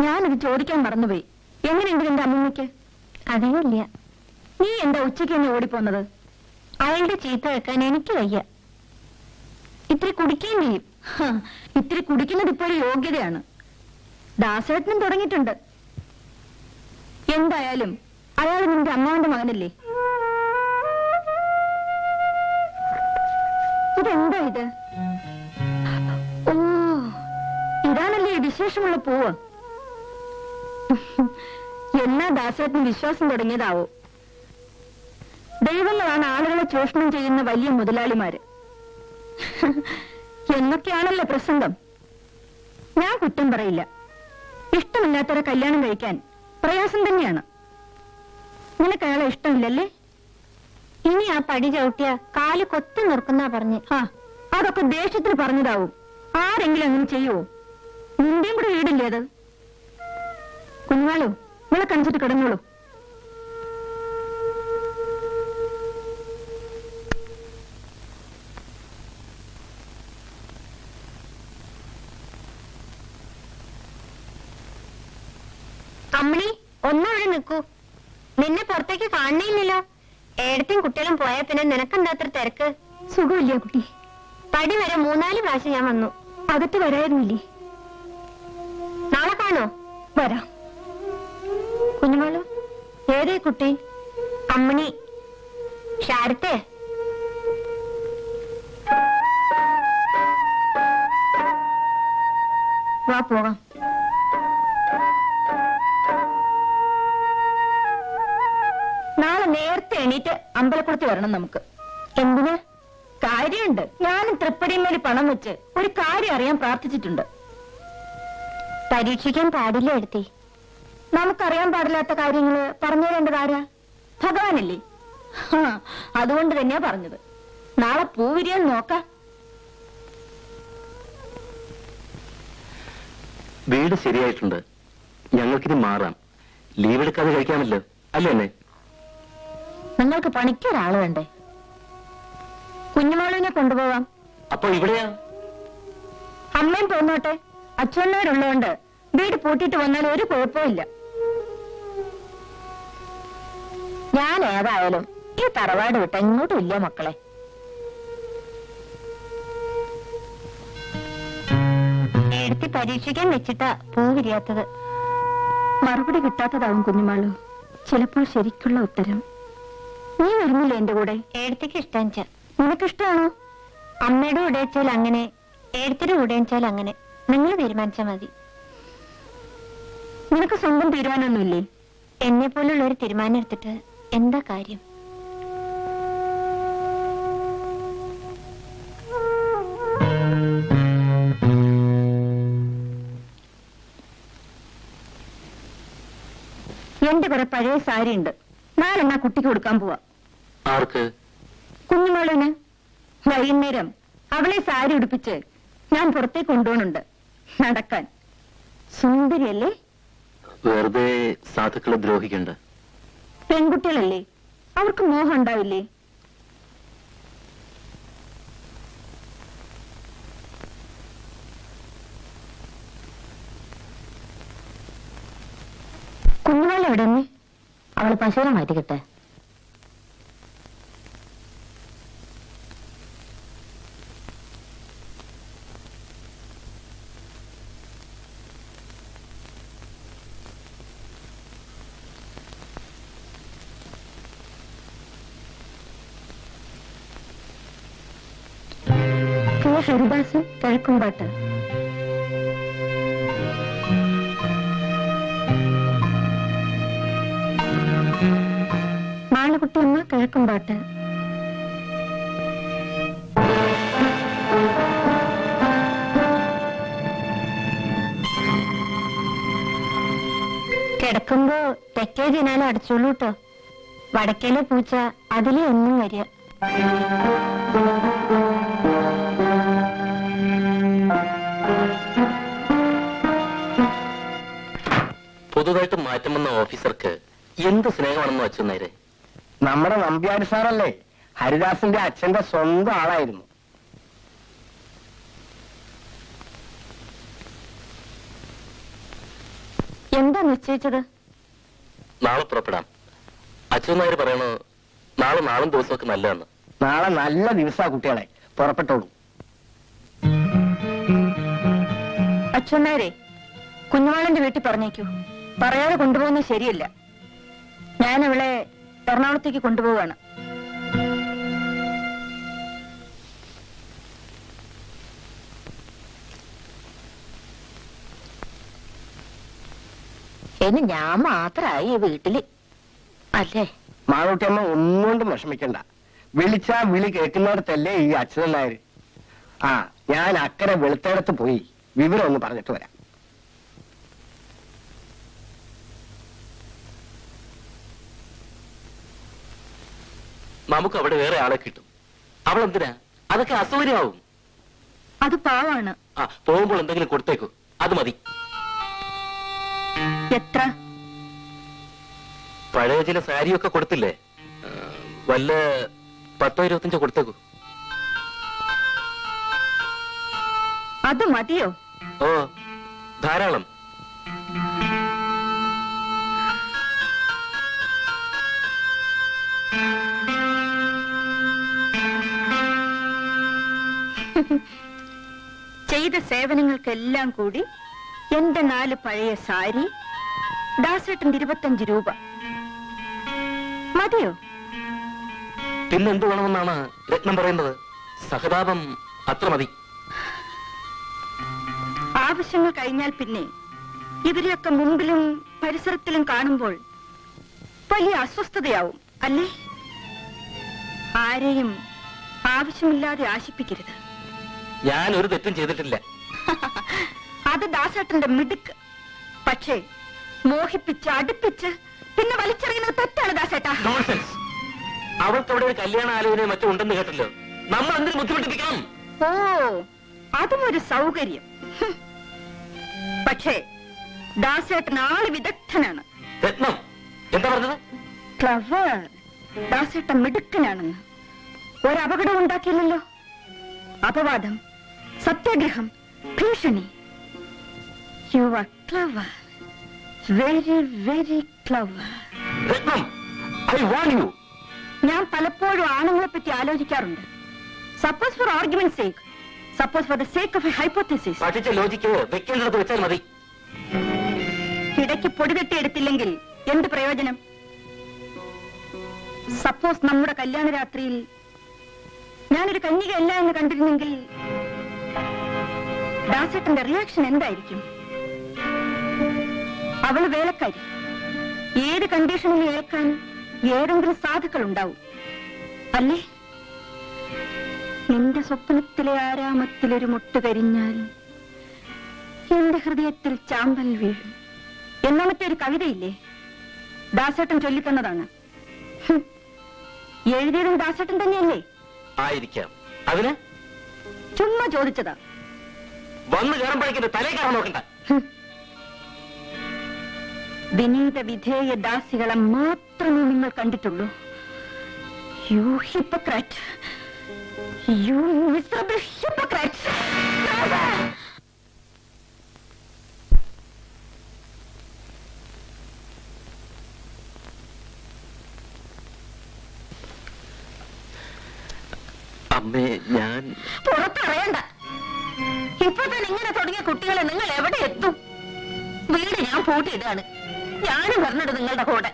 ഞാനത് ചോദിക്കാൻ മറന്നുപോയി. എങ്ങനെയുണ്ട് എന്റെ അമ്മമ്മയ്ക്ക്? അറിയില്ല. നീ എന്താ ഉച്ചയ്ക്ക് തന്നെ ഓടിപ്പോന്നത്? അയാളുടെ ചീത്ത വെക്കാൻ എനിക്ക് വയ്യ. ഇത്തിരി കുടിക്കുകയും ചെയ്യും. ഇത്തിരി കുടിക്കുന്നത് ഇപ്പോഴും യോഗ്യതയാണ്. ദാസേട്ടനും തുടങ്ങിയിട്ടുണ്ട്. എന്തായാലും അയാൾ നിന്റെ അമ്മാവന്റെ മകനല്ലേ? ഇതെന്താ ഇത്? ഓ, ഇതാണല്ലേ വിശേഷമുള്ള പൂവ്. എന്നാ ദാസേട്ടന് വിശ്വാസം തുടങ്ങിയതാവോ? ദൈവങ്ങളാണ് ആളുകളെ ചൂഷണം ചെയ്യുന്ന വലിയ മുതലാളിമാര്. എന്നൊക്കെയാണല്ലോ പ്രസംഗം. ഞാൻ കുറ്റം പറയില്ല. ഇഷ്ടമില്ലാത്തവരെ കല്യാണം കഴിക്കാൻ പ്രയാസം തന്നെയാണ്. നിനക്ക് അയാളെ ഇഷ്ടമില്ലല്ലേ? ഇനി ആ പടി ചവിട്ടിയ കാല് കൊത്തി നിർക്കുന്ന പറഞ്ഞ്. അതൊക്കെ ദേഷ്യത്തിന് പറഞ്ഞതാവും. ആരെങ്കിലും അങ്ങനെ ചെയ്യുവോ? നിന്റെയും കൂടെ വീടില്ലേ അത്? കുഞ്ഞാളു, നിങ്ങളെ കണിച്ചിട്ട് കിടന്നോളൂ. അമ്മണി, ഒന്നവിടെ നിൽക്കൂ. നിന്നെ പുറത്തേക്ക് കാണണേയില്ലല്ലോ. ഏടത്തും കുട്ടികളും പോയാ പിന്നെ നിനക്കെന്താ അത്ര തിരക്ക്? സുഖമില്ല കുട്ടി. പടി വരെ 3-4 പ്രാവശ്യം ഞാൻ വന്നു. അകത്ത് വരായിരുന്നില്ലേ? നാളെ കാണോ? വരാം. കുഞ്ഞുമാളു, ഏതേ കുട്ടി? അമ്മണി. ശാരത്തെ? വാ പോകാം. നാളെ നേരത്തെ എണീറ്റ് അമ്പലക്കുളത്ത് വരണം നമുക്ക്. എന്തിന്? കാര്യമുണ്ട്. ഞാനും തൃപ്പടിമേൽ പണം വെച്ച് ഒരു കാര്യം അറിയാൻ പ്രാർത്ഥിച്ചിട്ടുണ്ട്. പരീക്ഷിക്കാൻ പാടില്ല എടുത്തേ. നമുക്കറിയാൻ പാടില്ലാത്ത കാര്യങ്ങള് പറഞ്ഞു തരേണ്ടത് ആരാ? ഭഗവാനല്ലേ? അതുകൊണ്ട് തന്നെയാ പറഞ്ഞത്. നാളെ പൂവിരിയാൻ നോക്കാം. വീട് ശരിയായിട്ടുണ്ട്. ഞങ്ങൾക്കിനി മാറാം. ലീവ് എടുക്കാതെ കഴിക്കാമല്ലോ, അല്ലേ അമ്മേ? നിങ്ങൾക്ക് പണിക്കൊരാള് വേണ്ടേ? കുഞ്ഞുമാളുവിനെ കൊണ്ടുപോവാം. അപ്പൊ ഇവിടെയാ? അമ്മയും പോന്നോട്ടെ. അച്ഛനവരുള്ളതുകൊണ്ട് വീട് പൂട്ടിയിട്ട് വന്നാൽ ഒരു കുഴപ്പമില്ല. ഞാൻ ഏതായാലും ഈ തറവാട് വിട്ട് എങ്ങോട്ടും ഇല്ല മക്കളെ. എടുത്ത് പരീക്ഷിക്കാൻ വെച്ചിട്ടാ പൂ വിരിയാത്തത്. മറുപടി കിട്ടാത്തതാവും കുഞ്ഞുമാളു. ചിലപ്പോൾ ശരിക്കുള്ള ഉത്തരം. നീ വരുന്നില്ല എന്റെ കൂടെ? ഏടത്തേക്ക് ഇഷ്ടം. നിനക്കിഷ്ടാണോ? അമ്മയുടെ കൂടെ വെച്ചാൽ അങ്ങനെ, ഏടത്തിന്റെ കൂടെ വെച്ചാൽ അങ്ങനെ. നിങ്ങൾ തീരുമാനിച്ചാൽ മതി. നിനക്ക് സ്വന്തം തീരുമാനമൊന്നുമില്ലേ? എന്നെ പോലുള്ള ഒരു തീരുമാനം എടുത്തിട്ട് എന്താ കാര്യം? എന്റെ കുറെ പഴയ സാരി ഉണ്ട്. 4 എണ്ണ കുട്ടിക്ക് കൊടുക്കാൻ പോവാ. ആർക്ക്? കുഞ്ഞുമോളിന്. വൈകുന്നേരം അവളെ സാരി ഉടുപ്പിച്ച് ഞാൻ പുറത്തേക്ക് കൊണ്ടുപോകുന്നുണ്ട് നടക്കാൻ. സുന്ദരിയല്ലേ? വെറുതെ സാധുക്കളെ ദ്രോഹിക്കണ്ട. പെൺകുട്ടികളല്ലേ, അവർക്ക് മോഹം ഉണ്ടാവില്ലേ? എവിടെ നീ? അവള് പശുവിനെ മാറ്റിക്കിട്ടെ. ഹരിദാസ് കിഴക്കുംപാട്ട്. മാളകുട്ടിയമ്മ കിഴക്കുംപാട്ട്. കിടക്കുമ്പോ തെക്കേ ജനാല അടച്ചോളൂ കേട്ടോ. വടക്കേലെ പൂച്ച അതിലെ ഒന്നും വരിക. പുതുതായിട്ട് മാറ്റം വന്ന ഓഫീസർക്ക് എന്ത് സ്നേഹമാണെന്ന് വെച്ചു നേരെ. നമ്മുടെ നമ്പ്യാർ സാറല്ലേ, ഹരിദാസിന്റെ അച്ഛന്റെ സ്വന്തം ആളായിരുന്നു. എന്താ നിശ്ചയിച്ചത്? നാളെ പുറപ്പെടാം. അച്ഛൻ നായർ പറയണു നാളെ നാളും ദിവസമൊക്കെ നല്ലതാണ്. നാളെ നല്ല ദിവസാ കുട്ടികളെ, പുറപ്പെട്ടോളൂ. അച്ഛനാരെ, കുഞ്ഞുവാളന്റെ വീട്ടിൽ പറഞ്ഞേക്കൂ. പറയാതെ കൊണ്ടുപോകുന്നത് ശരിയല്ല. ഞാൻ അവളെ എറണാകുളത്തേക്ക് കൊണ്ടുപോവാണ്. ഇനി ഞാൻ മാത്രമായി ഈ വീട്ടില് അല്ലേ? മാളൂട്ടിയമ്മ ഒന്നുകൊണ്ടും വിഷമിക്കണ്ട. വിളിച്ചാ വിളി കേൾക്കുന്നിടത്തല്ലേ ഈ അച്ഛൻ നായർ. ആ, ഞാൻ അക്കരെ വെളുത്തേടത്ത് പോയി വിവരം ഒന്ന് പറഞ്ഞിട്ട് വരാം. നമുക്ക് അവിടെ വേറെ ആളെ കിട്ടും. അവളെന്തിനാ? അതൊക്കെ അസൗകര്യമാവും. അത് പാവാണ്. ആ, പോകുമ്പോൾ എന്തെങ്കിലും കൊടുത്തേക്കൂ, അത് മതി. എത്ര? പഴയ ചില സാരിയൊക്കെ കൊടുത്തില്ലേ, വല്ല 10-25 കൊടുത്തേക്കൂ. അത് മതിയോ? ഓ, ധാരാളം. ചെയ്ത സേവനങ്ങൾക്കെല്ലാം കൂടി എന്റെ 4 പഴയ സാരി, ദാസേട്ടന്റെ 25 രൂപ മതിയോ? പിന്നെന്ത് വേണമെന്നാണ് രത്നം പറയുന്നത്? സഹതാപം അത്ര മതി. ആവശ്യങ്ങൾ കഴിഞ്ഞാൽ പിന്നെ ഇവരെയൊക്കെ മുമ്പിലും പരിസരത്തിലും കാണുമ്പോൾ വലിയ അസ്വസ്ഥതയാവും അല്ലേ? ആരെയും ആവശ്യമില്ലാതെ ആശിപ്പിക്കരുത്. ഞാൻ ഒരു തെറ്റും ചെയ്തിട്ടില്ല. അത് ദാസേട്ടന്റെ മിടുക്ക്. പക്ഷേ മോഹിപ്പിച്ച് അടുപ്പിച്ച് പിന്നെ വലിച്ചെറിയുന്നത് തെറ്റാണ് ദാസേട്ടാ. നോൺസെൻസ്. അവൾക്ക് അവിടെ ഒരു കല്യാണ ആലോചനയോ മറ്റോ ഉണ്ടെന്ന് കേട്ടല്ലോ. നമ്മൾ എന്തിനു ബുദ്ധിമുട്ടിപ്പിക്കണം? ഓ, അതും ഒരു സൗകര്യം. പക്ഷേ ദാസേട്ടൻ ആള് വിദഗ്ധനാണ്. രത്നം എന്താ പറഞ്ഞത്? ക്ലവർ. ദാസേട്ടൻ മിടുക്കനാണെന്ന്. ഒരപകടം ഉണ്ടാക്കിയില്ലല്ലോ. അപവാദം, സത്യാഗ്രഹം, ഭീഷണി. You are clever, very very clever. Ratnam, I want you. ഞാൻ പലപ്പോഴും ആണുങ്ങളെ പറ്റി ആലോചിക്കാറുണ്ട്. Suppose for argument sake, suppose for the sake of a hypothesis. പഠിച്ച ലോജിക്ക് വെക്കേണ്ടത് വെച്ചാൽ മതി. ഇടയ്ക്ക് പൊടിതട്ടി എടുത്തില്ലെങ്കിൽ എന്ത് പ്രയോജനം? സപ്പോസ് നമ്മുടെ കല്യാണ രാത്രിയിൽ ഞാനൊരു കന്യകയല്ല എന്ന് കണ്ടിരുന്നെങ്കിൽ ദാസേട്ടന്റെ റിയാക്ഷൻ എന്തായിരിക്കും? അവള് വേലക്കാരി. ഏത് കണ്ടീഷനിൽ ഏൽക്കാൻ ഏതെങ്കിലും സാധുക്കൾ ഉണ്ടാവും അല്ലേ? എന്റെ സ്വപ്നത്തിലെ ആരാമത്തിലൊരു മുട്ട് കരിഞ്ഞാൽ എന്റെ ഹൃദയത്തിൽ ചാമ്പൽ വീഴും എന്നാമത്തെ ഒരു കവിതയില്ലേ? ദാസേട്ടൻ ചൊല്ലിത്തന്നതാണ്. എഴുതിയതും ദാസേട്ടൻ തന്നെയല്ലേ? ആയിരിക്കാം. അതിന് ചുമ്മാ ചോദിച്ചതാ. വന്നു കയറുമ്പോഴേക്കും തലേ കയറാൻ നോക്കണ്ട. വിനീത വിധേയ ദാസികളെ മാത്രമേ നിങ്ങൾ കണ്ടിട്ടുള്ളൂ. You hypocrite, you miserable hypocrite. അമ്മേ, ഞാൻ പുറത്തറിയണ്ട. ഇപ്പൊ തന്നെ ഇങ്ങനെ തുടങ്ങിയ കുട്ടികളെ നിങ്ങൾ എവിടെ എത്തും? വീട് ഞാൻ പൂട്ടിയിടാണ്. ഞാനും പറഞ്ഞിട്ട് നിങ്ങളുടെ കൂടെ.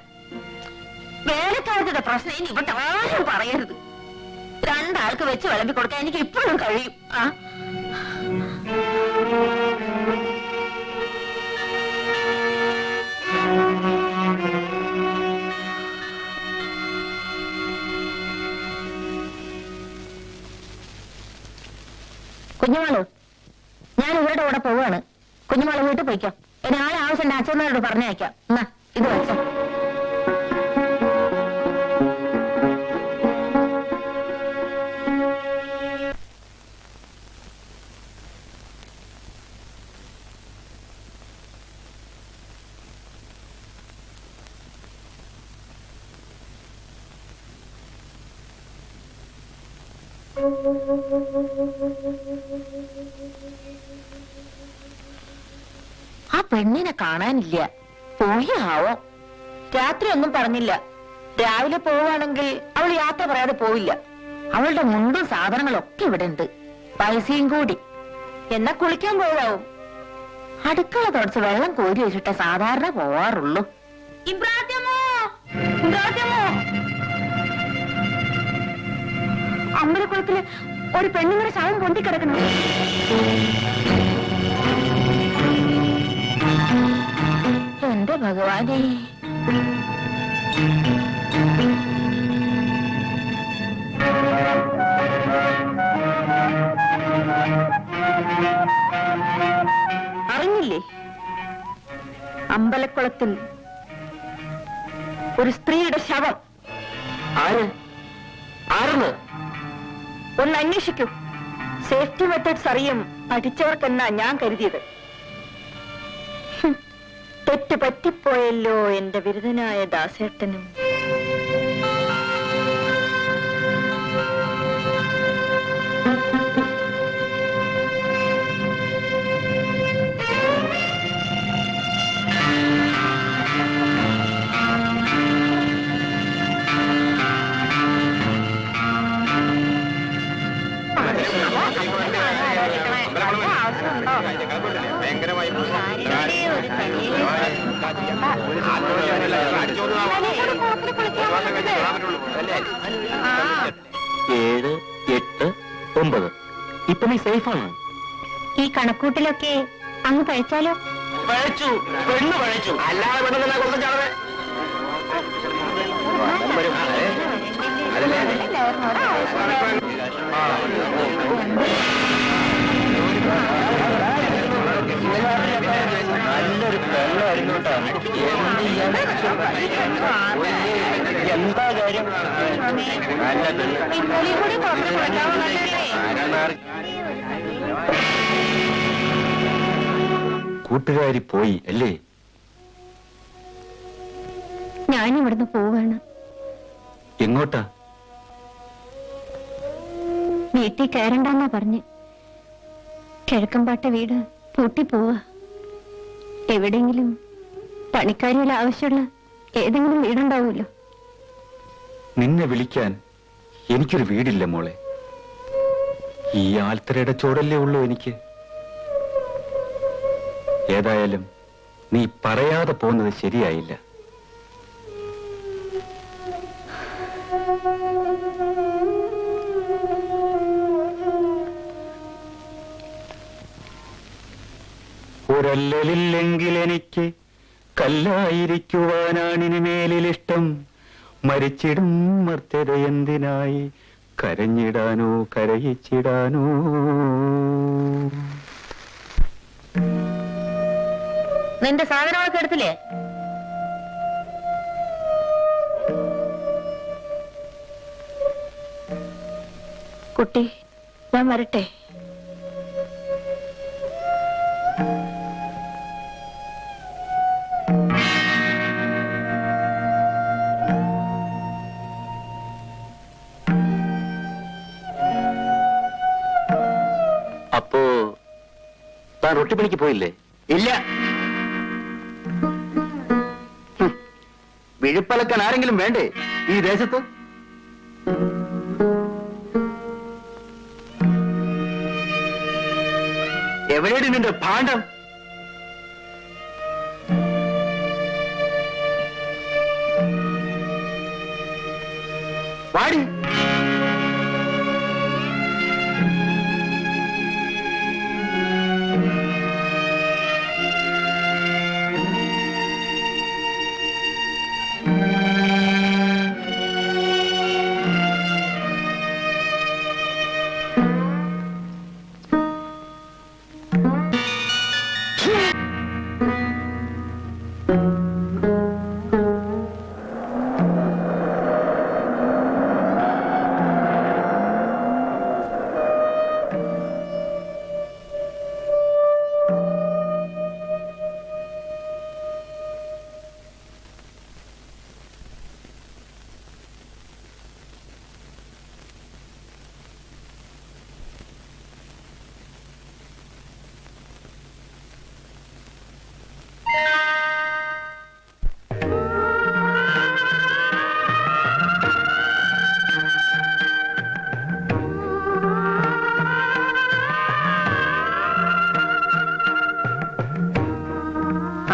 വേലക്കാരുടെ പ്രശ്നം ഇനി ഇവിടെ ആരും പറയരുത്. രണ്ടാൾക്ക് വെച്ച് വിളമ്പി കൊടുക്കാൻ എനിക്ക് ഇപ്പോഴും കഴിയും. കുഞ്ഞുമാള്, ഞാൻ ഇവരുടെ കൂടെ പോവാണ്. കുഞ്ഞുമാള് വീട്ടിൽ പോയിക്കോ. എന്നെ ആളെ ആവശ്യം അച്ഛനോട് പറഞ്ഞയക്കാം. എന്നാ ഇത് വെച്ചോ. ആ പെണ്ണിനെ കാണാനില്ല. പോയാവോ? രാത്രി ഒന്നും പറഞ്ഞില്ല. രാവിലെ പോവാണെങ്കിൽ അവൾ യാത്ര പറയാതെ പോവില്ല. അവളുടെ മുണ്ടും സാധനങ്ങളൊക്കെ ഇവിടെ ഉണ്ട്. പൈസയും കൂടി. എന്നാ കുളിക്കാൻ പോവാവും. അടുക്കള തുടച്ച് വെള്ളം കോരി വെച്ചിട്ട് സാധാരണ പോവാറുള്ളൂ. അമ്പലക്കുളത്തില് ഒരു പെണ്ണുങ്ങളുടെ ശവം പൊന്തിക്കിടക്കണം. എന്റെ ഭഗവാനേ, അറിഞ്ഞില്ലേ? അമ്പലക്കുളത്തിൽ ഒരു സ്ത്രീയുടെ ശവം. ആരെന്ന് ഒന്ന് അന്വേഷിക്കൂ. സേഫ്റ്റി മെത്തേഡ്സ് അറിയും പഠിച്ചവർക്കെന്നാ ഞാൻ കരുതിയത്. തെറ്റ് പറ്റിപ്പോയല്ലോ എന്റെ ബിരുദനായ ദാസേട്ടനും. ഏഴ്, 8, 9. ഇപ്പൊ നീ സേഫാണ്. ഈ കണക്കൂട്ടിലൊക്കെ അങ്ങ് പഴിച്ചാലോ? പഴച്ചു, പെണ്ണ് പഴച്ചു. അല്ലാതെ പെണ്ണെന്നാ കൊണ്ടു ചാടവേ. നല്ലൊരു പെണ്ണായിരുന്നു കേട്ടോ. എന്താ കാര്യം? കൂട്ടുകാരി പോയി അല്ലേ? ഞാനിവിടുന്ന് പോവാണ്. എങ്ങോട്ടാ? വീട്ടിൽ കയറണ്ടെന്നാ പറഞ്ഞ്. കിഴക്കമ്പാട്ട വീട് പൂട്ടിപ്പോവാ. എവിടെയെങ്കിലും പണിക്കാരികൾ ആവശ്യമുള്ള ഏതെങ്കിലും വീടുണ്ടാവുമല്ലോ. നിന്നെ വിളിക്കാൻ എനിക്കൊരു വീടില്ല മോളെ. ഈ ആൽത്തറയുടെ ചോടല്ലേ ഉള്ളൂ എനിക്ക്. ഏതായാലും നീ പറയാതെ പോകുന്നത് ശരിയായില്ല. ഒരല്ലലില്ലെങ്കിൽ എനിക്ക് കല്ലായിരിക്കുവാനാണിനി മേലിലിഷ്ടം. മരിച്ചിടും മർത്യത എന്തിനായി കരഞ്ഞിടാനോ കരയിച്ചിടാനോ. നിന്റെ സാധനങ്ങളൊക്കെ എടുത്തില്ലേ? കുട്ടി, ഞാൻ വരട്ടെ. അപ്പോ താൻ റൊട്ടിപ്പണിക്ക് പോയില്ലേ? ഇല്ല. വിഴുപ്പലക്കാൻ ആരെങ്കിലും വേണ്ടേ ഈ ദേശത്ത്? എവിടെ നിന്റെ ഭാണ്ഡം? വാടി.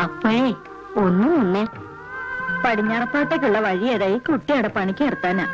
അപ്പോഴേ ഒന്നും മുന്നേ പടിഞ്ഞാറപ്പാട്ടേക്കുള്ള വഴി ഏതായി കുട്ടിയുടെ പണിക്ക് നിർത്താനാ.